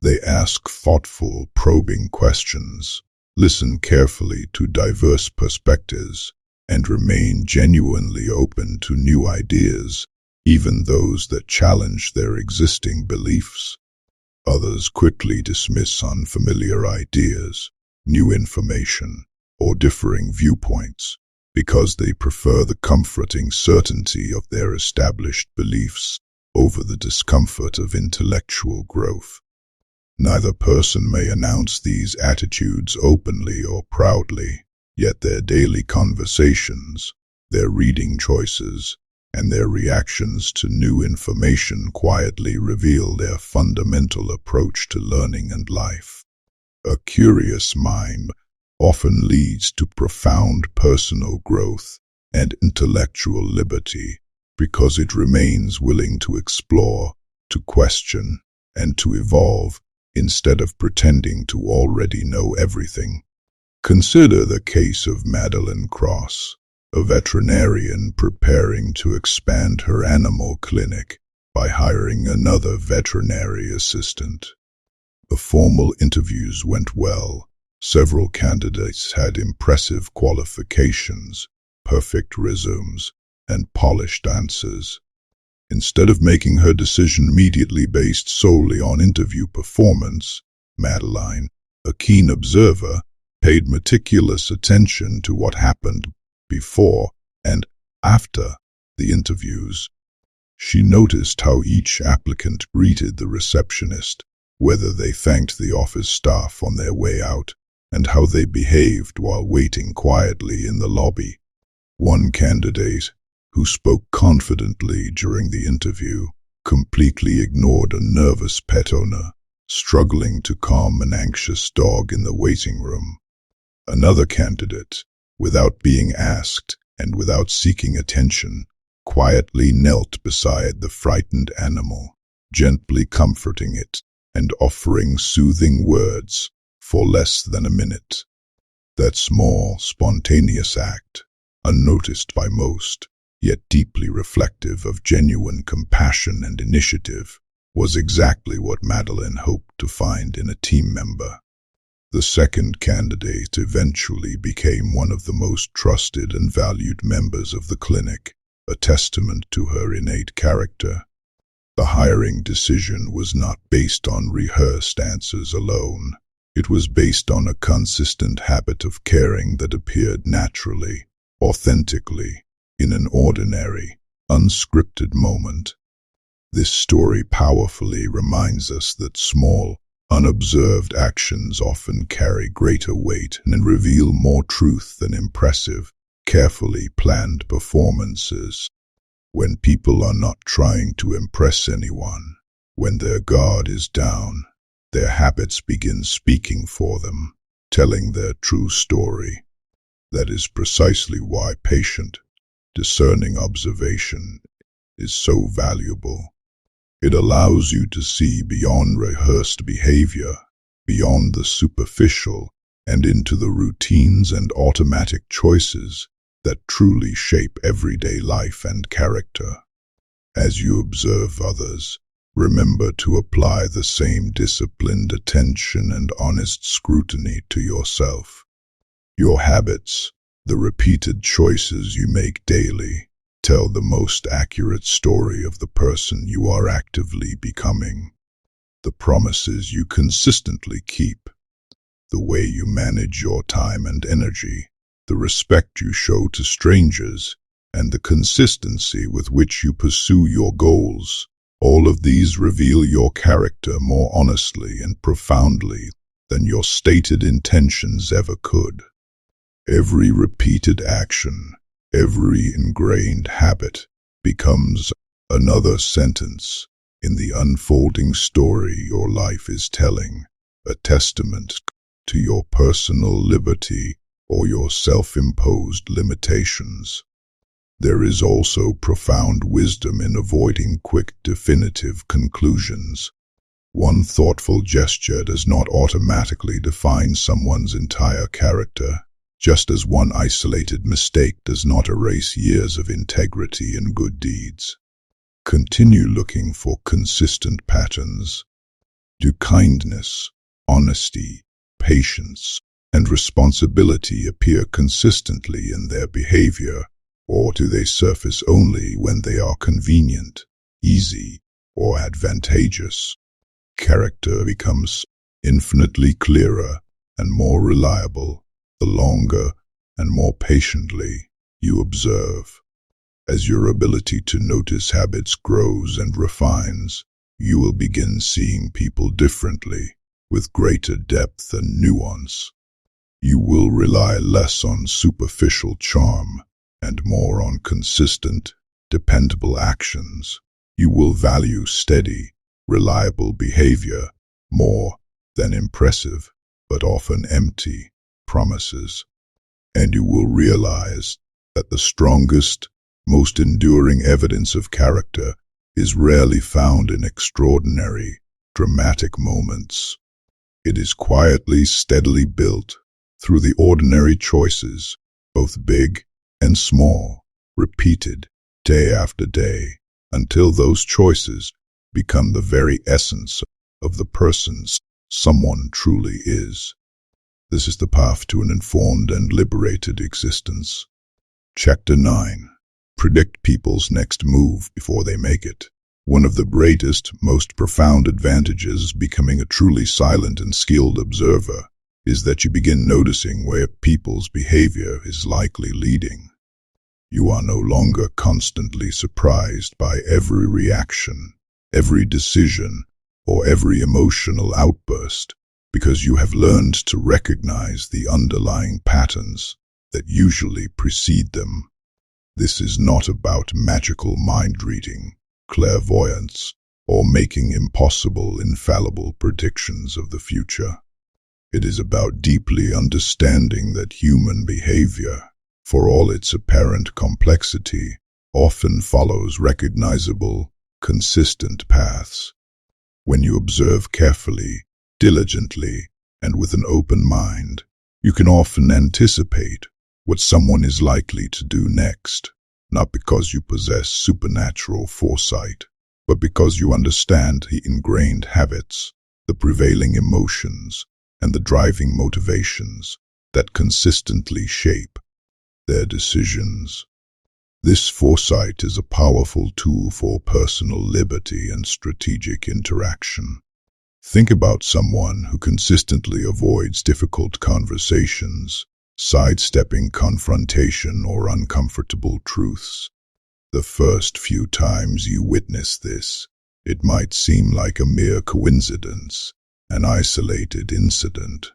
They ask thoughtful, probing questions, listen carefully to diverse perspectives, and remain genuinely open to new ideas, even those that challenge their existing beliefs. Others quickly dismiss unfamiliar ideas, new information, or differing viewpoints because they prefer the comforting certainty of their established beliefs over the discomfort of intellectual growth. Neither person may announce these attitudes openly or proudly, yet their daily conversations, their reading choices, and their reactions to new information quietly reveal their fundamental approach to learning and life. A curious mind often leads to profound personal growth and intellectual liberty because it remains willing to explore, to question, and to evolve instead of pretending to already know everything. Consider the case of Madeline Cross, a veterinarian preparing to expand her animal clinic by hiring another veterinary assistant. The formal interviews went well. Several candidates had impressive qualifications, perfect resumes, and polished answers. Instead of making her decision immediately based solely on interview performance, Madeline, a keen observer, paid meticulous attention to what happened before and after the interviews. She noticed how each applicant greeted the receptionist, whether they thanked the office staff on their way out, and how they behaved while waiting quietly in the lobby. One candidate, who spoke confidently during the interview, completely ignored a nervous pet owner, struggling to calm an anxious dog in the waiting room. Another candidate, without being asked and without seeking attention, quietly knelt beside the frightened animal, gently comforting it and offering soothing words for less than a minute. That small, spontaneous act, unnoticed by most, yet deeply reflective of genuine compassion and initiative, was exactly what Madeline hoped to find in a team member. The second candidate eventually became one of the most trusted and valued members of the clinic, a testament to her innate character. The hiring decision was not based on rehearsed answers alone. It was based on a consistent habit of caring that appeared naturally, authentically, in an ordinary, unscripted moment. This story powerfully reminds us that small, unobserved actions often carry greater weight and reveal more truth than impressive, carefully planned performances. When people are not trying to impress anyone, when their guard is down, their habits begin speaking for them, telling their true story. That is precisely why patient, discerning observation is so valuable. It allows you to see beyond rehearsed behavior, beyond the superficial, and into the routines and automatic choices that truly shape everyday life and character. As you observe others, remember to apply the same disciplined attention and honest scrutiny to yourself. Your habits, the repeated choices you make daily, tell the most accurate story of the person you are actively becoming. The promises you consistently keep, the way you manage your time and energy, the respect you show to strangers, and the consistency with which you pursue your goals, all of these reveal your character more honestly and profoundly than your stated intentions ever could. Every repeated action, every ingrained habit becomes another sentence in the unfolding story your life is telling, a testament to your personal liberty or your self-imposed limitations. There is also profound wisdom in avoiding quick, definitive conclusions. One thoughtful gesture does not automatically define someone's entire character, just as one isolated mistake does not erase years of integrity and good deeds. Continue looking for consistent patterns. Do kindness, honesty, patience, and responsibility appear consistently in their behavior, or do they surface only when they are convenient, easy, or advantageous? Character becomes infinitely clearer and more reliable the longer and more patiently you observe. As your ability to notice habits grows and refines, you will begin seeing people differently, with greater depth and nuance. You will rely less on superficial charm and more on consistent, dependable actions. You will value steady, reliable behavior more than impressive, but often empty, promises. And you will realize that the strongest, most enduring evidence of character is rarely found in extraordinary, dramatic moments. It is quietly, steadily built through the ordinary choices, both big and small, repeated day after day, until those choices become the very essence of the persons someone truly is. This is the path to an informed and liberated existence. Chapter 9. Predict people's next move before they make it. One of the greatest, most profound advantages of becoming a truly silent and skilled observer is that you begin noticing where people's behavior is likely leading. You are no longer constantly surprised by every reaction, every decision, or every emotional outburst, because you have learned to recognize the underlying patterns that usually precede them. This is not about magical mind reading, clairvoyance, or making impossible, infallible predictions of the future. It is about deeply understanding that human behavior, for all its apparent complexity, often follows recognizable, consistent paths. When you observe carefully, diligently, and with an open mind, you can often anticipate what someone is likely to do next, not because you possess supernatural foresight, but because you understand the ingrained habits, the prevailing emotions, and the driving motivations that consistently shape their decisions. This foresight is a powerful tool for personal liberty and strategic interaction. Think about someone who consistently avoids difficult conversations, sidestepping confrontation or uncomfortable truths. The first few times you witness this, it might seem like a mere coincidence, an isolated incident.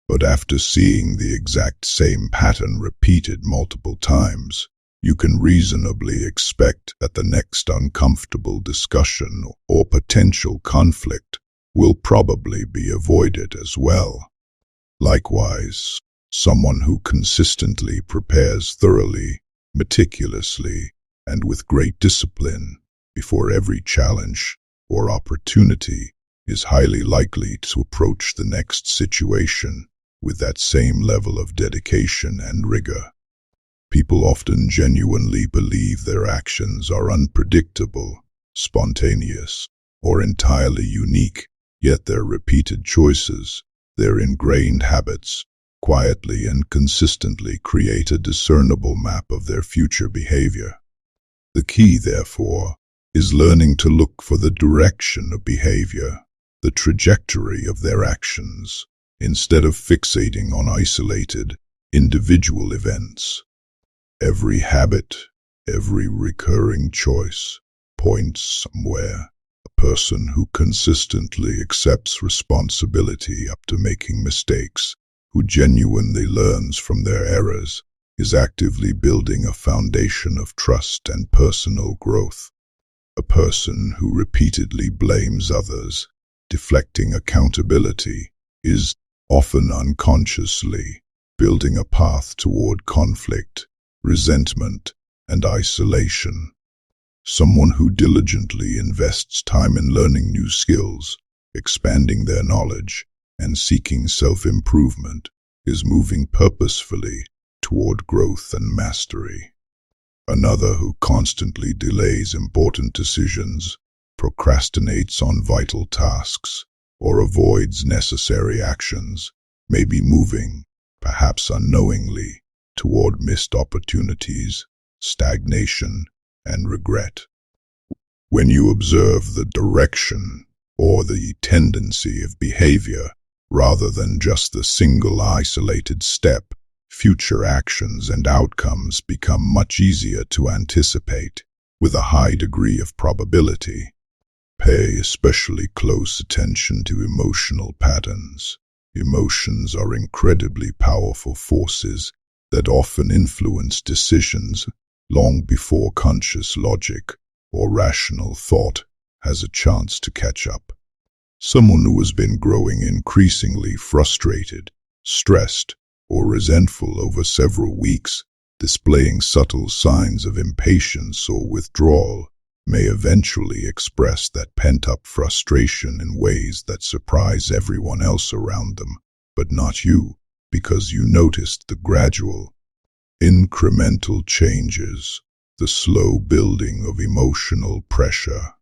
But after seeing the exact same pattern repeated multiple times, you can reasonably expect that the next uncomfortable discussion or potential conflict will probably be avoided as well. Likewise, someone who consistently prepares thoroughly, meticulously, and with great discipline before every challenge or opportunity is highly likely to approach the next situation with that same level of dedication and rigor. People often genuinely believe their actions are unpredictable, spontaneous, or entirely unique, yet their repeated choices, their ingrained habits, quietly and consistently create a discernible map of their future behavior. The key, therefore, is learning to look for the direction of behavior, the trajectory of their actions, instead of fixating on isolated, individual events. Every habit, every recurring choice points somewhere. A person who consistently accepts responsibility up to making mistakes, who genuinely learns from their errors, is actively building a foundation of trust and personal growth. A person who repeatedly blames others, deflecting accountability, is often unconsciously building a path toward conflict, resentment, and isolation. Someone who diligently invests time in learning new skills, expanding their knowledge, and seeking self-improvement is moving purposefully toward growth and mastery. Another who constantly delays important decisions, procrastinates on vital tasks, or avoids necessary actions may be moving, perhaps unknowingly, toward missed opportunities, stagnation, and regret. When you observe the direction or the tendency of behavior, rather than just the single isolated step, future actions and outcomes become much easier to anticipate with a high degree of probability. Pay especially close attention to emotional patterns. Emotions are incredibly powerful forces that often influence decisions long before conscious logic or rational thought has a chance to catch up. Someone who has been growing increasingly frustrated, stressed, or resentful over several weeks, displaying subtle signs of impatience or withdrawal, may eventually express that pent-up frustration in ways that surprise everyone else around them, but not you, because you noticed the gradual, incremental changes, the slow building of emotional pressure.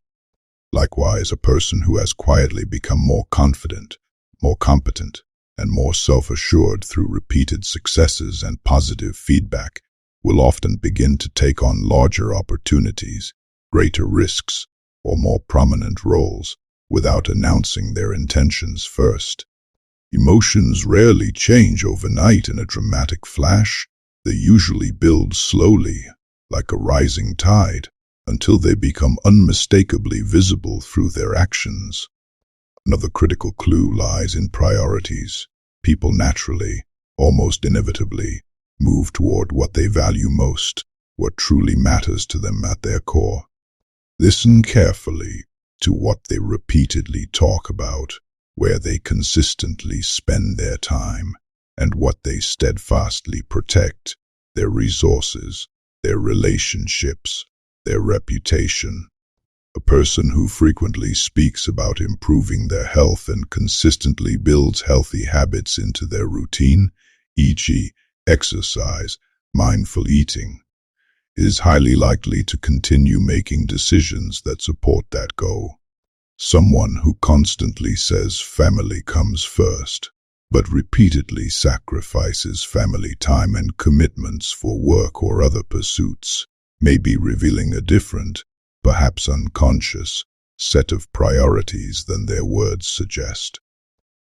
Likewise, a person who has quietly become more confident, more competent, and more self-assured through repeated successes and positive feedback will often begin to take on larger opportunities, greater risks, or more prominent roles without announcing their intentions first. Emotions rarely change overnight in a dramatic flash. They usually build slowly, like a rising tide, until they become unmistakably visible through their actions. Another critical clue lies in priorities. People naturally, almost inevitably, move toward what they value most, what truly matters to them at their core. Listen carefully to what they repeatedly talk about, where they consistently spend their time, and what they steadfastly protect: their resources, their relationships, their reputation. A person who frequently speaks about improving their health and consistently builds healthy habits into their routine, e.g., exercise, mindful eating, is highly likely to continue making decisions that support that goal. Someone who constantly says family comes first, but repeatedly sacrifices family time and commitments for work or other pursuits, may be revealing a different, perhaps unconscious, set of priorities than their words suggest.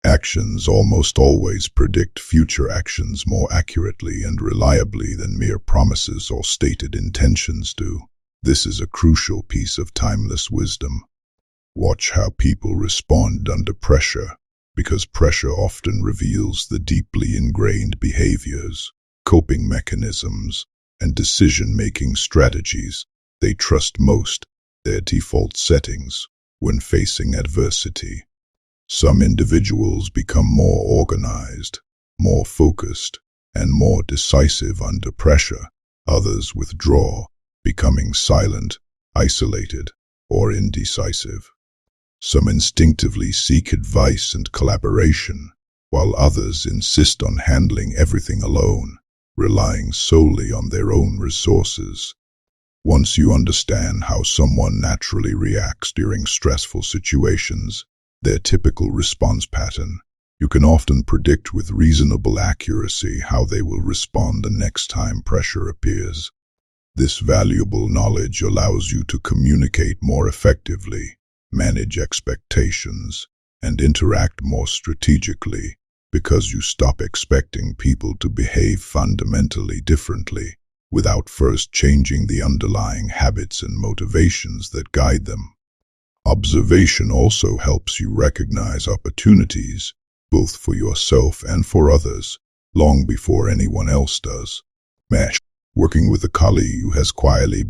Actions almost always predict future actions more accurately and reliably than mere promises or stated intentions do. This is a crucial piece of timeless wisdom. Watch how people respond under pressure, because pressure often reveals the deeply ingrained behaviors, coping mechanisms, and decision-making strategies they trust most, their default settings, when facing adversity. Some individuals become more organized, more focused, and more decisive under pressure. Others withdraw, becoming silent, isolated, or indecisive. Some instinctively seek advice and collaboration, while others insist on handling everything alone, relying solely on their own resources. Once you understand how someone naturally reacts during stressful situations, their typical response pattern, you can often predict with reasonable accuracy how they will respond the next time pressure appears. This valuable knowledge allows you to communicate more effectively, manage expectations, and interact more strategically, because you stop expecting people to behave fundamentally differently without first changing the underlying habits and motivations that guide them. Observation also helps you recognize opportunities, both for yourself and for others, long before anyone else does. Working with a colleague who has quietly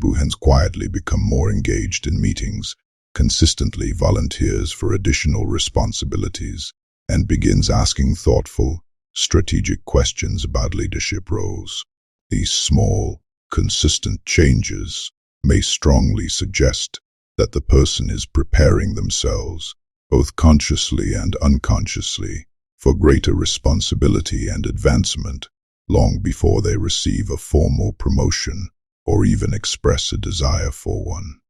become more engaged in meetings, consistently volunteers for additional responsibilities, and begins asking thoughtful, strategic questions about leadership roles. These small, consistent changes may strongly suggest that the person is preparing themselves, both consciously and unconsciously, for greater responsibility and advancement, long before they receive a formal promotion or even express a desire for one.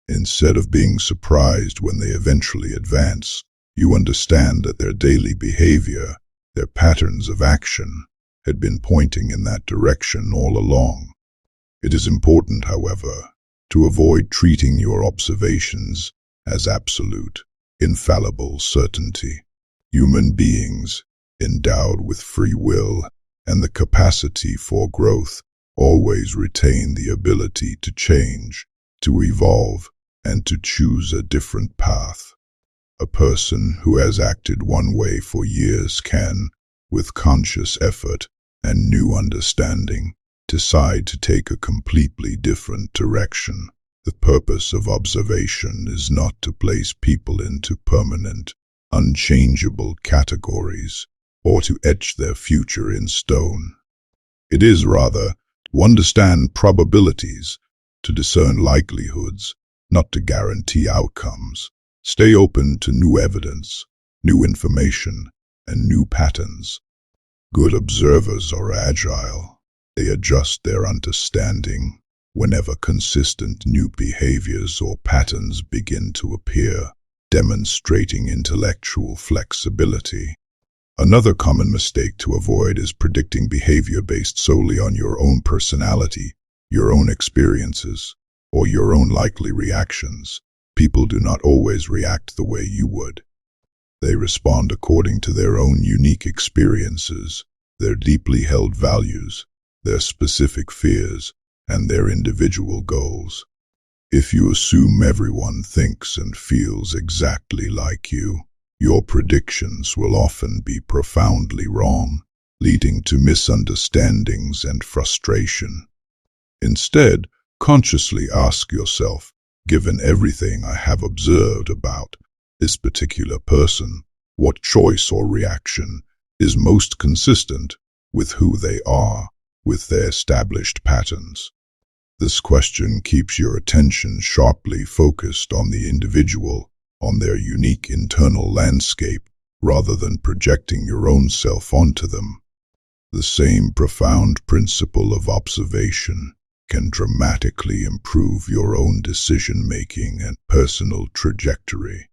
Instead of being surprised when they eventually advance, you understand that their daily behavior, their patterns of action, had been pointing in that direction all along. It is important, however, to avoid treating your observations as absolute. infallible certainty. Human beings, endowed with free will and the capacity for growth, always retain the ability to change, to evolve, and to choose a different path. A person who has acted one way for years can, with conscious effort and new understanding, decide to take a completely different direction. The purpose of observation is not to place people into permanent, unchangeable categories, or to etch their future in stone. It is rather to understand probabilities, to discern likelihoods, not to guarantee outcomes. Stay open to new evidence, new information, and new patterns. Good observers are agile. They adjust their understanding whenever consistent new behaviors or patterns begin to appear, demonstrating intellectual flexibility. Another common mistake to avoid is predicting behavior based solely on your own personality, your own experiences, or your own likely reactions. People do not always react the way you would. They respond according to their own unique experiences, their deeply held values, their specific fears, and their individual goals. If you assume everyone thinks and feels exactly like you, your predictions will often be profoundly wrong, leading to misunderstandings and frustration. Instead, consciously ask yourself, given everything I have observed about this particular person, what choice or reaction is most consistent with who they are, with their established patterns? This question keeps your attention sharply focused on the individual, on their unique internal landscape, rather than projecting your own self onto them. The same profound principle of observation can dramatically improve your own decision-making and personal trajectory.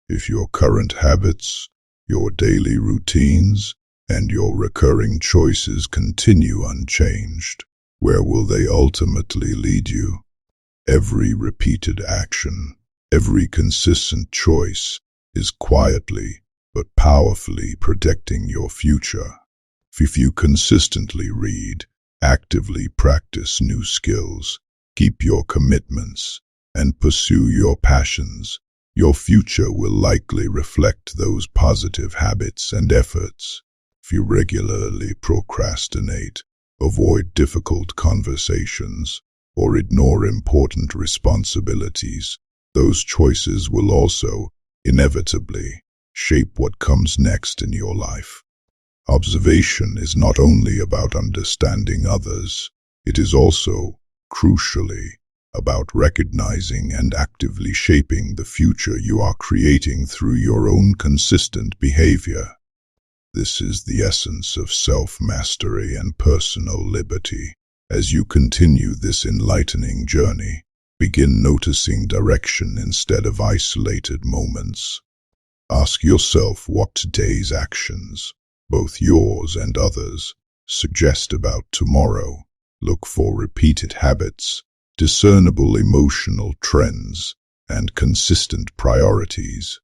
If your current habits, your daily routines, and your recurring choices continue unchanged, where will they ultimately lead you? Every repeated action, every consistent choice is quietly but powerfully predicting your future. If you consistently read, actively practice new skills, keep your commitments, and pursue your passions, your future will likely reflect those positive habits and efforts. If you regularly procrastinate, avoid difficult conversations, or ignore important responsibilities, those choices will also, inevitably, shape what comes next in your life. Observation is not only about understanding others, it is also, crucially, about recognizing and actively shaping the future you are creating through your own consistent behavior. This is the essence of self-mastery and personal liberty. As you continue this enlightening journey, begin noticing direction instead of isolated moments. Ask yourself what today's actions, both yours and others, suggest about tomorrow. Look for repeated habits, discernible emotional trends, and consistent priorities.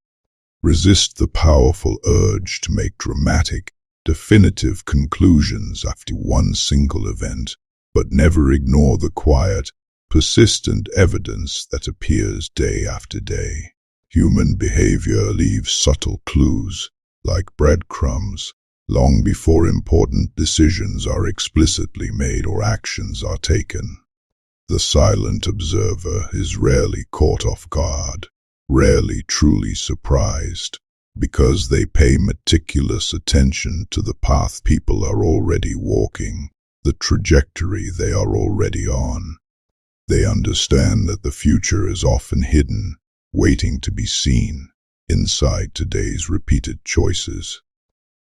Resist the powerful urge to make dramatic, definitive conclusions after one single event, but never ignore the quiet, persistent evidence that appears day after day. Human behavior leaves subtle clues, like breadcrumbs, long before important decisions are explicitly made or actions are taken. The silent observer is rarely caught off guard, rarely truly surprised, because they pay meticulous attention to the path people are already walking, the trajectory they are already on. They understand that the future is often hidden, waiting to be seen, inside today's repeated choices.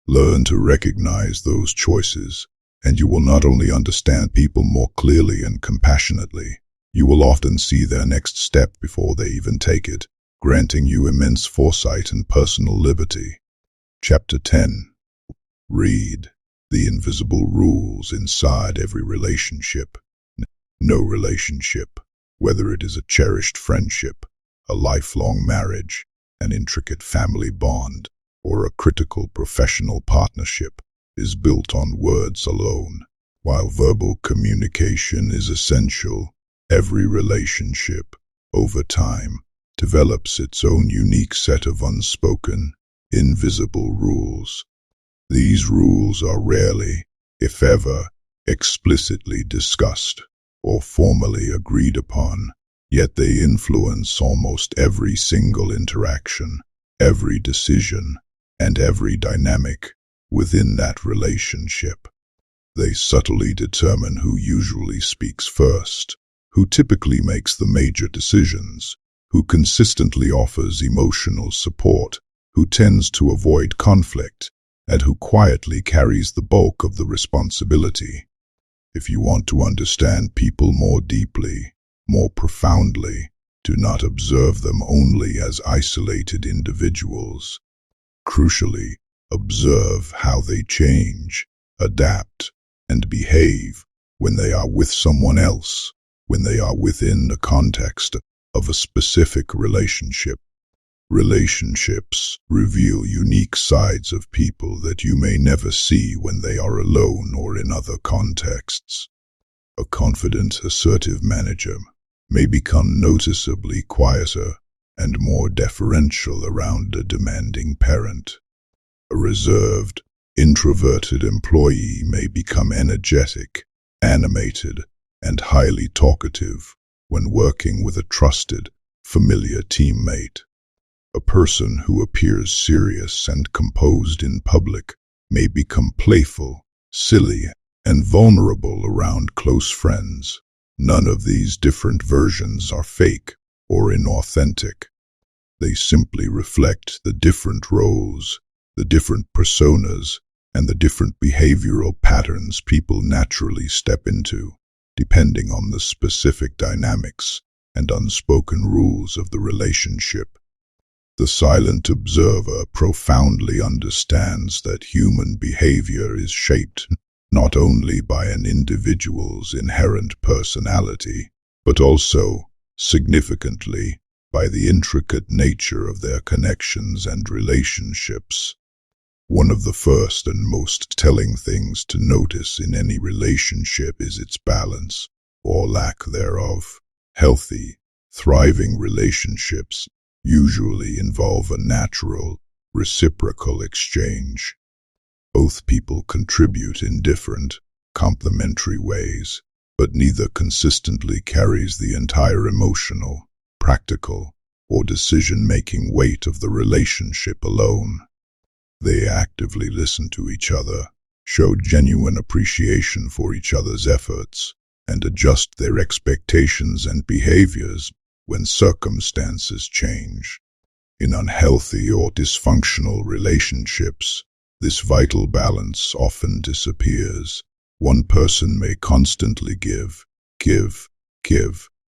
Learn to recognize those choices, and you will not only understand people more clearly and compassionately, you will often see their next step before they even take it, granting you immense foresight and personal liberty. Chapter 10. Read the invisible rules inside every relationship. No relationship, whether it is a cherished friendship, a lifelong marriage, an intricate family bond, or a critical professional partnership is built on words alone. While verbal communication is essential, every relationship, over time, develops its own unique set of unspoken, invisible rules. These rules are rarely, if ever, explicitly discussed or formally agreed upon, yet they influence almost every single interaction, every decision, and every dynamic within that relationship. They subtly determine who usually speaks first, who typically makes the major decisions, who consistently offers emotional support, who tends to avoid conflict, and who quietly carries the bulk of the responsibility. If you want to understand people more deeply, more profoundly, do not observe them only as isolated individuals. Crucially, observe how they change, adapt, and behave when they are with someone else, when they are within the context of a specific relationship. Relationships reveal unique sides of people that you may never see when they are alone or in other contexts. A confident, assertive manager may become noticeably quieter and more deferential around a demanding parent. A reserved, introverted employee may become energetic, animated, and highly talkative when working with a trusted, familiar teammate. A person who appears serious and composed in public may become playful, silly, and vulnerable around close friends. None of these different versions are fake or inauthentic. They simply reflect the different roles, the different personas, and the different behavioral patterns people naturally step into, depending on the specific dynamics and unspoken rules of the relationship. The silent observer profoundly understands that human behavior is shaped not only by an individual's inherent personality, but also, significantly, by the intricate nature of their connections and relationships. One of the first and most telling things to notice in any relationship is its balance, or lack thereof. Healthy, thriving relationships usually involve a natural, reciprocal exchange. Both people contribute in different, complementary ways, but neither consistently carries the entire emotional, practical, or decision-making weight of the relationship alone. They actively listen to each other, show genuine appreciation for each other's efforts, and adjust their expectations and behaviors when circumstances change. In unhealthy or dysfunctional relationships, this vital balance often disappears. One person may constantly give,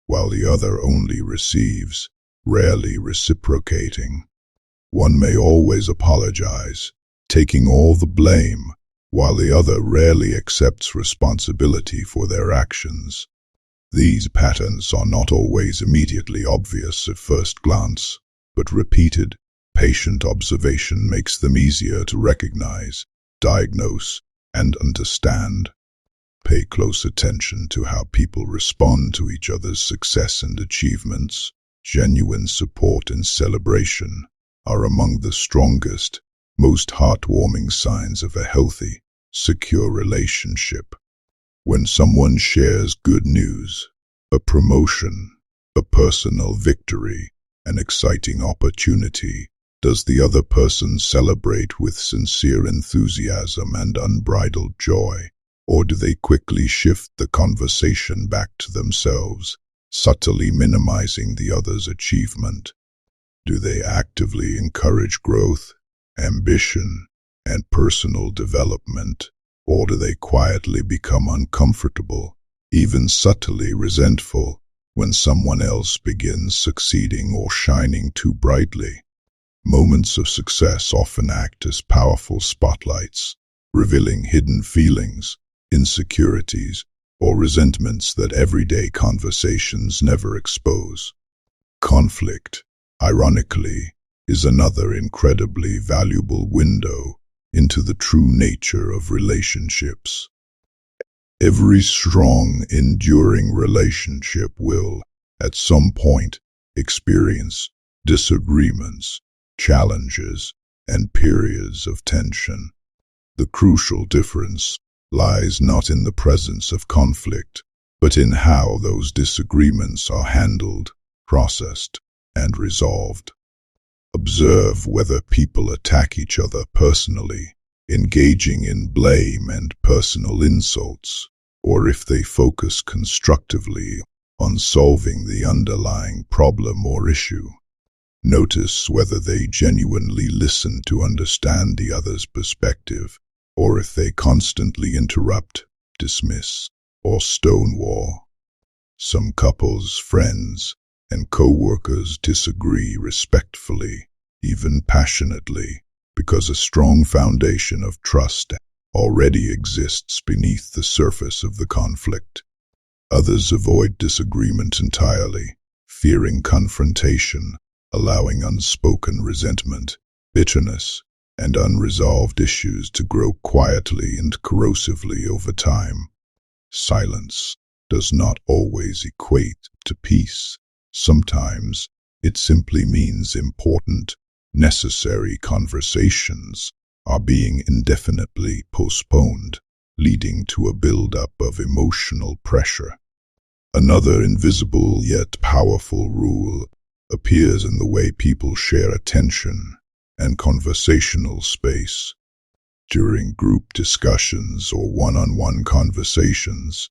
while the other only receives, rarely reciprocating. One may always apologize, taking all the blame, while the other rarely accepts responsibility for their actions. These patterns are not always immediately obvious at first glance, but repeated, patient observation makes them easier to recognize, diagnose, and understand. Pay close attention to how people respond to each other's success and achievements. Genuine support and celebration are among the strongest, most heartwarming signs of a healthy, secure relationship. When someone shares good news, a promotion, a personal victory, an exciting opportunity, does the other person celebrate with sincere enthusiasm and unbridled joy, or do they quickly shift the conversation back to themselves, subtly minimizing the other's achievement? Do they actively encourage growth, ambition, and personal development, or do they quietly become uncomfortable, even subtly resentful, when someone else begins succeeding or shining too brightly? Moments of success often act as powerful spotlights, revealing hidden feelings, insecurities, or resentments that everyday conversations never expose. Conflict, ironically, is another incredibly valuable window into the true nature of relationships. Every strong, enduring relationship will, at some point, experience disagreements, challenges, and periods of tension. The crucial difference lies not in the presence of conflict, but in how those disagreements are handled, processed, and resolved. Observe whether people attack each other personally, engaging in blame and personal insults, or if they focus constructively on solving the underlying problem or issue. Notice whether they genuinely listen to understand the other's perspective, or if they constantly interrupt, dismiss, or stonewall. Some couples, friends, and co-workers disagree respectfully, even passionately, because a strong foundation of trust already exists beneath the surface of the conflict. Others avoid disagreement entirely, fearing confrontation, allowing unspoken resentment, bitterness, and unresolved issues to grow quietly and corrosively over time. Silence does not always equate to peace. Sometimes it simply means important, necessary conversations are being indefinitely postponed, leading to a buildup of emotional pressure. Another invisible yet powerful rule appears in the way people share attention and conversational space. During group discussions or one-on-one conversations,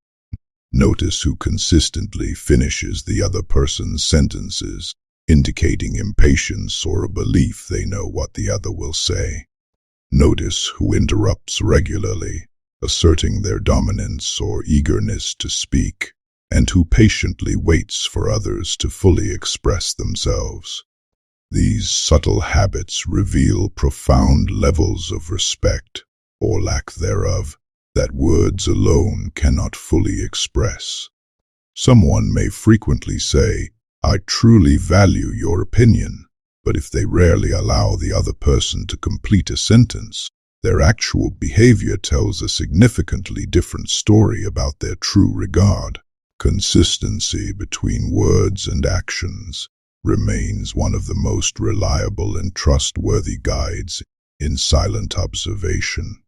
notice who consistently finishes the other person's sentences, indicating impatience or a belief they know what the other will say. Notice who interrupts regularly, asserting their dominance or eagerness to speak, and who patiently waits for others to fully express themselves. These subtle habits reveal profound levels of respect, or lack thereof, that words alone cannot fully express. Someone may frequently say, "I truly value your opinion," but if they rarely allow the other person to complete a sentence, their actual behavior tells a significantly different story about their true regard. Consistency between words and actions remains one of the most reliable and trustworthy guides in silent observation.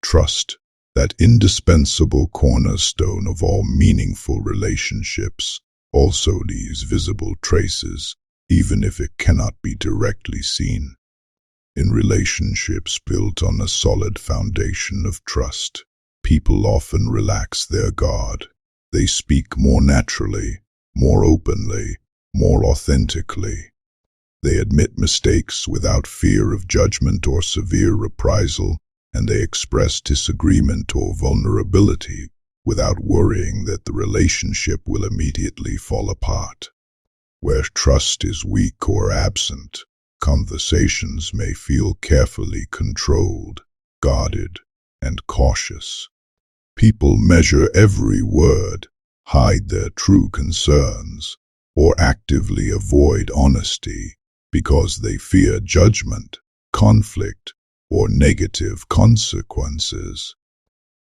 Trust, that indispensable cornerstone of all meaningful relationships, also leaves visible traces, even if it cannot be directly seen. In relationships built on a solid foundation of trust, people often relax their guard. They speak more naturally, more openly, more authentically. They admit mistakes without fear of judgment or severe reprisal, and they express disagreement or vulnerability without worrying that the relationship will immediately fall apart. Where trust is weak or absent, conversations may feel carefully controlled, guarded, and cautious. People measure every word, hide their true concerns, or actively avoid honesty because they fear judgment, conflict, or negative consequences.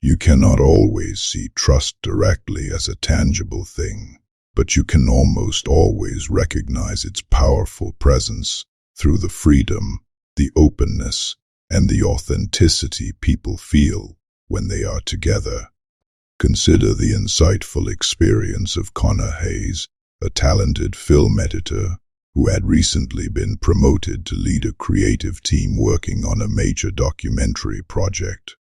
You cannot always see trust directly as a tangible thing, but you can almost always recognize its powerful presence through the freedom, the openness, and the authenticity people feel when they are together. Consider the insightful experience of Connor Hayes, a talented film editor who had recently been promoted to lead a creative team working on a major documentary project.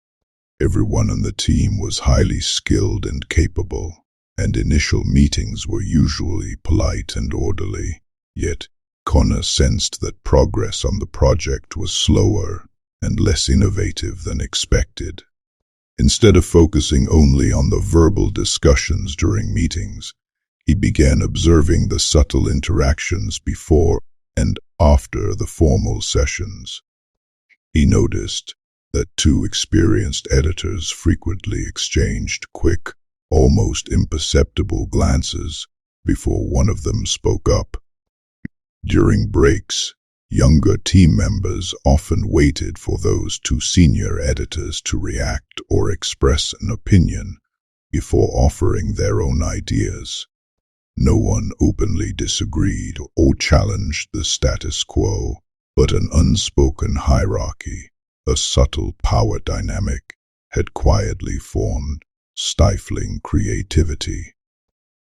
Everyone on the team was highly skilled and capable, and initial meetings were usually polite and orderly. Yet, Connor sensed that progress on the project was slower and less innovative than expected. Instead of focusing only on the verbal discussions during meetings, he began observing the subtle interactions before and after the formal sessions. He noticed that two experienced editors frequently exchanged quick, almost imperceptible glances before one of them spoke up. During breaks, Younger team members often waited for those two senior editors to react or express an opinion before offering their own ideas. No one openly disagreed or challenged the status quo, but an unspoken hierarchy, a subtle power dynamic, had quietly formed, stifling creativity.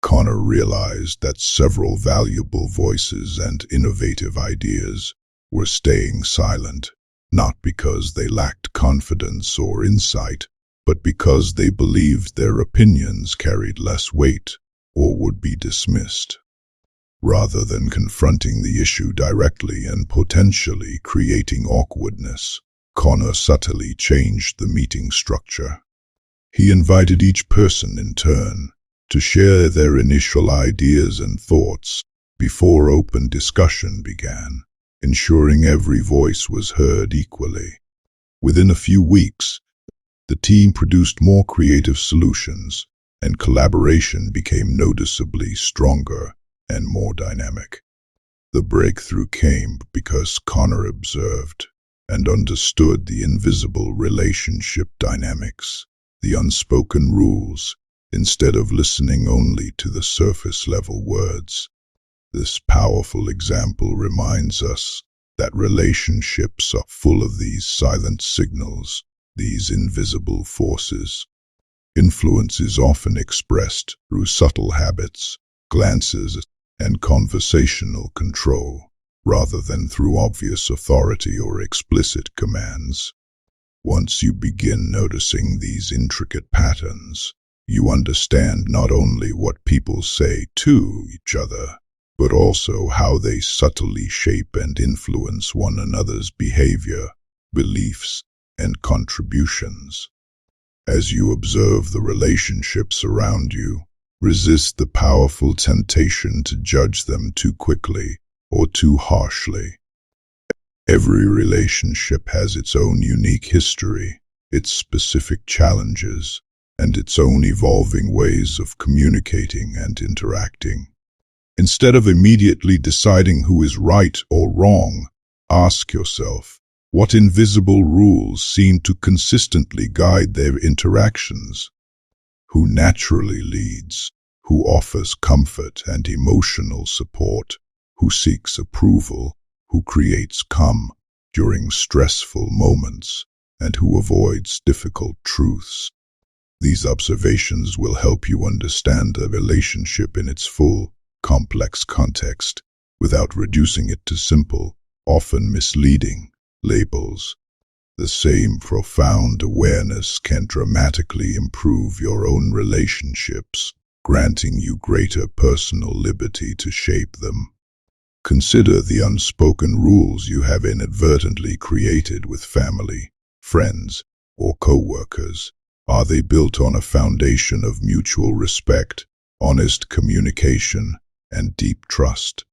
Connor realized that several valuable voices and innovative ideas were staying silent, not because they lacked confidence or insight, but because they believed their opinions carried less weight or would be dismissed. Rather than confronting the issue directly and potentially creating awkwardness, Connor subtly changed the meeting structure. He invited each person in turn to share their initial ideas and thoughts before open discussion began, ensuring every voice was heard equally. Within a few weeks, the team produced more creative solutions, and collaboration became noticeably stronger and more dynamic. The breakthrough came because Connor observed and understood the invisible relationship dynamics, the unspoken rules, instead of listening only to the surface-level words. This powerful example reminds us that relationships are full of these silent signals, these invisible forces. Influence is often expressed through subtle habits, glances, and conversational control, rather than through obvious authority or explicit commands. Once you begin noticing these intricate patterns, you understand not only what people say to each other, but also how they subtly shape and influence one another's behavior, beliefs, and contributions. As you observe the relationships around you, resist the powerful temptation to judge them too quickly or too harshly. Every relationship has its own unique history, its specific challenges, and its own evolving ways of communicating and interacting. Instead of immediately deciding who is right or wrong, ask yourself, what invisible rules seem to consistently guide their interactions? Who naturally leads? Who offers comfort and emotional support? Who seeks approval? Who creates calm during stressful moments? And who avoids difficult truths? These observations will help you understand a relationship in its full, complex context without reducing it to simple, often misleading labels. The same profound awareness can dramatically improve your own relationships, granting you greater personal liberty to shape them. Consider the unspoken rules you have inadvertently created with family, friends, or co-workers. Are they built on a foundation of mutual respect, honest communication, and deep trust?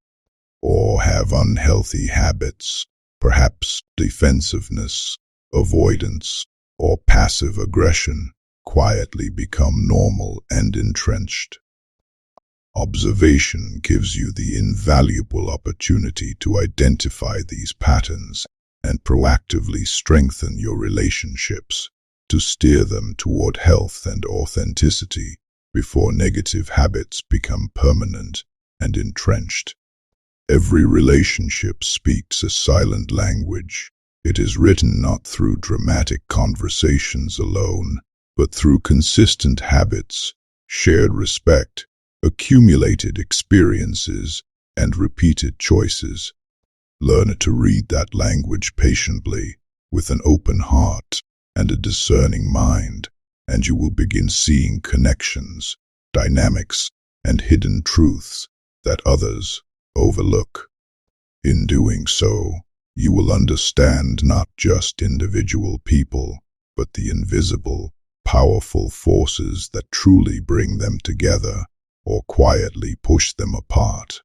Or have unhealthy habits, perhaps defensiveness, avoidance, or passive aggression, quietly become normal and entrenched? Observation gives you the invaluable opportunity to identify these patterns and proactively strengthen your relationships, to steer them toward health and authenticity before negative habits become permanent and entrenched. Every relationship speaks a silent language. It is written not through dramatic conversations alone, but through consistent habits, shared respect, accumulated experiences, and repeated choices. Learn to read that language patiently, with an open heart and a discerning mind, and you will begin seeing connections, dynamics, and hidden truths that others overlook. In doing so, you will understand not just individual people, but the invisible, powerful forces that truly bring them together or quietly push them apart.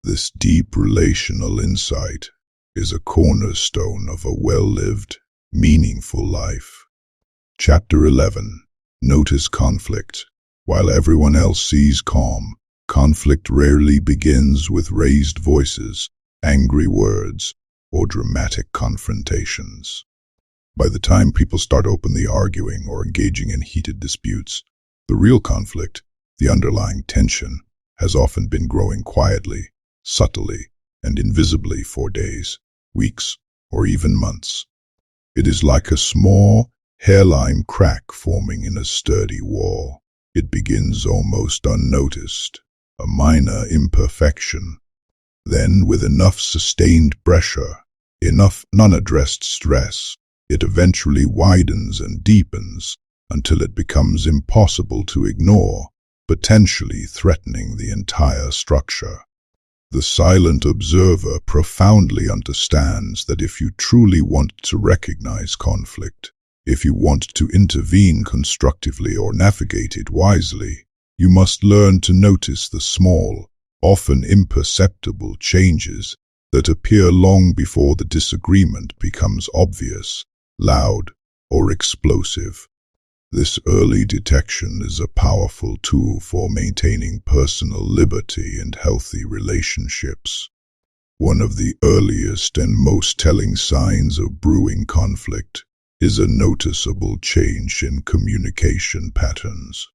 This deep relational insight is a cornerstone of a well-lived, meaningful life. Chapter 11. Notice conflict. While everyone else sees calm, conflict rarely begins with raised voices, angry words, or dramatic confrontations. By the time people start openly arguing or engaging in heated disputes, the real conflict, the underlying tension, has often been growing quietly, subtly, and invisibly for days, weeks, or even months. It is like a small, hairline crack forming in a sturdy wall. It begins almost unnoticed, a minor imperfection. Then, with enough sustained pressure, enough unaddressed stress, it eventually widens and deepens until it becomes impossible to ignore, potentially threatening the entire structure. The silent observer profoundly understands that if you truly want to recognize conflict, if you want to intervene constructively or navigate it wisely, you must learn to notice the small, often imperceptible changes that appear long before the disagreement becomes obvious, loud, or explosive. This early detection is a powerful tool for maintaining personal liberty and healthy relationships. One of the earliest and most telling signs of brewing conflict is a noticeable change in communication patterns.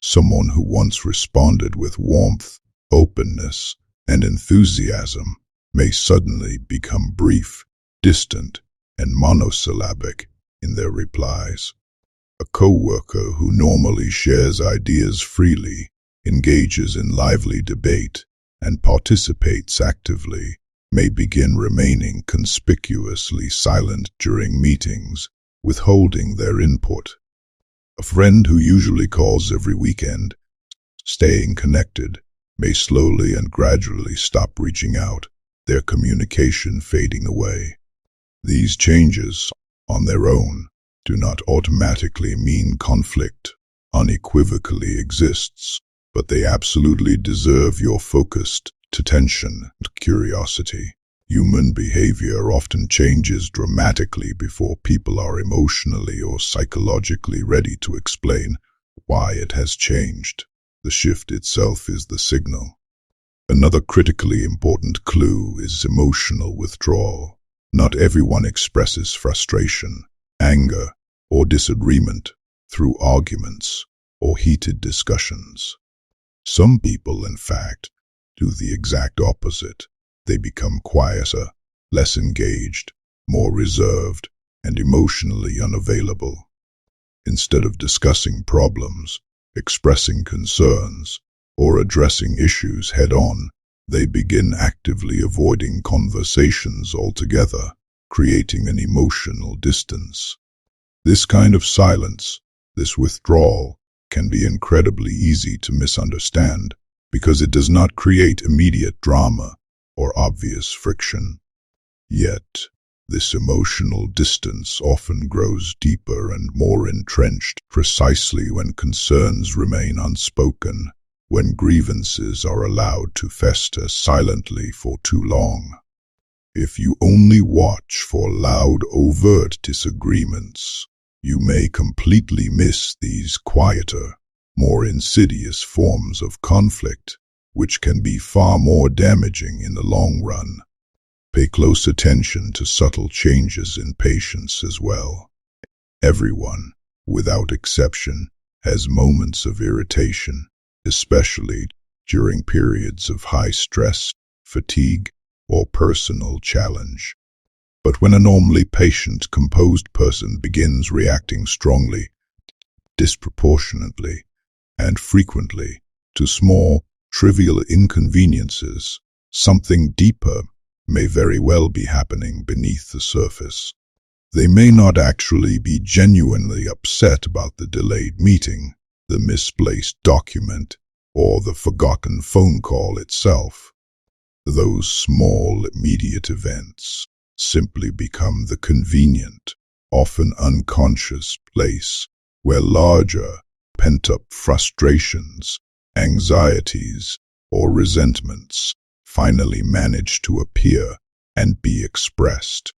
Someone who once responded with warmth, openness, and enthusiasm may suddenly become brief, distant, and monosyllabic in their replies. A co-worker who normally shares ideas freely, engages in lively debate, and participates actively may begin remaining conspicuously silent during meetings, withholding their input. A friend who usually calls every weekend, staying connected, may slowly and gradually stop reaching out, their communication fading away. These changes, on their own, do not automatically mean conflict unequivocally exists, but they absolutely deserve your focused attention and curiosity. Human behavior often changes dramatically before people are emotionally or psychologically ready to explain why it has changed. The shift itself is the signal. Another critically important clue is emotional withdrawal. Not everyone expresses frustration, anger, or disagreement through arguments or heated discussions. Some people, in fact, do the exact opposite. They become quieter, less engaged, more reserved, and emotionally unavailable. Instead of discussing problems, expressing concerns, or addressing issues head-on, they begin actively avoiding conversations altogether, creating an emotional distance. This kind of silence, this withdrawal, can be incredibly easy to misunderstand because it does not create immediate drama or obvious friction. Yet, this emotional distance often grows deeper and more entrenched precisely when concerns remain unspoken, when grievances are allowed to fester silently for too long. If you only watch for loud, overt disagreements, you may completely miss these quieter, more insidious forms of conflict, which can be far more damaging in the long run. Pay close attention to subtle changes in patience as well. Everyone, without exception, has moments of irritation, especially during periods of high stress, fatigue, or personal challenge. But when a normally patient, composed person begins reacting strongly, disproportionately, and frequently to small, trivial inconveniences, something deeper may very well be happening beneath the surface. They may not actually be genuinely upset about the delayed meeting, the misplaced document, or the forgotten phone call itself. Those small, immediate events simply become the convenient, often unconscious place where larger, pent-up frustrations, anxieties, or resentments finally manage to appear and be expressed.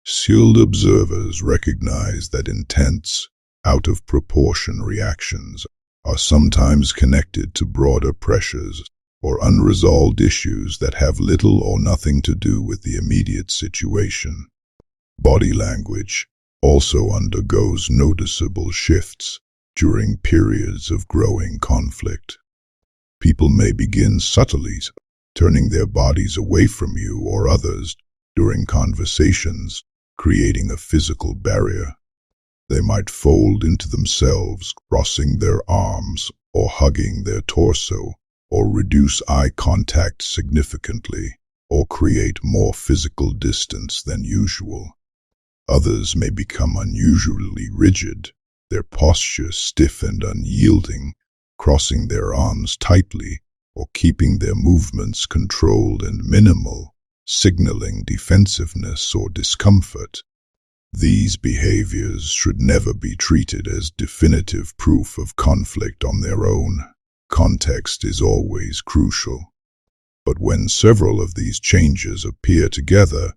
Skilled observers recognize that intense, out-of-proportion reactions are sometimes connected to broader pressures or unresolved issues that have little or nothing to do with the immediate situation. Body language also undergoes noticeable shifts during periods of growing conflict. People may begin subtly turning their bodies away from you or others during conversations, creating a physical barrier. They might fold into themselves, crossing their arms or hugging their torso, or reduce eye contact significantly, or create more physical distance than usual. Others may become unusually rigid, their posture stiff and unyielding, crossing their arms tightly, or keeping their movements controlled and minimal, signaling defensiveness or discomfort. These behaviors should never be treated as definitive proof of conflict on their own. Context is always crucial. But when several of these changes appear together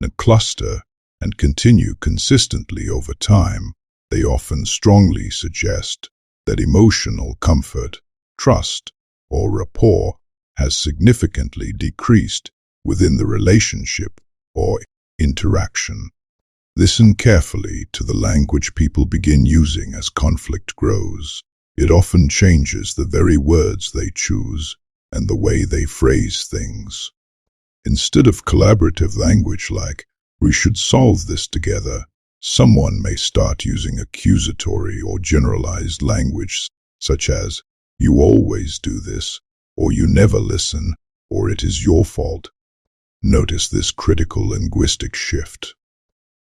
in a cluster and continue consistently over time, they often strongly suggest that emotional comfort, trust, or rapport has significantly decreased within the relationship or interaction. Listen carefully to the language people begin using as conflict grows. It often changes the very words they choose and the way they phrase things. Instead of collaborative language like, "We should solve this together," someone may start using accusatory or generalized language such as, "You always do this," or "You never listen," or "It is your fault." Notice this critical linguistic shift.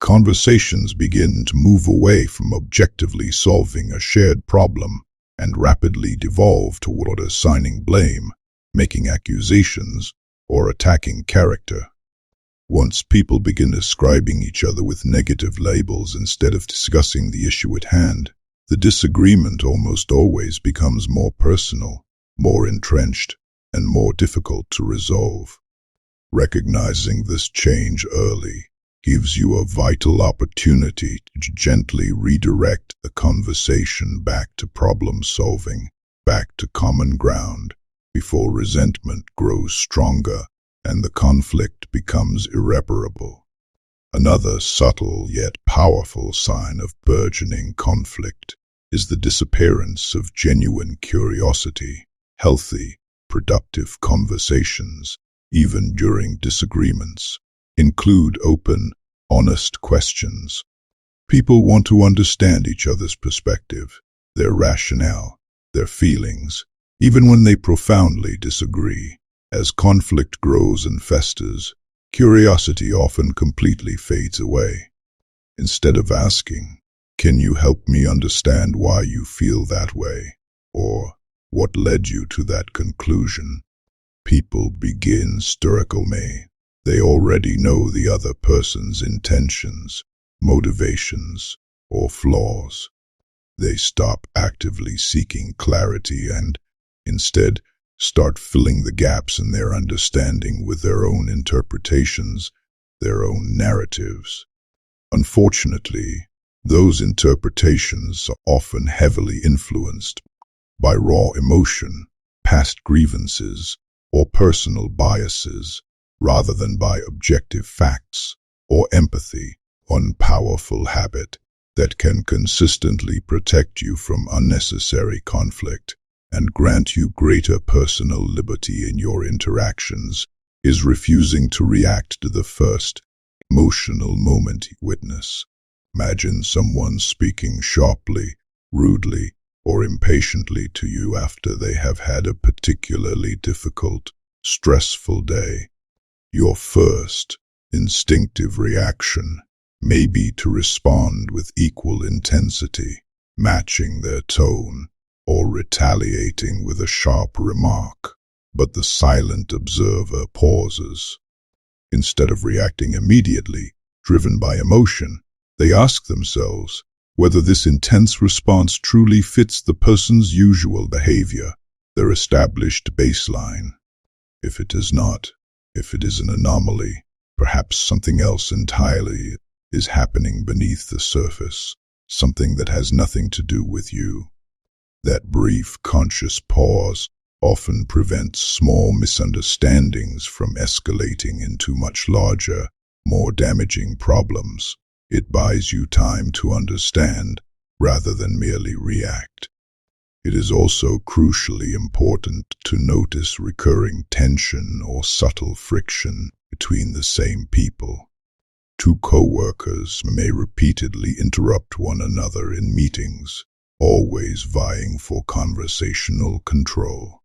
Conversations begin to move away from objectively solving a shared problem and rapidly devolve toward assigning blame, making accusations, or attacking character. Once people begin describing each other with negative labels instead of discussing the issue at hand, the disagreement almost always becomes more personal, more entrenched, and more difficult to resolve. Recognizing this change early gives you a vital opportunity to gently redirect the conversation back to problem solving, back to common ground, before resentment grows stronger and the conflict becomes irreparable. Another subtle yet powerful sign of burgeoning conflict is the disappearance of genuine curiosity. Healthy, productive conversations, even during disagreements, include open, honest questions. People want to understand each other's perspective, their rationale, their feelings, even when they profoundly disagree. As conflict grows and festers, curiosity often completely fades away. Instead of asking, "Can you help me understand why you feel that way?" or "What led you to that conclusion?" people begin stoically. They already know the other person's intentions, motivations, or flaws. They stop actively seeking clarity and, instead, start filling the gaps in their understanding with their own interpretations, their own narratives. Unfortunately, those interpretations are often heavily influenced by raw emotion, past grievances, or personal biases, rather than by objective facts or empathy, one powerful habit that can consistently protect you from unnecessary conflict and grant you greater personal liberty in your interactions is refusing to react to the first emotional moment you witness. Imagine someone speaking sharply, rudely, or impatiently to you after they have had a particularly difficult, stressful day. Your first instinctive reaction may be to respond with equal intensity, matching their tone, or retaliating with a sharp remark. But the silent observer pauses. Instead of reacting immediately, driven by emotion, they ask themselves whether this intense response truly fits the person's usual behavior, their established baseline. If it does not, if it is an anomaly, perhaps something else entirely is happening beneath the surface, something that has nothing to do with you. That brief, conscious pause often prevents small misunderstandings from escalating into much larger, more damaging problems. It buys you time to understand rather than merely react. It is also crucially important to notice recurring tension or subtle friction between the same people. Two co-workers may repeatedly interrupt one another in meetings, always vying for conversational control.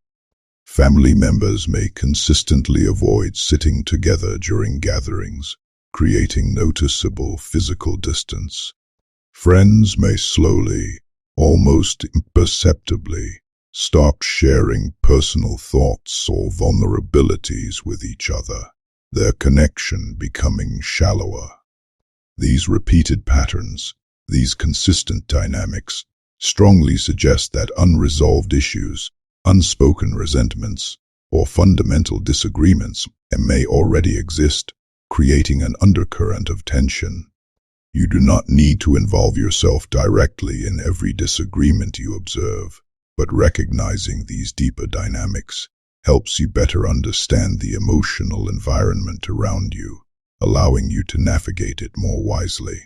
Family members may consistently avoid sitting together during gatherings, creating noticeable physical distance. Friends may slowly, almost imperceptibly, stop sharing personal thoughts or vulnerabilities with each other, their connection becoming shallower. These repeated patterns, these consistent dynamics, strongly suggest that unresolved issues, unspoken resentments, or fundamental disagreements may already exist, creating an undercurrent of tension. You do not need to involve yourself directly in every disagreement you observe, but recognizing these deeper dynamics helps you better understand the emotional environment around you, allowing you to navigate it more wisely.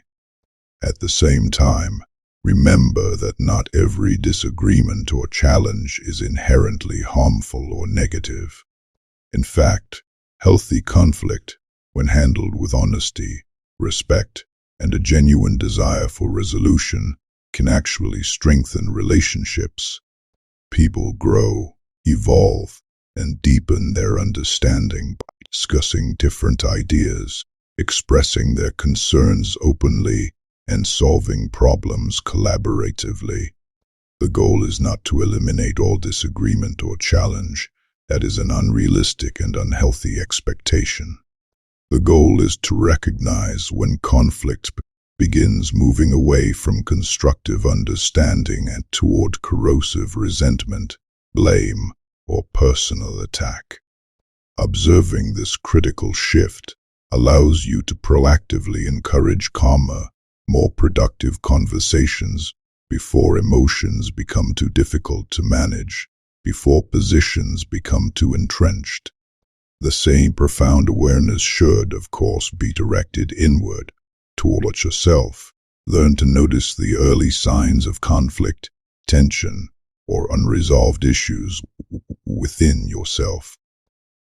At the same time, remember that not every disagreement or challenge is inherently harmful or negative. In fact, healthy conflict, when handled with honesty, respect, and a genuine desire for resolution, can actually strengthen relationships. People grow, evolve, and deepen their understanding by discussing different ideas, expressing their concerns openly, and solving problems collaboratively. The goal is not to eliminate all disagreement or challenge. That is an unrealistic and unhealthy expectation. The goal is to recognize when conflict begins moving away from constructive understanding and toward corrosive resentment, blame, or personal attack. Observing this critical shift allows you to proactively encourage calmer, more productive conversations before emotions become too difficult to manage, before positions become too entrenched. The same profound awareness should, of course, be directed inward, toward yourself. Learn to notice the early signs of conflict, tension, or unresolved issues within yourself.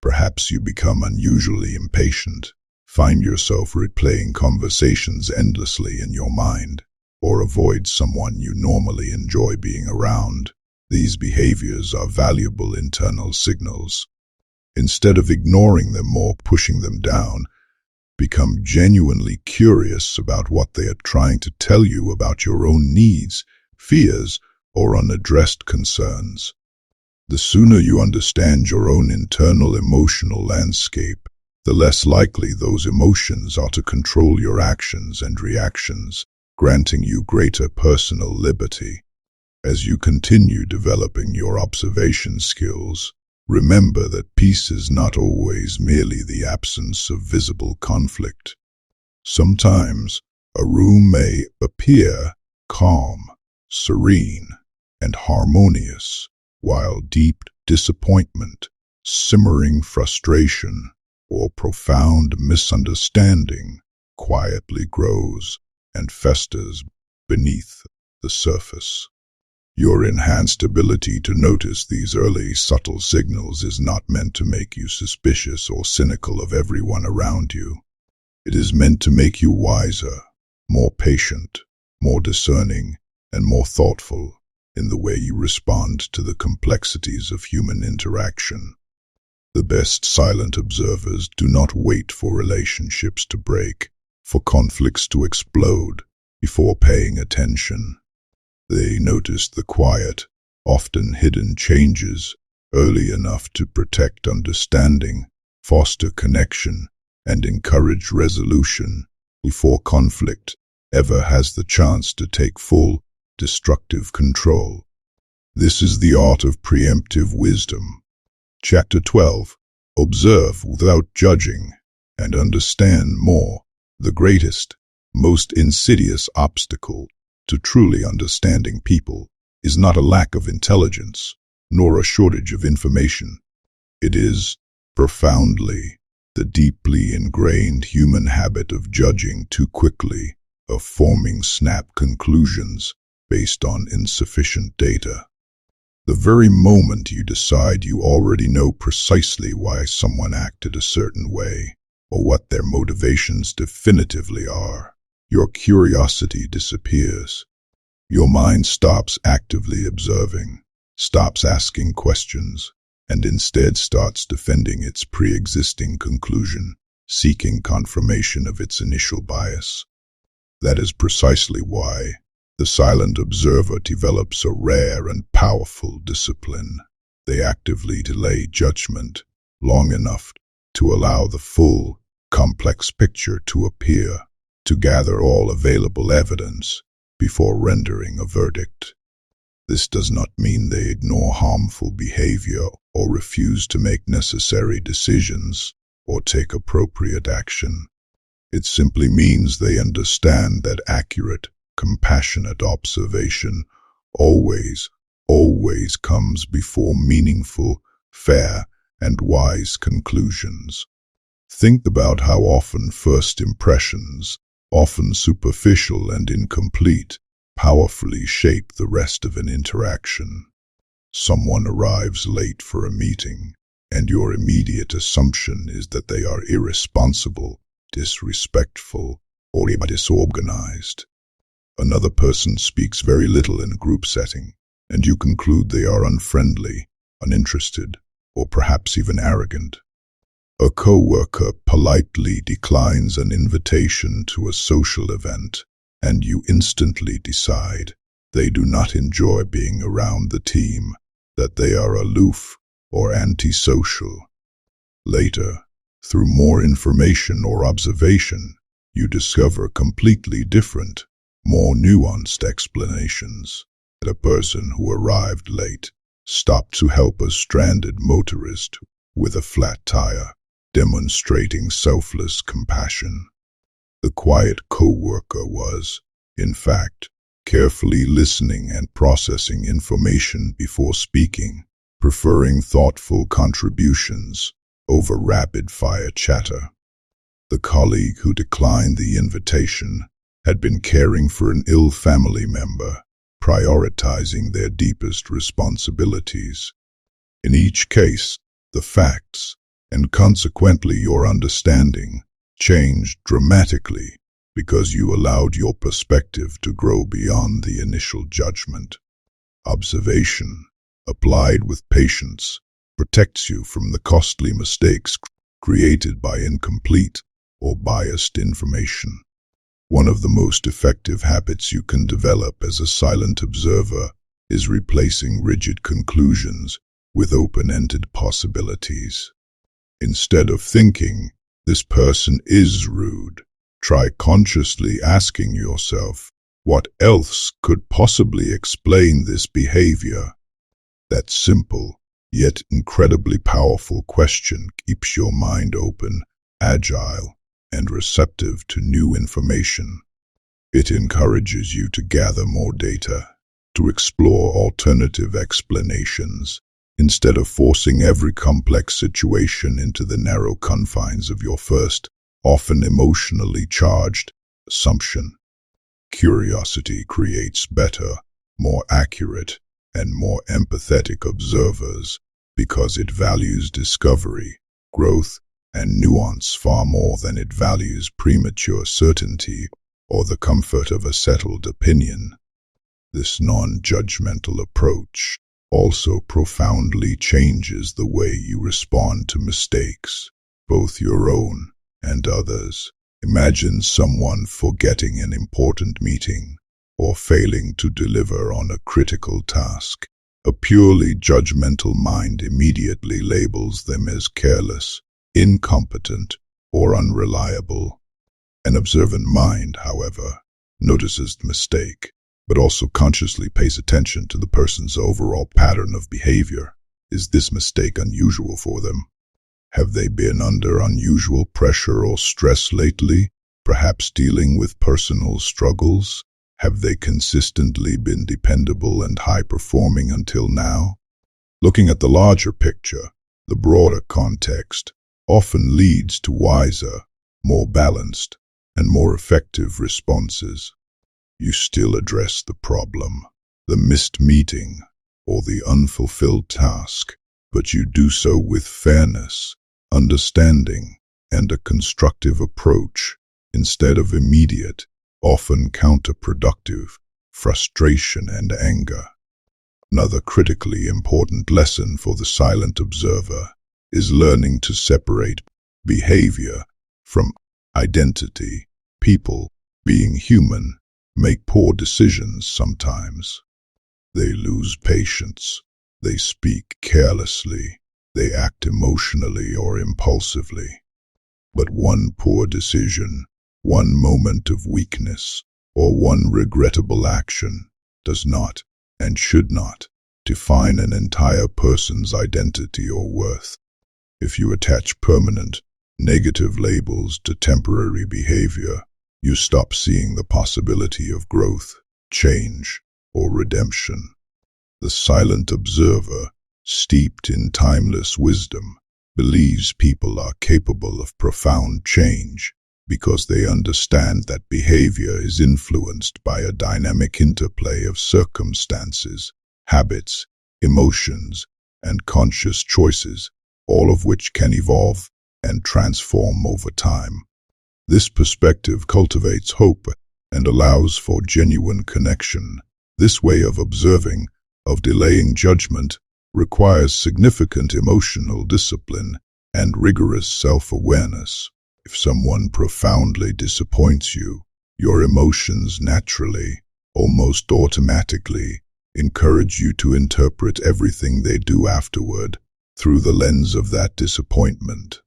Perhaps you become unusually impatient, find yourself replaying conversations endlessly in your mind, or avoid someone you normally enjoy being around. These behaviors are valuable internal signals. Instead of ignoring them or pushing them down, become genuinely curious about what they are trying to tell you about your own needs, fears, or unaddressed concerns. The sooner you understand your own internal emotional landscape, the less likely those emotions are to control your actions and reactions, granting you greater personal liberty. As you continue developing your observation skills, remember that peace is not always merely the absence of visible conflict. Sometimes a room may appear calm, serene, and harmonious, while deep disappointment, simmering frustration, or profound misunderstanding quietly grows and festers beneath the surface. Your enhanced ability to notice these early subtle signals is not meant to make you suspicious or cynical of everyone around you. It is meant to make you wiser, more patient, more discerning, and more thoughtful in the way you respond to the complexities of human interaction. The best silent observers do not wait for relationships to break, for conflicts to explode, before paying attention. They notice the quiet, often hidden changes early enough to protect understanding, foster connection, and encourage resolution before conflict ever has the chance to take full, destructive control. This is the art of preemptive wisdom. Chapter 12. Observe without judging and understand more. The greatest, most insidious obstacle to truly understanding people is not a lack of intelligence, nor a shortage of information. It is, profoundly, the deeply ingrained human habit of judging too quickly, of forming snap conclusions based on insufficient data. The very moment you decide you already know precisely why someone acted a certain way, or what their motivations definitively are, your curiosity disappears. Your mind stops actively observing, stops asking questions, and instead starts defending its pre-existing conclusion, seeking confirmation of its initial bias. That is precisely why the silent observer develops a rare and powerful discipline. They actively delay judgment long enough to allow the full, complex picture to appear, to gather all available evidence before rendering a verdict. This does not mean they ignore harmful behavior or refuse to make necessary decisions or take appropriate action. It simply means they understand that accurate, compassionate observation always comes before meaningful, fair, and wise conclusions. Think about how often first impressions, often superficial and incomplete, powerfully shape the rest of an interaction. Someone arrives late for a meeting, and your immediate assumption is that they are irresponsible, disrespectful, or disorganized. Another person speaks very little in a group setting, and you conclude they are unfriendly, uninterested, or perhaps even arrogant. A coworker politely declines an invitation to a social event, and you instantly decide they do not enjoy being around the team, that they are aloof or antisocial. Later, through more information or observation, you discover completely different, more nuanced explanations. That a person who arrived late stopped to help a stranded motorist with a flat tire, demonstrating selfless compassion. The quiet co-worker was, in fact, carefully listening and processing information before speaking, preferring thoughtful contributions over rapid-fire chatter. The colleague who declined the invitation had been caring for an ill family member, prioritizing their deepest responsibilities. In each case, the facts, and consequently your understanding, changed dramatically because you allowed your perspective to grow beyond the initial judgment. Observation, applied with patience, protects you from the costly mistakes created by incomplete or biased information. One of the most effective habits you can develop as a silent observer is replacing rigid conclusions with open-ended possibilities. Instead of thinking, "This person is rude," try consciously asking yourself, "What else could possibly explain this behavior?" That simple, yet incredibly powerful question keeps your mind open, agile, and receptive to new information. It encourages you to gather more data, to explore alternative explanations, instead of forcing every complex situation into the narrow confines of your first, often emotionally charged, assumption. Curiosity creates better, more accurate, and more empathetic observers because it values discovery, growth, and nuance far more than it values premature certainty or the comfort of a settled opinion. This non-judgmental approach also profoundly changes the way you respond to mistakes, both your own and others. Imagine someone forgetting an important meeting or failing to deliver on a critical task. A purely judgmental mind immediately labels them as careless, incompetent, or unreliable. An observant mind, however, notices the mistake, but also consciously pays attention to the person's overall pattern of behavior. Is this mistake unusual for them? Have they been under unusual pressure or stress lately, perhaps dealing with personal struggles? Have they consistently been dependable and high-performing until now? Looking at the larger picture, the broader context, often leads to wiser, more balanced, and more effective responses. You still address the problem, the missed meeting, or the unfulfilled task, but you do so with fairness, understanding, and a constructive approach instead of immediate, often counterproductive, frustration and anger. Another critically important lesson for the silent observer is learning to separate behavior from identity. People, being human, make poor decisions sometimes. They lose patience. They speak carelessly. They act emotionally or impulsively. But one poor decision, one moment of weakness, or one regrettable action does not and should not define an entire person's identity or worth. If you attach permanent, negative labels to temporary behavior, you stop seeing the possibility of growth, change, or redemption. The silent observer, steeped in timeless wisdom, believes people are capable of profound change because they understand that behavior is influenced by a dynamic interplay of circumstances, habits, emotions, and conscious choices, all of which can evolve and transform over time. This perspective cultivates hope and allows for genuine connection. This way of observing, of delaying judgment, requires significant emotional discipline and rigorous self-awareness. If someone profoundly disappoints you, your emotions naturally, almost automatically, encourage you to interpret everything they do afterward through the lens of that disappointment.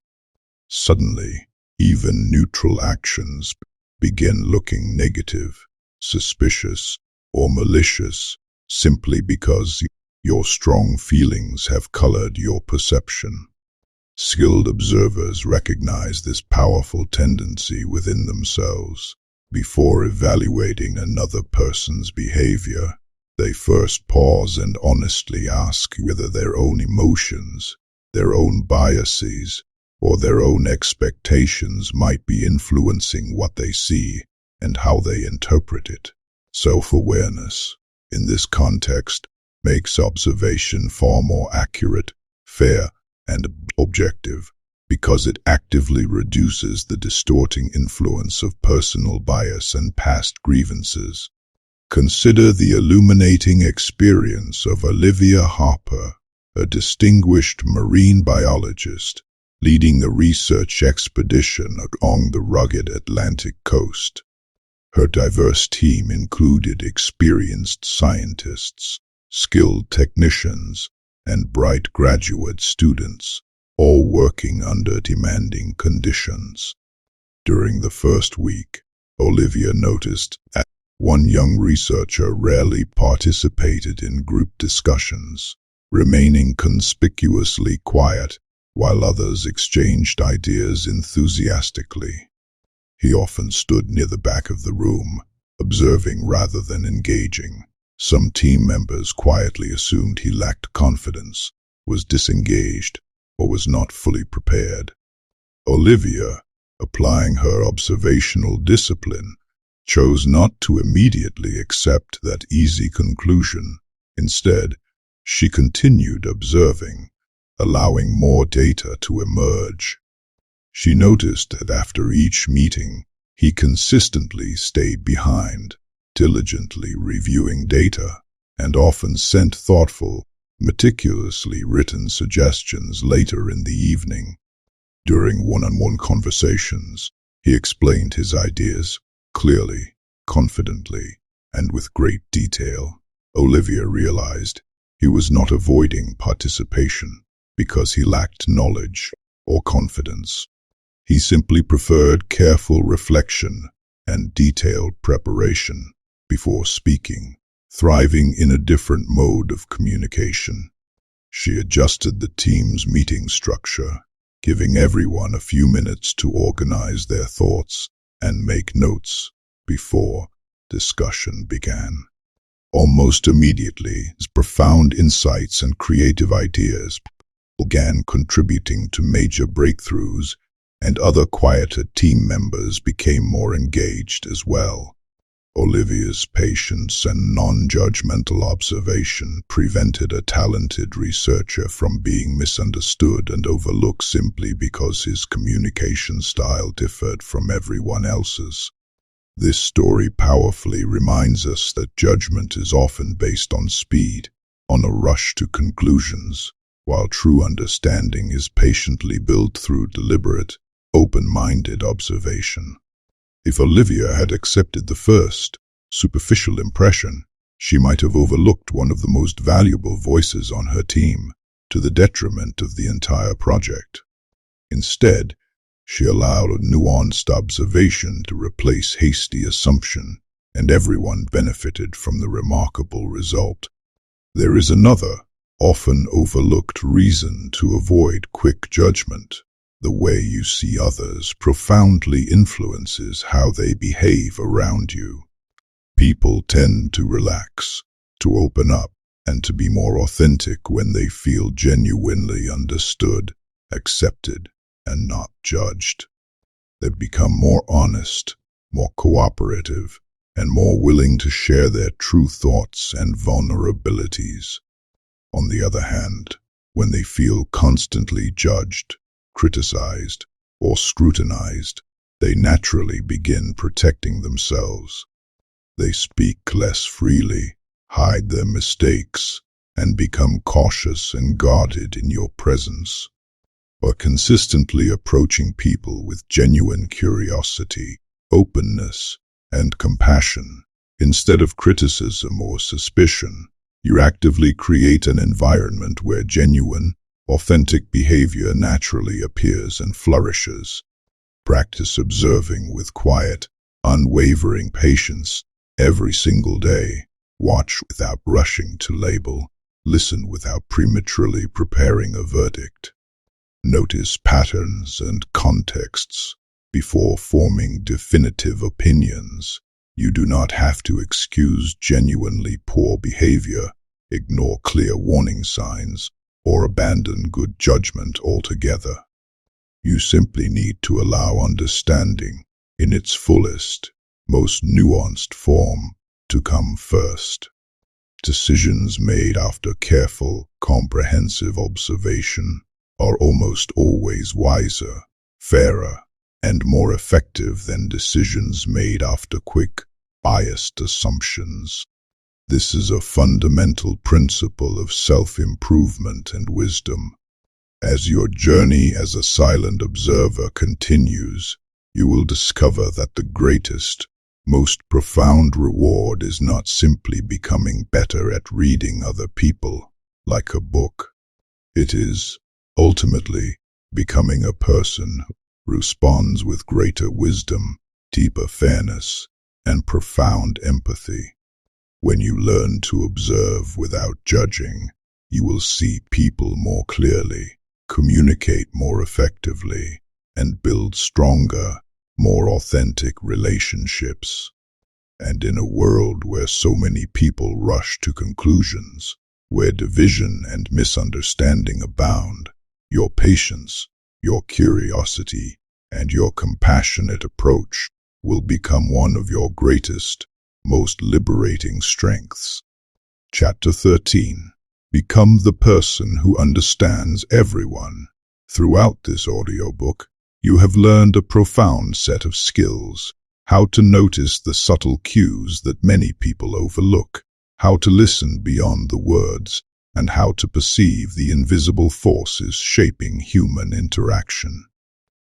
Suddenly, even neutral actions begin looking negative, suspicious, or malicious simply because your strong feelings have colored your perception. Skilled observers recognize this powerful tendency within themselves. Before evaluating another person's behavior, they first pause and honestly ask whether their own emotions, their own biases, or their own expectations might be influencing what they see and how they interpret it. Self-awareness, in this context, makes observation far more accurate, fair, and objective, because it actively reduces the distorting influence of personal bias and past grievances. Consider the illuminating experience of Olivia Harper, a distinguished marine biologist, leading the research expedition along the rugged Atlantic coast. Her diverse team included experienced scientists, skilled technicians, and bright graduate students, all working under demanding conditions. During the first week, Olivia noticed that one young researcher rarely participated in group discussions, remaining conspicuously quiet while others exchanged ideas enthusiastically. He often stood near the back of the room, observing rather than engaging. Some team members quietly assumed he lacked confidence, was disengaged, or was not fully prepared. Olivia, applying her observational discipline, chose not to immediately accept that easy conclusion. Instead, she continued observing, allowing more data to emerge. She noticed that after each meeting, he consistently stayed behind, diligently reviewing data, and often sent thoughtful, meticulously written suggestions later in the evening. During one-on-one conversations, he explained his ideas clearly, confidently, and with great detail. Olivia realized he was not avoiding participation because he lacked knowledge or confidence. He simply preferred careful reflection and detailed preparation before speaking, thriving in a different mode of communication. She adjusted the team's meeting structure, giving everyone a few minutes to organize their thoughts and make notes before discussion began. Almost immediately, his profound insights and creative ideas began contributing to major breakthroughs, and other quieter team members became more engaged as well. Olivia's patience and non-judgmental observation prevented a talented researcher from being misunderstood and overlooked simply because his communication style differed from everyone else's. This story powerfully reminds us that judgment is often based on speed, on a rush to conclusions, while true understanding is patiently built through deliberate, open-minded observation. If Olivia had accepted the first, superficial impression, she might have overlooked one of the most valuable voices on her team, to the detriment of the entire project. Instead, she allowed a nuanced observation to replace hasty assumption, and everyone benefited from the remarkable result. There is another, often overlooked reason to avoid quick judgment. The way you see others profoundly influences how they behave around you. People tend to relax, to open up, and to be more authentic when they feel genuinely understood, accepted, and not judged. They become more honest, more cooperative, and more willing to share their true thoughts and vulnerabilities. On the other hand, when they feel constantly judged, criticized, or scrutinized, they naturally begin protecting themselves. They speak less freely, hide their mistakes, and become cautious and guarded in your presence. But consistently approaching people with genuine curiosity, openness, and compassion, instead of criticism or suspicion, you actively create an environment where genuine, authentic behavior naturally appears and flourishes. Practice observing with quiet, unwavering patience every single day. Watch without rushing to label. Listen without prematurely preparing a verdict. Notice patterns and contexts before forming definitive opinions. You do not have to excuse genuinely poor behavior, ignore clear warning signs, or abandon good judgment altogether. You simply need to allow understanding, in its fullest, most nuanced form, to come first. Decisions made after careful, comprehensive observation are almost always wiser, fairer, and more effective than decisions made after quick, biased assumptions. This is a fundamental principle of self-improvement and wisdom. As your journey as a silent observer continues, you will discover that the greatest, most profound reward is not simply becoming better at reading other people, like a book. It is, ultimately, becoming a person who responds with greater wisdom, deeper fairness, and profound empathy. When you learn to observe without judging, you will see people more clearly, communicate more effectively, and build stronger, more authentic relationships. And in a world where so many people rush to conclusions, where division and misunderstanding abound, your patience, your curiosity, and your compassionate approach will become one of your greatest, most liberating strengths. Chapter 13. Become the person who understands everyone. Throughout this audiobook, you have learned a profound set of skills: how to notice the subtle cues that many people overlook, how to listen beyond the words, and how to perceive the invisible forces shaping human interaction.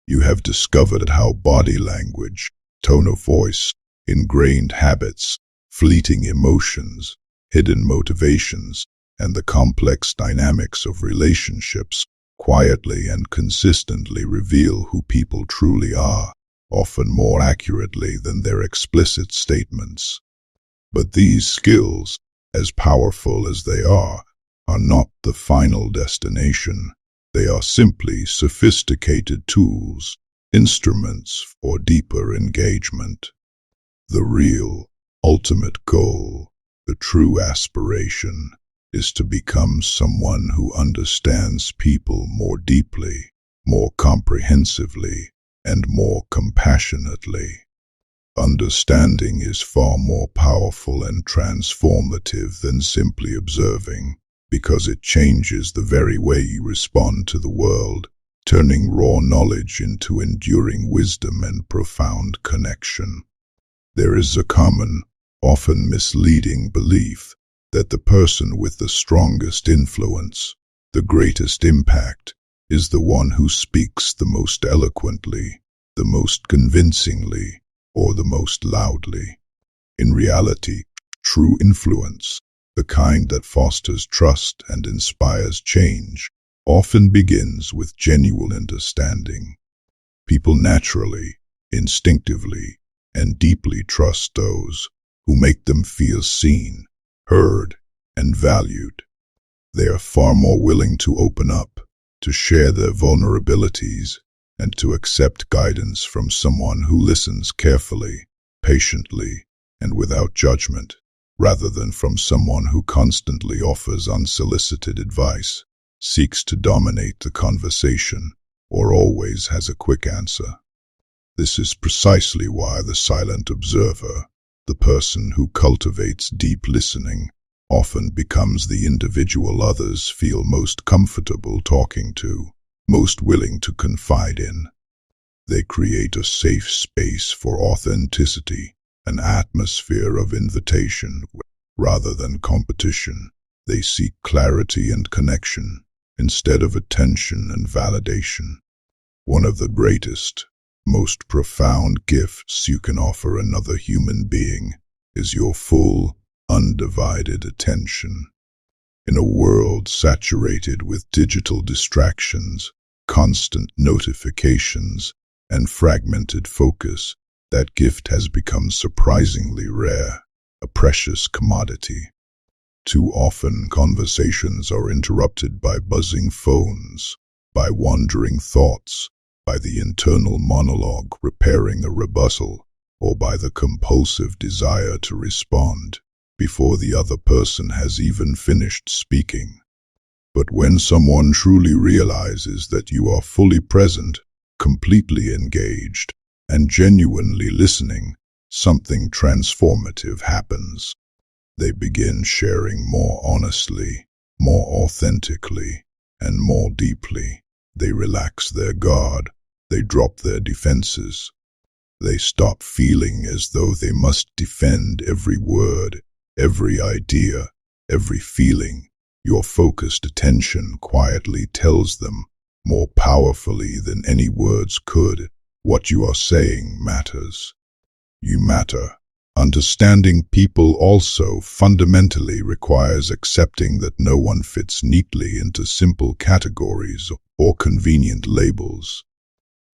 You have discovered how body language, tone of voice, ingrained habits, fleeting emotions, hidden motivations, and the complex dynamics of relationships quietly and consistently reveal who people truly are, often more accurately than their explicit statements. But these skills, as powerful as they are not the final destination. They are simply sophisticated tools, instruments for deeper engagement. The real, ultimate goal The true aspiration is to become someone who understands people more deeply, more comprehensively, and more compassionately. Understanding is far more powerful and transformative than simply observing, because it changes the very way you respond to the world, turning raw knowledge into enduring wisdom and profound connection. There is a common, often misleading belief that the person with the strongest influence, the greatest impact, is the one who speaks the most eloquently, the most convincingly, or the most loudly. In reality, true influence, the kind that fosters trust and inspires change, often begins with genuine understanding. People naturally, instinctively, and deeply trust those who make them feel seen, heard, and valued. They are far more willing to open up, to share their vulnerabilities, and to accept guidance from someone who listens carefully, patiently, and without judgment, rather than from someone who constantly offers unsolicited advice, seeks to dominate the conversation, or always has a quick answer. This is precisely why the silent observer, the person who cultivates deep listening, often becomes the individual others feel most comfortable talking to, most willing to confide in. They create a safe space for authenticity, an atmosphere of invitation rather than competition. They seek clarity and connection instead of attention and validation. One of the greatest, most profound gifts you can offer another human being is your full, undivided attention. In a world saturated with digital distractions, constant notifications, and fragmented focus, that gift has become surprisingly rare, a precious commodity. Too often, conversations are interrupted by buzzing phones, by wandering thoughts, by the internal monologue repairing a rebuttal, or by the compulsive desire to respond before the other person has even finished speaking. But when someone truly realizes that you are fully present, completely engaged, and genuinely listening, something transformative happens. They begin sharing more honestly, more authentically, and more deeply. They relax their guard. They drop their defenses. They stop feeling as though they must defend every word, every idea, every feeling. Your focused attention quietly tells them, more powerfully than any words could, what you are saying matters. You matter. Understanding people also fundamentally requires accepting that no one fits neatly into simple categories or convenient labels.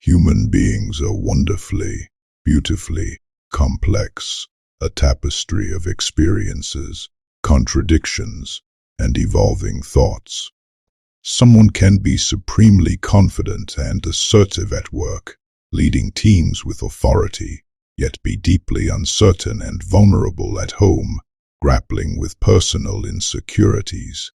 Human beings are wonderfully, beautifully complex, a tapestry of experiences, contradictions, and evolving thoughts. Someone can be supremely confident and assertive at work, leading teams with authority, yet be deeply uncertain and vulnerable at home, grappling with personal insecurities.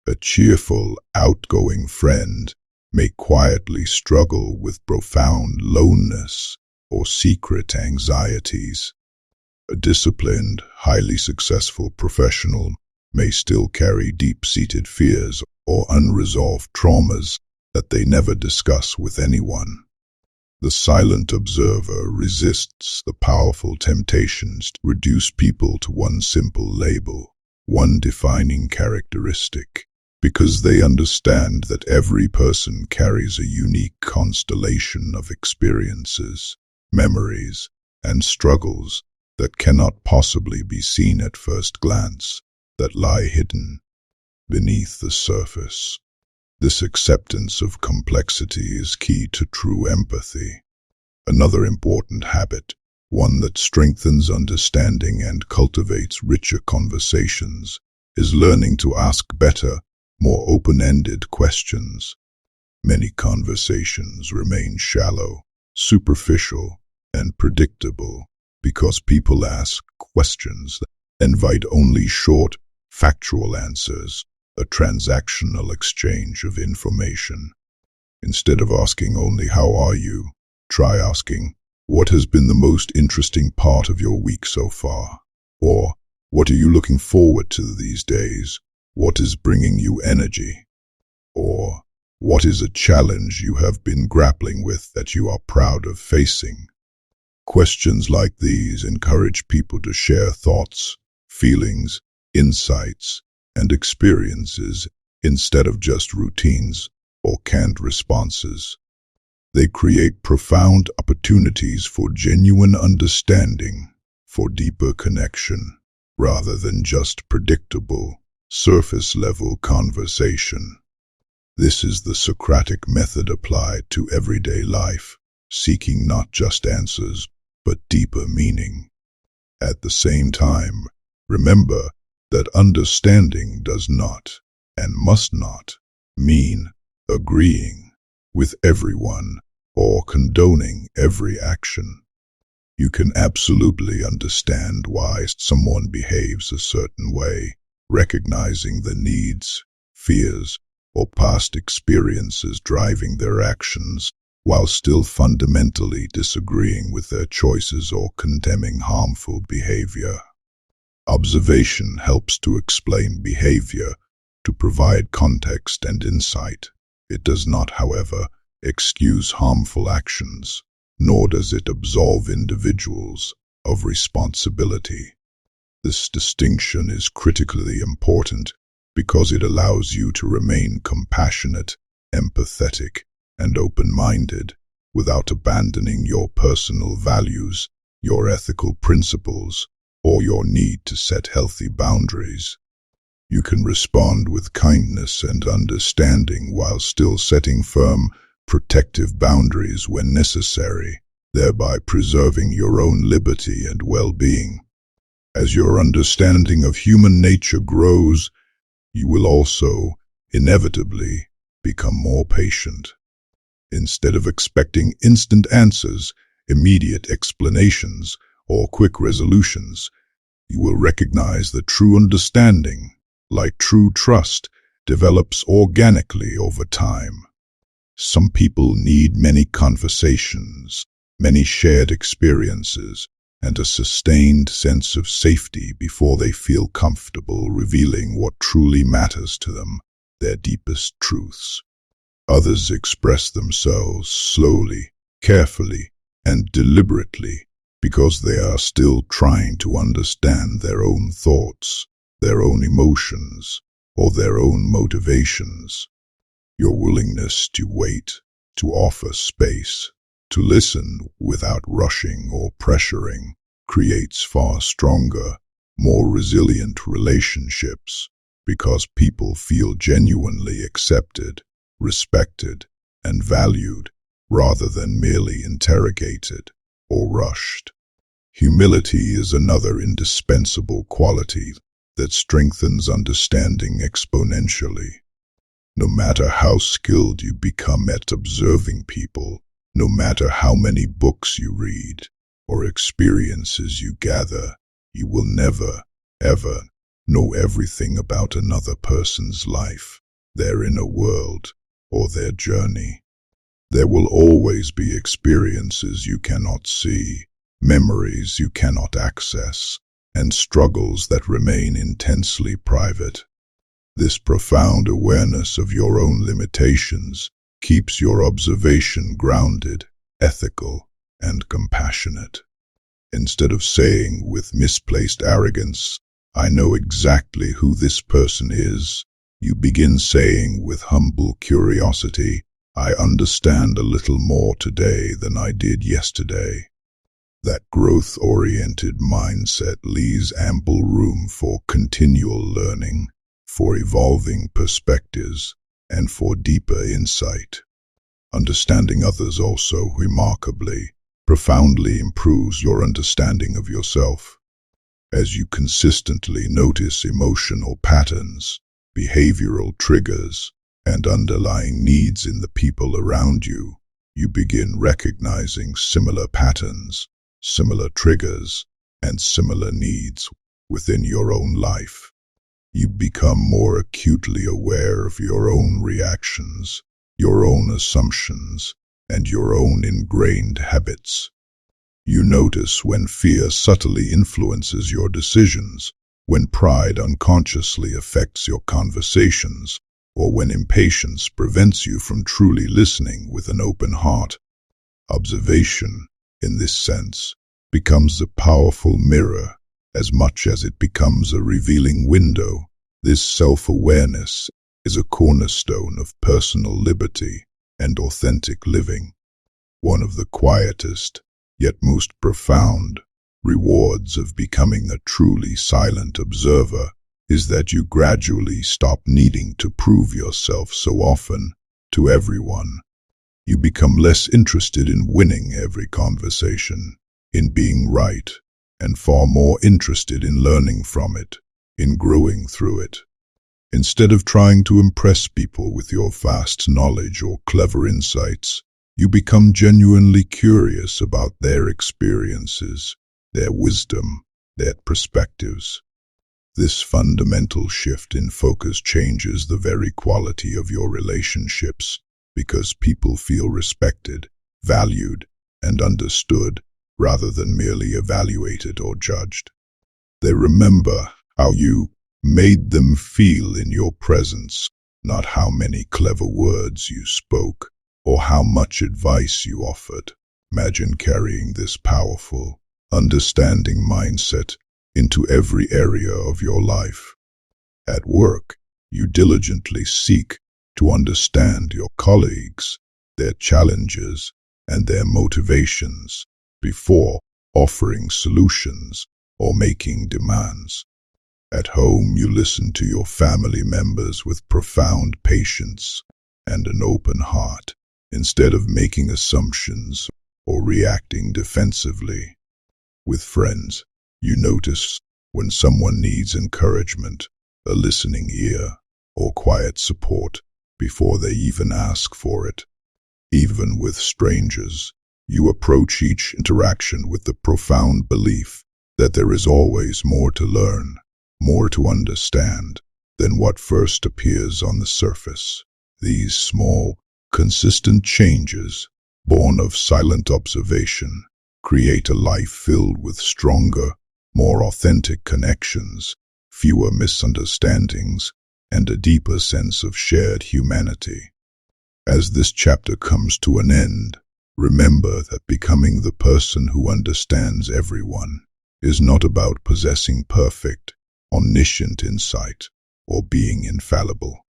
A cheerful, outgoing friend may quietly struggle with profound loneliness or secret anxieties. A disciplined, highly successful professional may still carry deep-seated fears or unresolved traumas that they never discuss with anyone. The silent observer resists the powerful temptations to reduce people to one simple label, one defining characteristic, because they understand that every person carries a unique constellation of experiences, memories, and struggles that cannot possibly be seen at first glance, that lie hidden beneath the surface. This acceptance of complexity is key to true empathy. Another important habit, one that strengthens understanding and cultivates richer conversations, is learning to ask better, more open-ended questions. Many conversations remain shallow, superficial, and predictable because people ask questions Invite only short, factual answers, a transactional exchange of information. Instead of asking only "How are you?" try asking, "What has been the most interesting part of your week so far?" Or, "What are you looking forward to these days? What is bringing you energy?" Or, "What is a challenge you have been grappling with that you are proud of facing?" Questions like these encourage people to share thoughts, feelings, insights, and experiences instead of just routines or canned responses. They create profound opportunities for genuine understanding, for deeper connection, rather than just predictable, surface-level conversation. This is the Socratic method applied to everyday life, seeking not just answers, but deeper meaning. At the same time, remember that understanding does not, and must not, mean agreeing with everyone or condoning every action. You can absolutely understand why someone behaves a certain way, recognizing the needs, fears, or past experiences driving their actions, while still fundamentally disagreeing with their choices or condemning harmful behavior. Observation helps to explain behavior, to provide context and insight. It does not, however, excuse harmful actions, nor does it absolve individuals of responsibility. This distinction is critically important because it allows you to remain compassionate, empathetic, and open-minded without abandoning your personal values, your ethical principles, or your need to set healthy boundaries. You can respond with kindness and understanding while still setting firm, protective boundaries when necessary, thereby preserving your own liberty and well-being. As your understanding of human nature grows, you will also, inevitably, become more patient. Instead of expecting instant answers, immediate explanations, or quick resolutions, you will recognize that true understanding, like true trust, develops organically over time. Some people need many conversations, many shared experiences, and a sustained sense of safety before they feel comfortable revealing what truly matters to them, their deepest truths. Others express themselves slowly, carefully, and deliberately because they are still trying to understand their own thoughts, their own emotions, or their own motivations. Your willingness to wait, to offer space, to listen without rushing or pressuring, creates far stronger, more resilient relationships because people feel genuinely accepted, respected, and valued rather than merely interrogated or rushed. Humility is another indispensable quality that strengthens understanding exponentially. No matter how skilled you become at observing people, no matter how many books you read or experiences you gather, you will never, ever know everything about another person's life, their inner world, or their journey. There will always be experiences you cannot see, memories you cannot access, and struggles that remain intensely private. This profound awareness of your own limitations keeps your observation grounded, ethical, and compassionate. Instead of saying with misplaced arrogance, "I know exactly who this person is," you begin saying with humble curiosity, "I understand a little more today than I did yesterday." That growth-oriented mindset leaves ample room for continual learning, for evolving perspectives, and for deeper insight. Understanding others also remarkably, profoundly improves your understanding of yourself. As you consistently notice emotional patterns, behavioral triggers, and underlying needs in the people around you, you begin recognizing similar patterns, similar triggers, and similar needs within your own life. You become more acutely aware of your own reactions, your own assumptions, and your own ingrained habits. You notice when fear subtly influences your decisions, when pride unconsciously affects your conversations, or when impatience prevents you from truly listening with an open heart. Observation, in this sense, becomes a powerful mirror as much as it becomes a revealing window. This self-awareness is a cornerstone of personal liberty and authentic living. One of the quietest, yet most profound, rewards of becoming a truly silent observer is that you gradually stop needing to prove yourself so often to everyone. You become less interested in winning every conversation, in being right, and far more interested in learning from it, in growing through it. Instead of trying to impress people with your vast knowledge or clever insights, you become genuinely curious about their experiences, their wisdom, their perspectives. This fundamental shift in focus changes the very quality of your relationships, because people feel respected, valued, and understood rather than merely evaluated or judged. They remember how you made them feel in your presence, not how many clever words you spoke or how much advice you offered. Imagine carrying this powerful, understanding mindset into every area of your life. At work, you diligently seek to understand your colleagues, their challenges, and their motivations before offering solutions or making demands. At home, you listen to your family members with profound patience and an open heart, instead of making assumptions or reacting defensively. With friends, you notice when someone needs encouragement, a listening ear, or quiet support before they even ask for it. Even with strangers, you approach each interaction with the profound belief that there is always more to learn, more to understand than what first appears on the surface. These small, consistent changes, born of silent observation, create a life filled with stronger, more authentic connections, fewer misunderstandings, and a deeper sense of shared humanity. As this chapter comes to an end, remember that becoming the person who understands everyone is not about possessing perfect, omniscient insight or being infallible.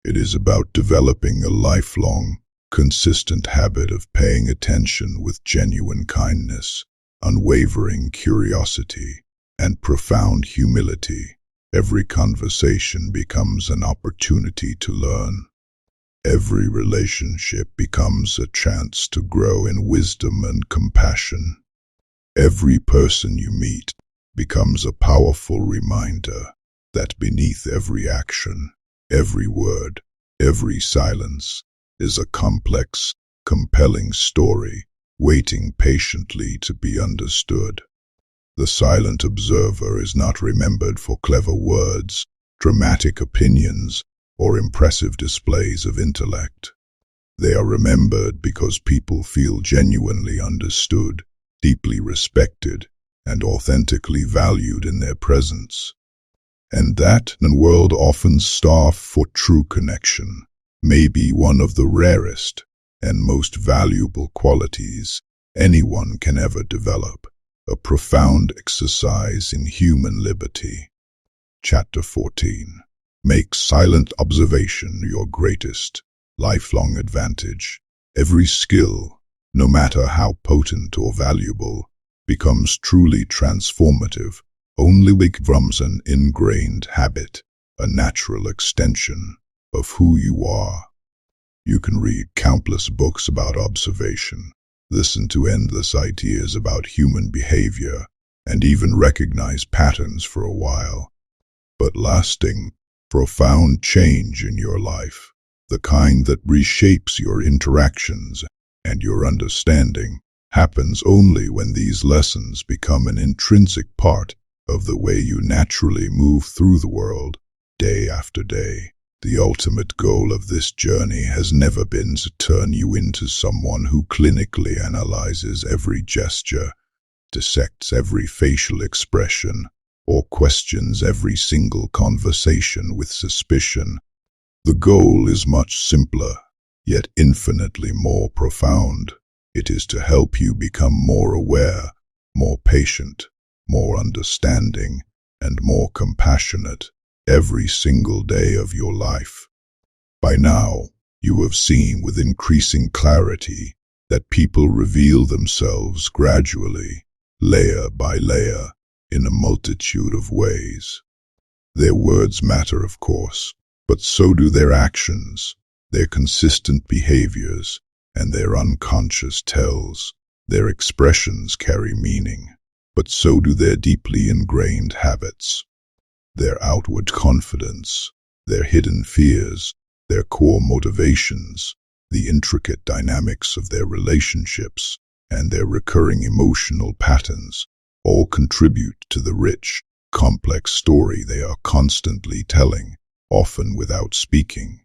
It is about developing a lifelong, consistent habit of paying attention with genuine kindness, unwavering curiosity, and profound humility. Every conversation becomes an opportunity to learn. Every relationship becomes a chance to grow in wisdom and compassion. Every person you meet becomes a powerful reminder that beneath every action, every word, every silence is a complex, compelling story waiting patiently to be understood. The silent observer is not remembered for clever words, dramatic opinions, or impressive displays of intellect. They are remembered because people feel genuinely understood, deeply respected, and authentically valued in their presence. And that, in a world often starved for true connection, may be one of the rarest and most valuable qualities anyone can ever develop, a profound exercise in human liberty. Chapter 14. Make silent observation your greatest, lifelong advantage. Every skill, no matter how potent or valuable, becomes truly transformative only becomes an ingrained habit, a natural extension of who you are. You can read countless books about observation, listen to endless ideas about human behavior, and even recognize patterns for a while. But lasting, profound change in your life, the kind that reshapes your interactions and your understanding, happens only when these lessons become an intrinsic part of the way you naturally move through the world, day after day. The ultimate goal of this journey has never been to turn you into someone who clinically analyzes every gesture, dissects every facial expression, or questions every single conversation with suspicion. The goal is much simpler, yet infinitely more profound. It is to help you become more aware, more patient, more understanding, and more compassionate every single day of your life. By now, you have seen with increasing clarity that people reveal themselves gradually, layer by layer, in a multitude of ways. Their words matter, of course, but so do their actions, their consistent behaviors, and their unconscious tells. Their expressions carry meaning, but so do their deeply ingrained habits. Their outward confidence, their hidden fears, their core motivations, the intricate dynamics of their relationships, and their recurring emotional patterns all contribute to the rich, complex story they are constantly telling, often without speaking.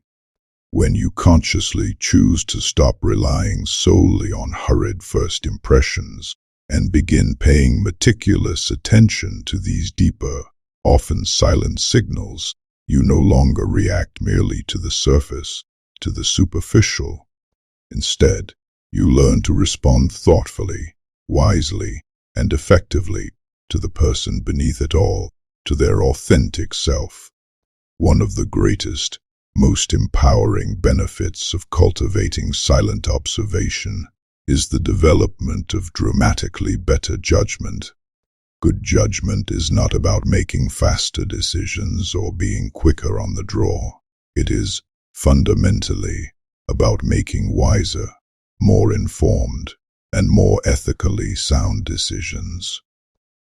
When you consciously choose to stop relying solely on hurried first impressions and begin paying meticulous attention to these deeper, often silent signals, you no longer react merely to the surface, to the superficial. Instead, you learn to respond thoughtfully, wisely, and effectively to the person beneath it all, to their authentic self. One of the greatest, most empowering benefits of cultivating silent observation is the development of dramatically better judgment. Good judgment is not about making faster decisions or being quicker on the draw. It is, fundamentally, about making wiser, more informed, and more ethically sound decisions.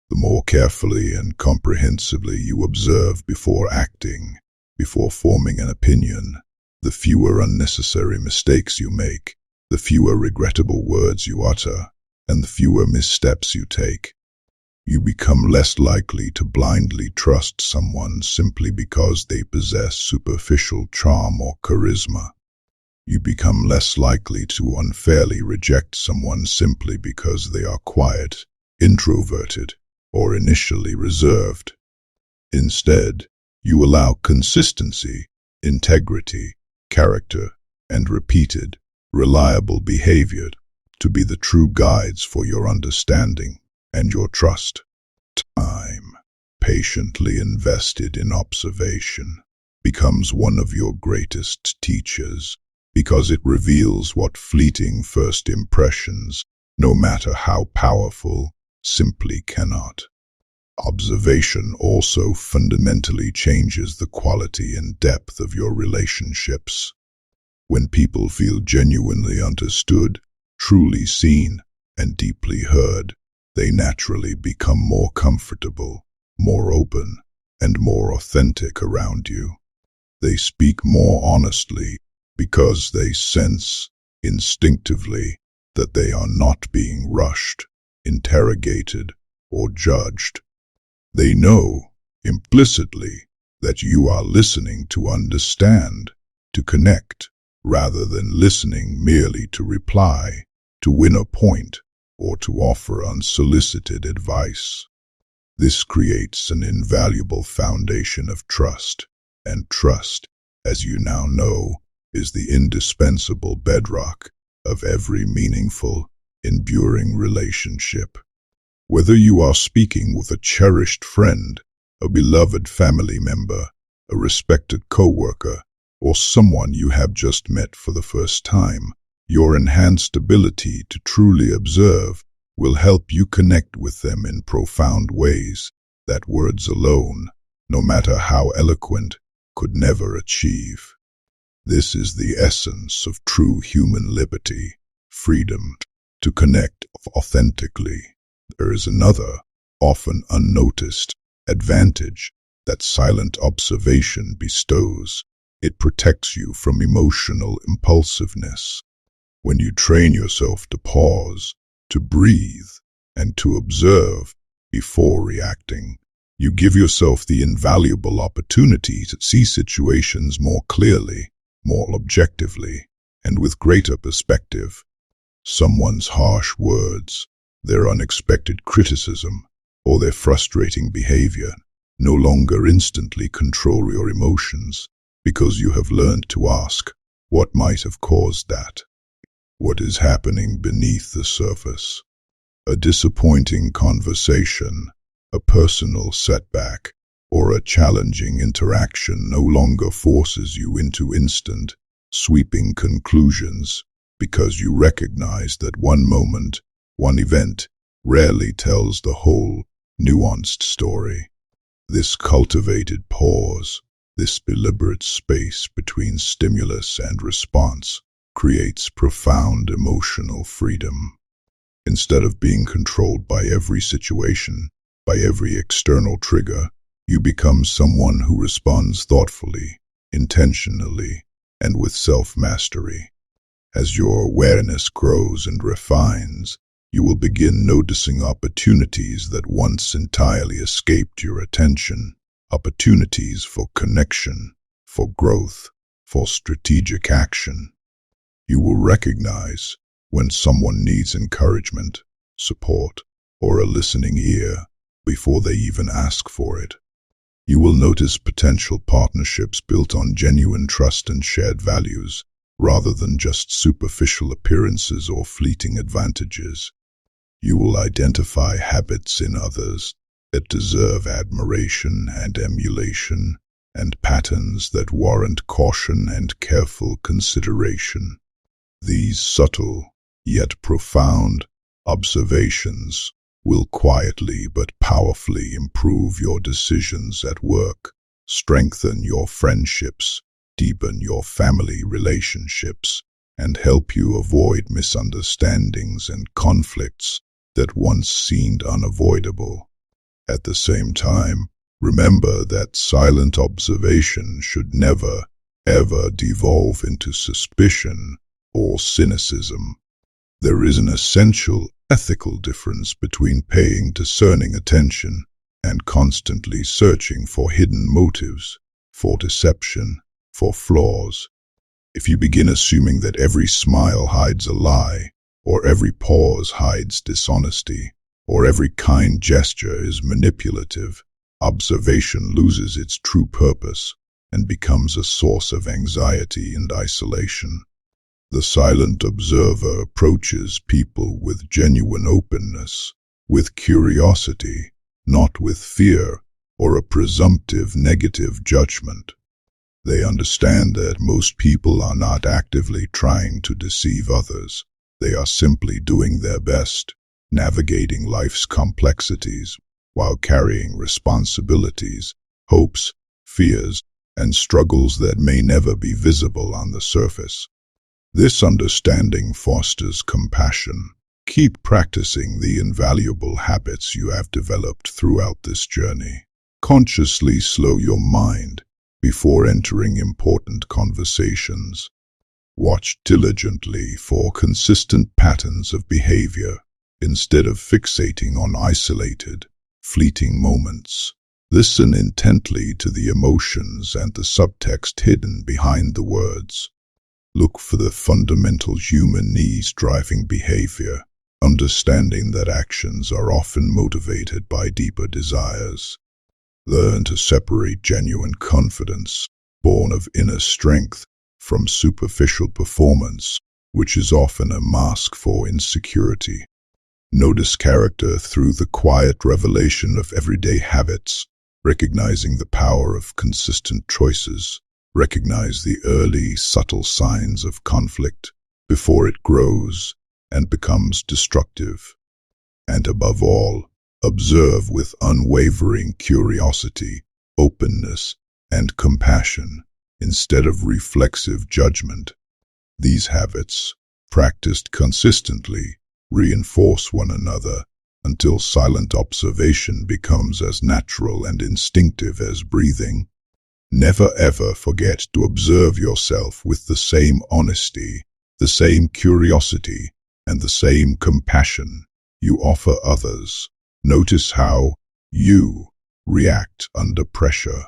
The more carefully and comprehensively you observe before acting, before forming an opinion, the fewer unnecessary mistakes you make, the fewer regrettable words you utter, and the fewer missteps you take. You become less likely to blindly trust someone simply because they possess superficial charm or charisma. You become less likely to unfairly reject someone simply because they are quiet, introverted, or initially reserved. Instead, you allow consistency, integrity, character, and repeated, reliable behavior to be the true guides for your understanding and your trust. Time, patiently invested in observation, becomes one of your greatest teachers because it reveals what fleeting first impressions, no matter how powerful, simply cannot. Observation also fundamentally changes the quality and depth of your relationships. When people feel genuinely understood, truly seen, and deeply heard, they naturally become more comfortable, more open, and more authentic around you. They speak more honestly because they sense, instinctively, that they are not being rushed, interrogated, or judged. They know, implicitly, that you are listening to understand, to connect, rather than listening merely to reply, to win a point, or to offer unsolicited advice. This creates an invaluable foundation of trust, and trust, as you now know, is the indispensable bedrock of every meaningful, enduring relationship. Whether you are speaking with a cherished friend, a beloved family member, a respected coworker, or someone you have just met for the first time, your enhanced ability to truly observe will help you connect with them in profound ways that words alone, no matter how eloquent, could never achieve. This is the essence of true human liberty, freedom to connect authentically. There is another, often unnoticed, advantage that silent observation bestows. It protects you from emotional impulsiveness. When you train yourself to pause, to breathe, and to observe before reacting, You give yourself the invaluable opportunity to see situations more clearly, more objectively, and with greater perspective. Someone's harsh words, their unexpected criticism, or their frustrating behavior no longer instantly control your emotions because you have learned to ask, what might have caused that? What is happening beneath the surface? A disappointing conversation, a personal setback, or a challenging interaction no longer forces you into instant, sweeping conclusions because you recognize that one moment, one event, rarely tells the whole, nuanced story. This cultivated pause, this deliberate space between stimulus and response, creates profound emotional freedom. Instead of being controlled by every situation, by every external trigger, you become someone who responds thoughtfully, intentionally, and with self-mastery. As your awareness grows and refines, you will begin noticing opportunities that once entirely escaped your attention, opportunities for connection, for growth, for strategic action. You will recognize when someone needs encouragement, support, or a listening ear before they even ask for it. You will notice potential partnerships built on genuine trust and shared values, rather than just superficial appearances or fleeting advantages. You will identify habits in others that deserve admiration and emulation, and patterns that warrant caution and careful consideration. These subtle, yet profound, observations will quietly but powerfully improve your decisions at work, strengthen your friendships, deepen your family relationships, and help you avoid misunderstandings and conflicts that once seemed unavoidable. At the same time, remember that silent observation should never, ever devolve into suspicion or cynicism. There is an essential ethical difference between paying discerning attention and constantly searching for hidden motives, for deception, for flaws. If you begin assuming that every smile hides a lie, or every pause hides dishonesty, or every kind gesture is manipulative, observation loses its true purpose and becomes a source of anxiety and isolation. The silent observer approaches people with genuine openness, with curiosity, not with fear or a presumptive negative judgment. They understand that most people are not actively trying to deceive others. They are simply doing their best, navigating life's complexities while carrying responsibilities, hopes, fears, and struggles that may never be visible on the surface. This understanding fosters compassion. Keep practicing the invaluable habits you have developed throughout this journey. Consciously slow your mind before entering important conversations. Watch diligently for consistent patterns of behavior instead of fixating on isolated, fleeting moments. Listen intently to the emotions and the subtext hidden behind the words. Look for the fundamental human needs driving behavior, understanding that actions are often motivated by deeper desires. Learn to separate genuine confidence, born of inner strength, from superficial performance, which is often a mask for insecurity. Notice character through the quiet revelation of everyday habits, recognizing the power of consistent choices. Recognize the early, subtle signs of conflict before it grows and becomes destructive. And above all, observe with unwavering curiosity, openness, and compassion instead of reflexive judgment. These habits, practiced consistently, reinforce one another until silent observation becomes as natural and instinctive as breathing. Never ever forget to observe yourself with the same honesty, the same curiosity, and the same compassion you offer others. Notice how you, react under pressure.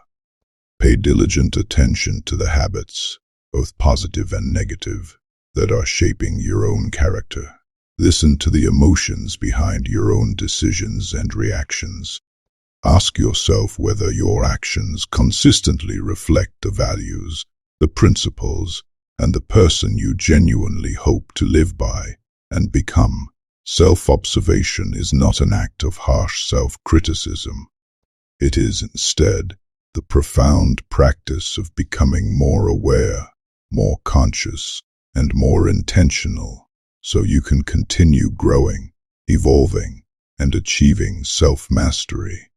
Pay diligent attention to the habits, both positive and negative, that are shaping your own character. Listen to the emotions behind your own decisions and reactions. Ask yourself whether your actions consistently reflect the values, the principles, and the person you genuinely hope to live by and become. Self-observation is not an act of harsh self-criticism. It is instead the profound practice of becoming more aware, more conscious, and more intentional, so you can continue growing, evolving, and achieving self-mastery.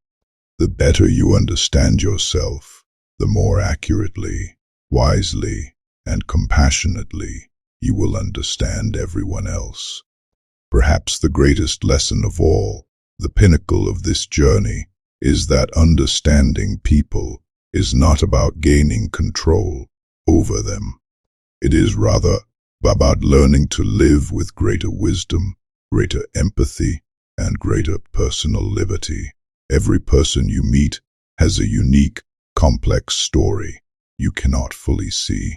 The better you understand yourself, the more accurately, wisely, and compassionately you will understand everyone else. Perhaps the greatest lesson of all, the pinnacle of this journey, is that understanding people is not about gaining control over them. It is rather about learning to live with greater wisdom, greater empathy, and greater personal liberty. Every person you meet has a unique, complex story you cannot fully see.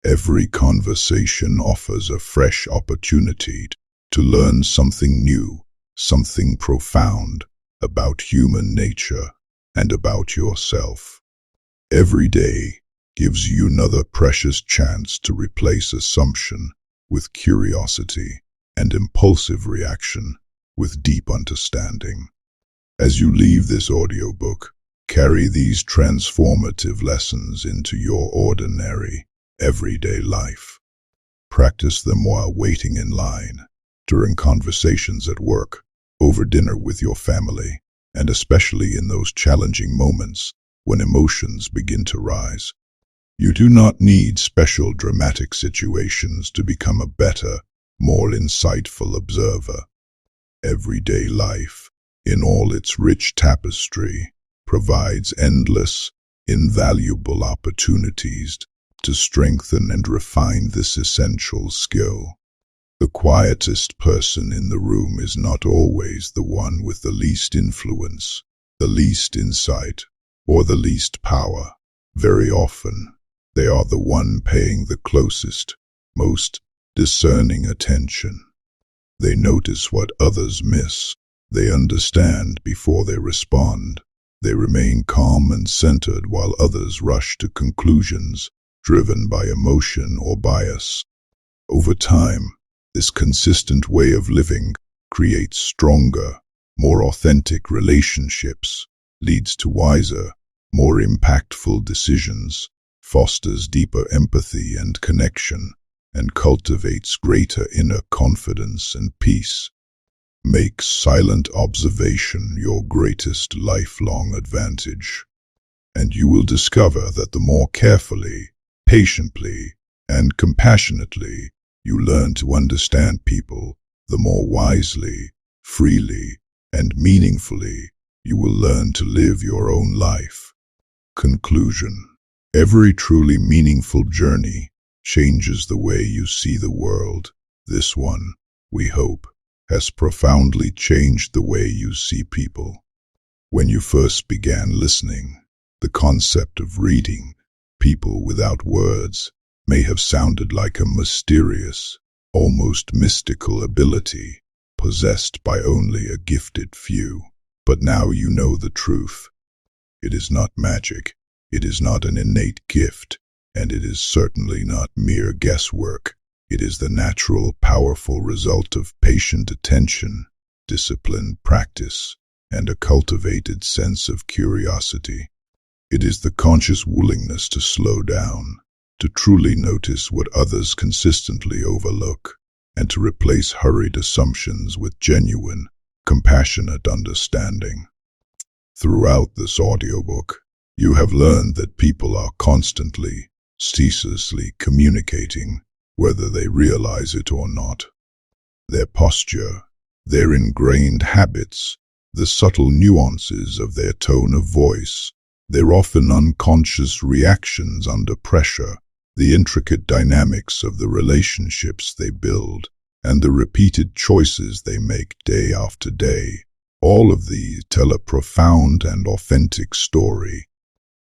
Every conversation offers a fresh opportunity to learn something new, something profound about human nature and about yourself. Every day gives you another precious chance to replace assumption with curiosity and impulsive reaction with deep understanding. As you leave this audiobook, carry these transformative lessons into your ordinary, everyday life. Practice them while waiting in line, during conversations at work, over dinner with your family, and especially in those challenging moments when emotions begin to rise. You do not need special dramatic situations to become a better, more insightful observer. Everyday life, in all its rich tapestry, provides endless, invaluable opportunities to strengthen and refine this essential skill. The quietest person in the room is not always the one with the least influence, the least insight, or the least power. Very often, they are the one paying the closest, most discerning attention. They notice what others miss. They understand before they respond. They remain calm and centered while others rush to conclusions driven by emotion or bias. Over time, this consistent way of living creates stronger, more authentic relationships, leads to wiser, more impactful decisions, fosters deeper empathy and connection, and cultivates greater inner confidence and peace. Make silent observation your greatest lifelong advantage, and you will discover that the more carefully, patiently, and compassionately you learn to understand people, the more wisely, freely, and meaningfully you will learn to live your own life. Conclusion. Every truly meaningful journey changes the way you see the world. This one, we hope, has profoundly changed the way you see people. When you first began listening, the concept of reading people without words may have sounded like a mysterious, almost mystical ability possessed by only a gifted few. But now you know the truth. It is not magic, it is not an innate gift, and it is certainly not mere guesswork. It is the natural, powerful result of patient attention, disciplined practice, and a cultivated sense of curiosity. It is the conscious willingness to slow down, to truly notice what others consistently overlook, and to replace hurried assumptions with genuine, compassionate understanding. Throughout this audiobook, you have learned that people are constantly, ceaselessly communicating, whether they realize it or not. Their posture, their ingrained habits, the subtle nuances of their tone of voice, their often unconscious reactions under pressure, the intricate dynamics of the relationships they build, and the repeated choices they make day after day, All of these tell a profound and authentic story.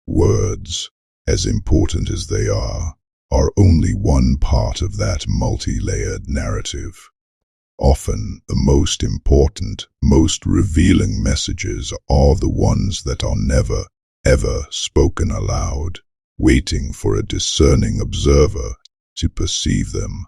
Words, as important as they are only one part of that multi-layered narrative. Often, the most important, most revealing messages are the ones that are never, ever spoken aloud, waiting for a discerning observer to perceive them.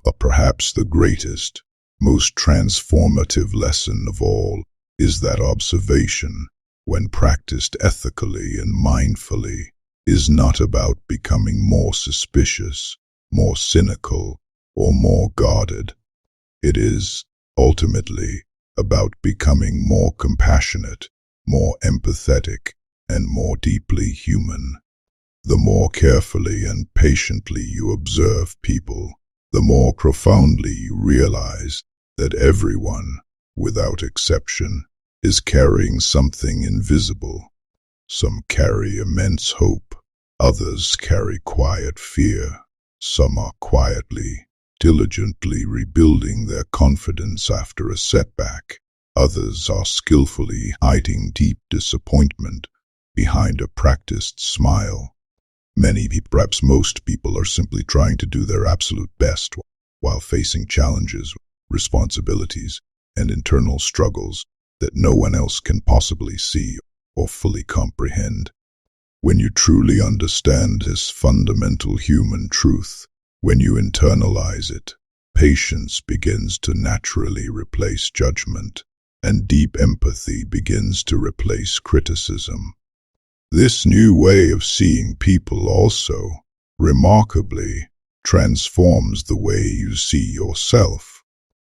But perhaps the greatest, most transformative lesson of all is that observation, when practiced ethically and mindfully, is not about becoming more suspicious, more cynical, or more guarded. It is, ultimately, about becoming more compassionate, more empathetic, and more deeply human. The more carefully and patiently you observe people, the more profoundly you realize that everyone, without exception, is carrying something invisible. Some carry immense hope, others carry quiet fear, some are quietly, diligently rebuilding their confidence after a setback, others are skillfully hiding deep disappointment behind a practiced smile. Many, perhaps most people, are simply trying to do their absolute best while facing challenges, responsibilities, and internal struggles that no one else can possibly see or fully comprehend. When you truly understand this fundamental human truth, when you internalize it, patience begins to naturally replace judgment, and deep empathy begins to replace criticism. This new way of seeing people also, remarkably, transforms the way you see yourself.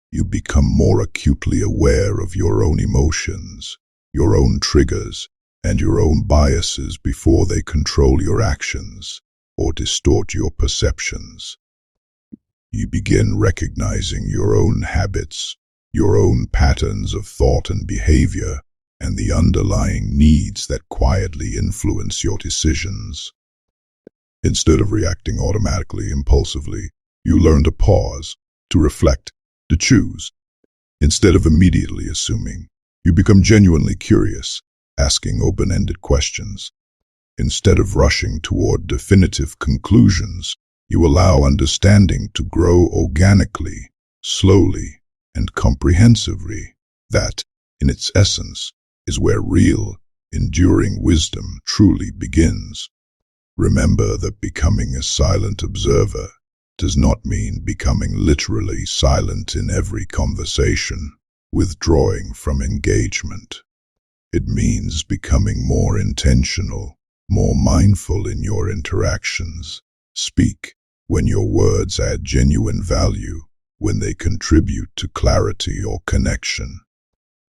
You become more acutely aware of your own emotions, your own triggers, and your own biases before they control your actions or distort your perceptions. You begin recognizing your own habits, your own patterns of thought and behavior, and the underlying needs that quietly influence your decisions. Instead of reacting automatically, impulsively, you learn to pause, to reflect, to choose. Instead of immediately assuming, you become genuinely curious, asking open-ended questions. Instead of rushing toward definitive conclusions, you allow understanding to grow organically, slowly, and comprehensively. That, in its essence, is where real, enduring wisdom truly begins. Remember that becoming a silent observer does not mean becoming literally silent in every conversation, withdrawing from engagement. It means becoming more intentional, more mindful in your interactions. Speak when your words add genuine value, when they contribute to clarity or connection.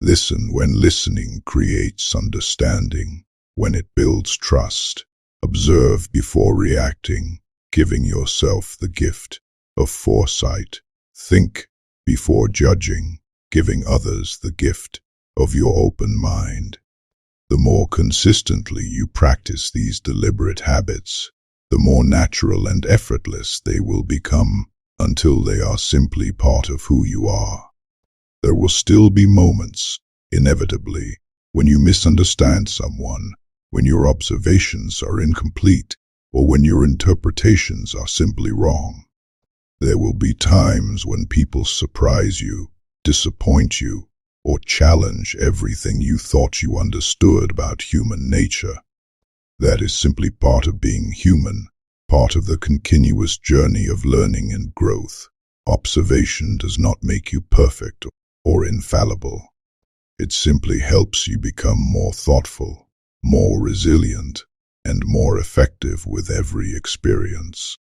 Listen when listening creates understanding, when it builds trust. Observe before reacting, giving yourself the gift of foresight. Think before judging, giving others the gift of your open mind. The more consistently you practice these deliberate habits, the more natural and effortless they will become, until they are simply part of who you are. There will still be moments, inevitably, when you misunderstand someone, when your observations are incomplete, or when your interpretations are simply wrong. There will be times when people surprise you, disappoint you, or challenge everything you thought you understood about human nature. That is simply part of being human, part of the continuous journey of learning and growth. Observation does not make you perfect or infallible. It simply helps you become more thoughtful, more resilient, and more effective with every experience.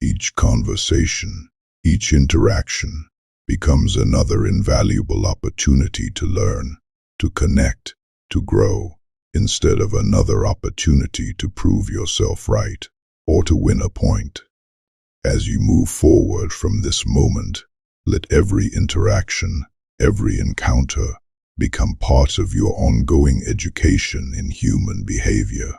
Each conversation, each interaction, becomes another invaluable opportunity to learn, to connect, to grow, instead of another opportunity to prove yourself right or to win a point. As you move forward from this moment, let every interaction, every encounter, become part of your ongoing education in human behavior.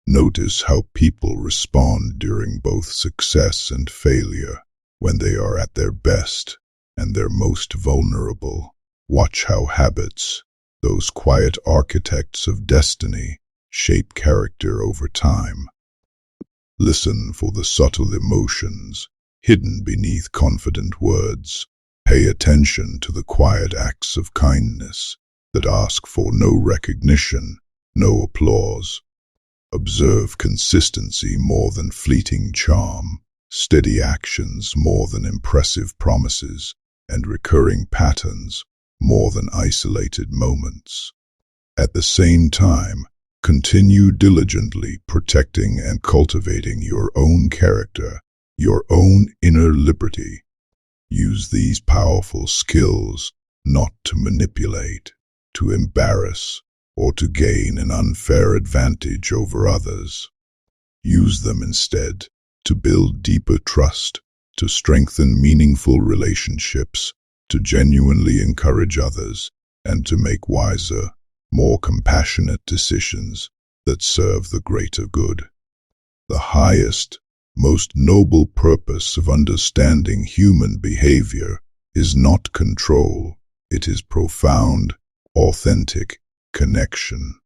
Notice how people respond during both success and failure, when they are at their best and their most vulnerable. Watch how habits, Those quiet architects of destiny shape character over time. Listen for the subtle emotions hidden beneath confident words. Pay attention to the quiet acts of kindness that ask for no recognition, no applause. Observe consistency more than fleeting charm, steady actions more than impressive promises, and recurring patterns more than isolated moments. At the same time, continue diligently protecting and cultivating your own character, your own inner liberty. Use these powerful skills not to manipulate, to embarrass, or to gain an unfair advantage over others. Use them instead to build deeper trust, to strengthen meaningful relationships, to genuinely encourage others, and to make wiser, more compassionate decisions that serve the greater good. The highest, most noble purpose of understanding human behavior is not control, it is profound, authentic connection.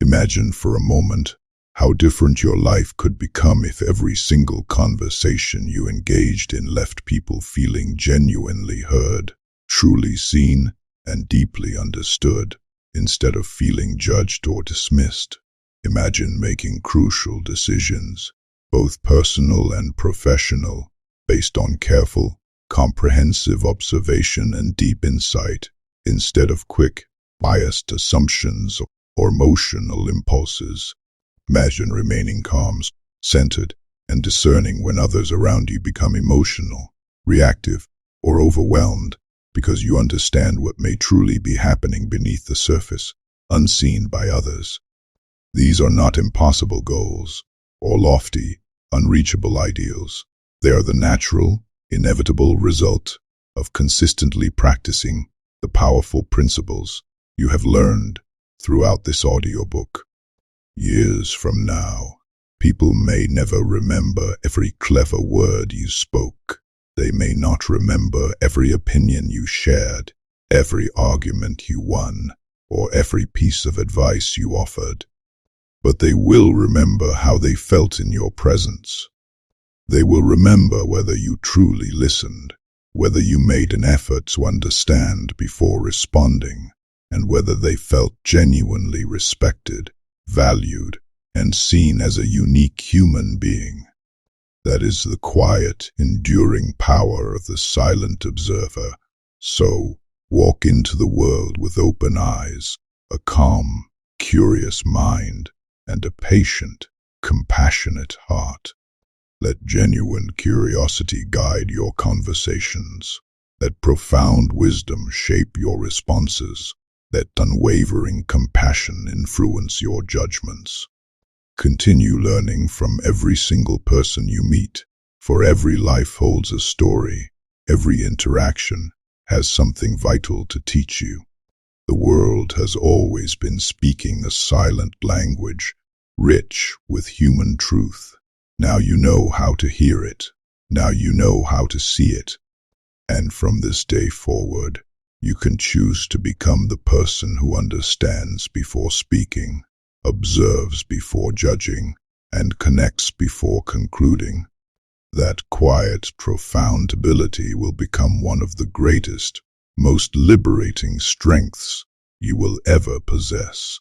Imagine for a moment how different your life could become if every single conversation you engaged in left people feeling genuinely heard, truly seen, and deeply understood, instead of feeling judged or dismissed. Imagine making crucial decisions, both personal and professional, based on careful, comprehensive observation and deep insight, instead of quick, biased assumptions or emotional impulses. Imagine remaining calm, centered, and discerning when others around you become emotional, reactive, or overwhelmed, because you understand what may truly be happening beneath the surface, unseen by others. These are not impossible goals, or lofty, unreachable ideals. They are the natural, inevitable result of consistently practicing the powerful principles you have learned throughout this audiobook. Years from now, people may never remember every clever word you spoke. They may not remember every opinion you shared, every argument you won, or every piece of advice you offered. But they will remember how they felt in your presence. They will remember whether you truly listened, whether you made an effort to understand before responding, and whether they felt genuinely respected, valued, and seen as a unique human being. That is the quiet, enduring power of the silent observer. So, walk into the world with open eyes, a calm, curious mind, and a patient, compassionate heart. Let genuine curiosity guide your conversations. Let profound wisdom shape your responses. Let unwavering compassion influence your judgments. Continue learning from every single person you meet, for every life holds a story. Every interaction has something vital to teach you. The world has always been speaking a silent language, rich with human truth. Now you know how to hear it. Now you know how to see it. And from this day forward, you can choose to become the person who understands before speaking, observes before judging, and connects before concluding. That quiet, profound ability will become one of the greatest, most liberating strengths you will ever possess.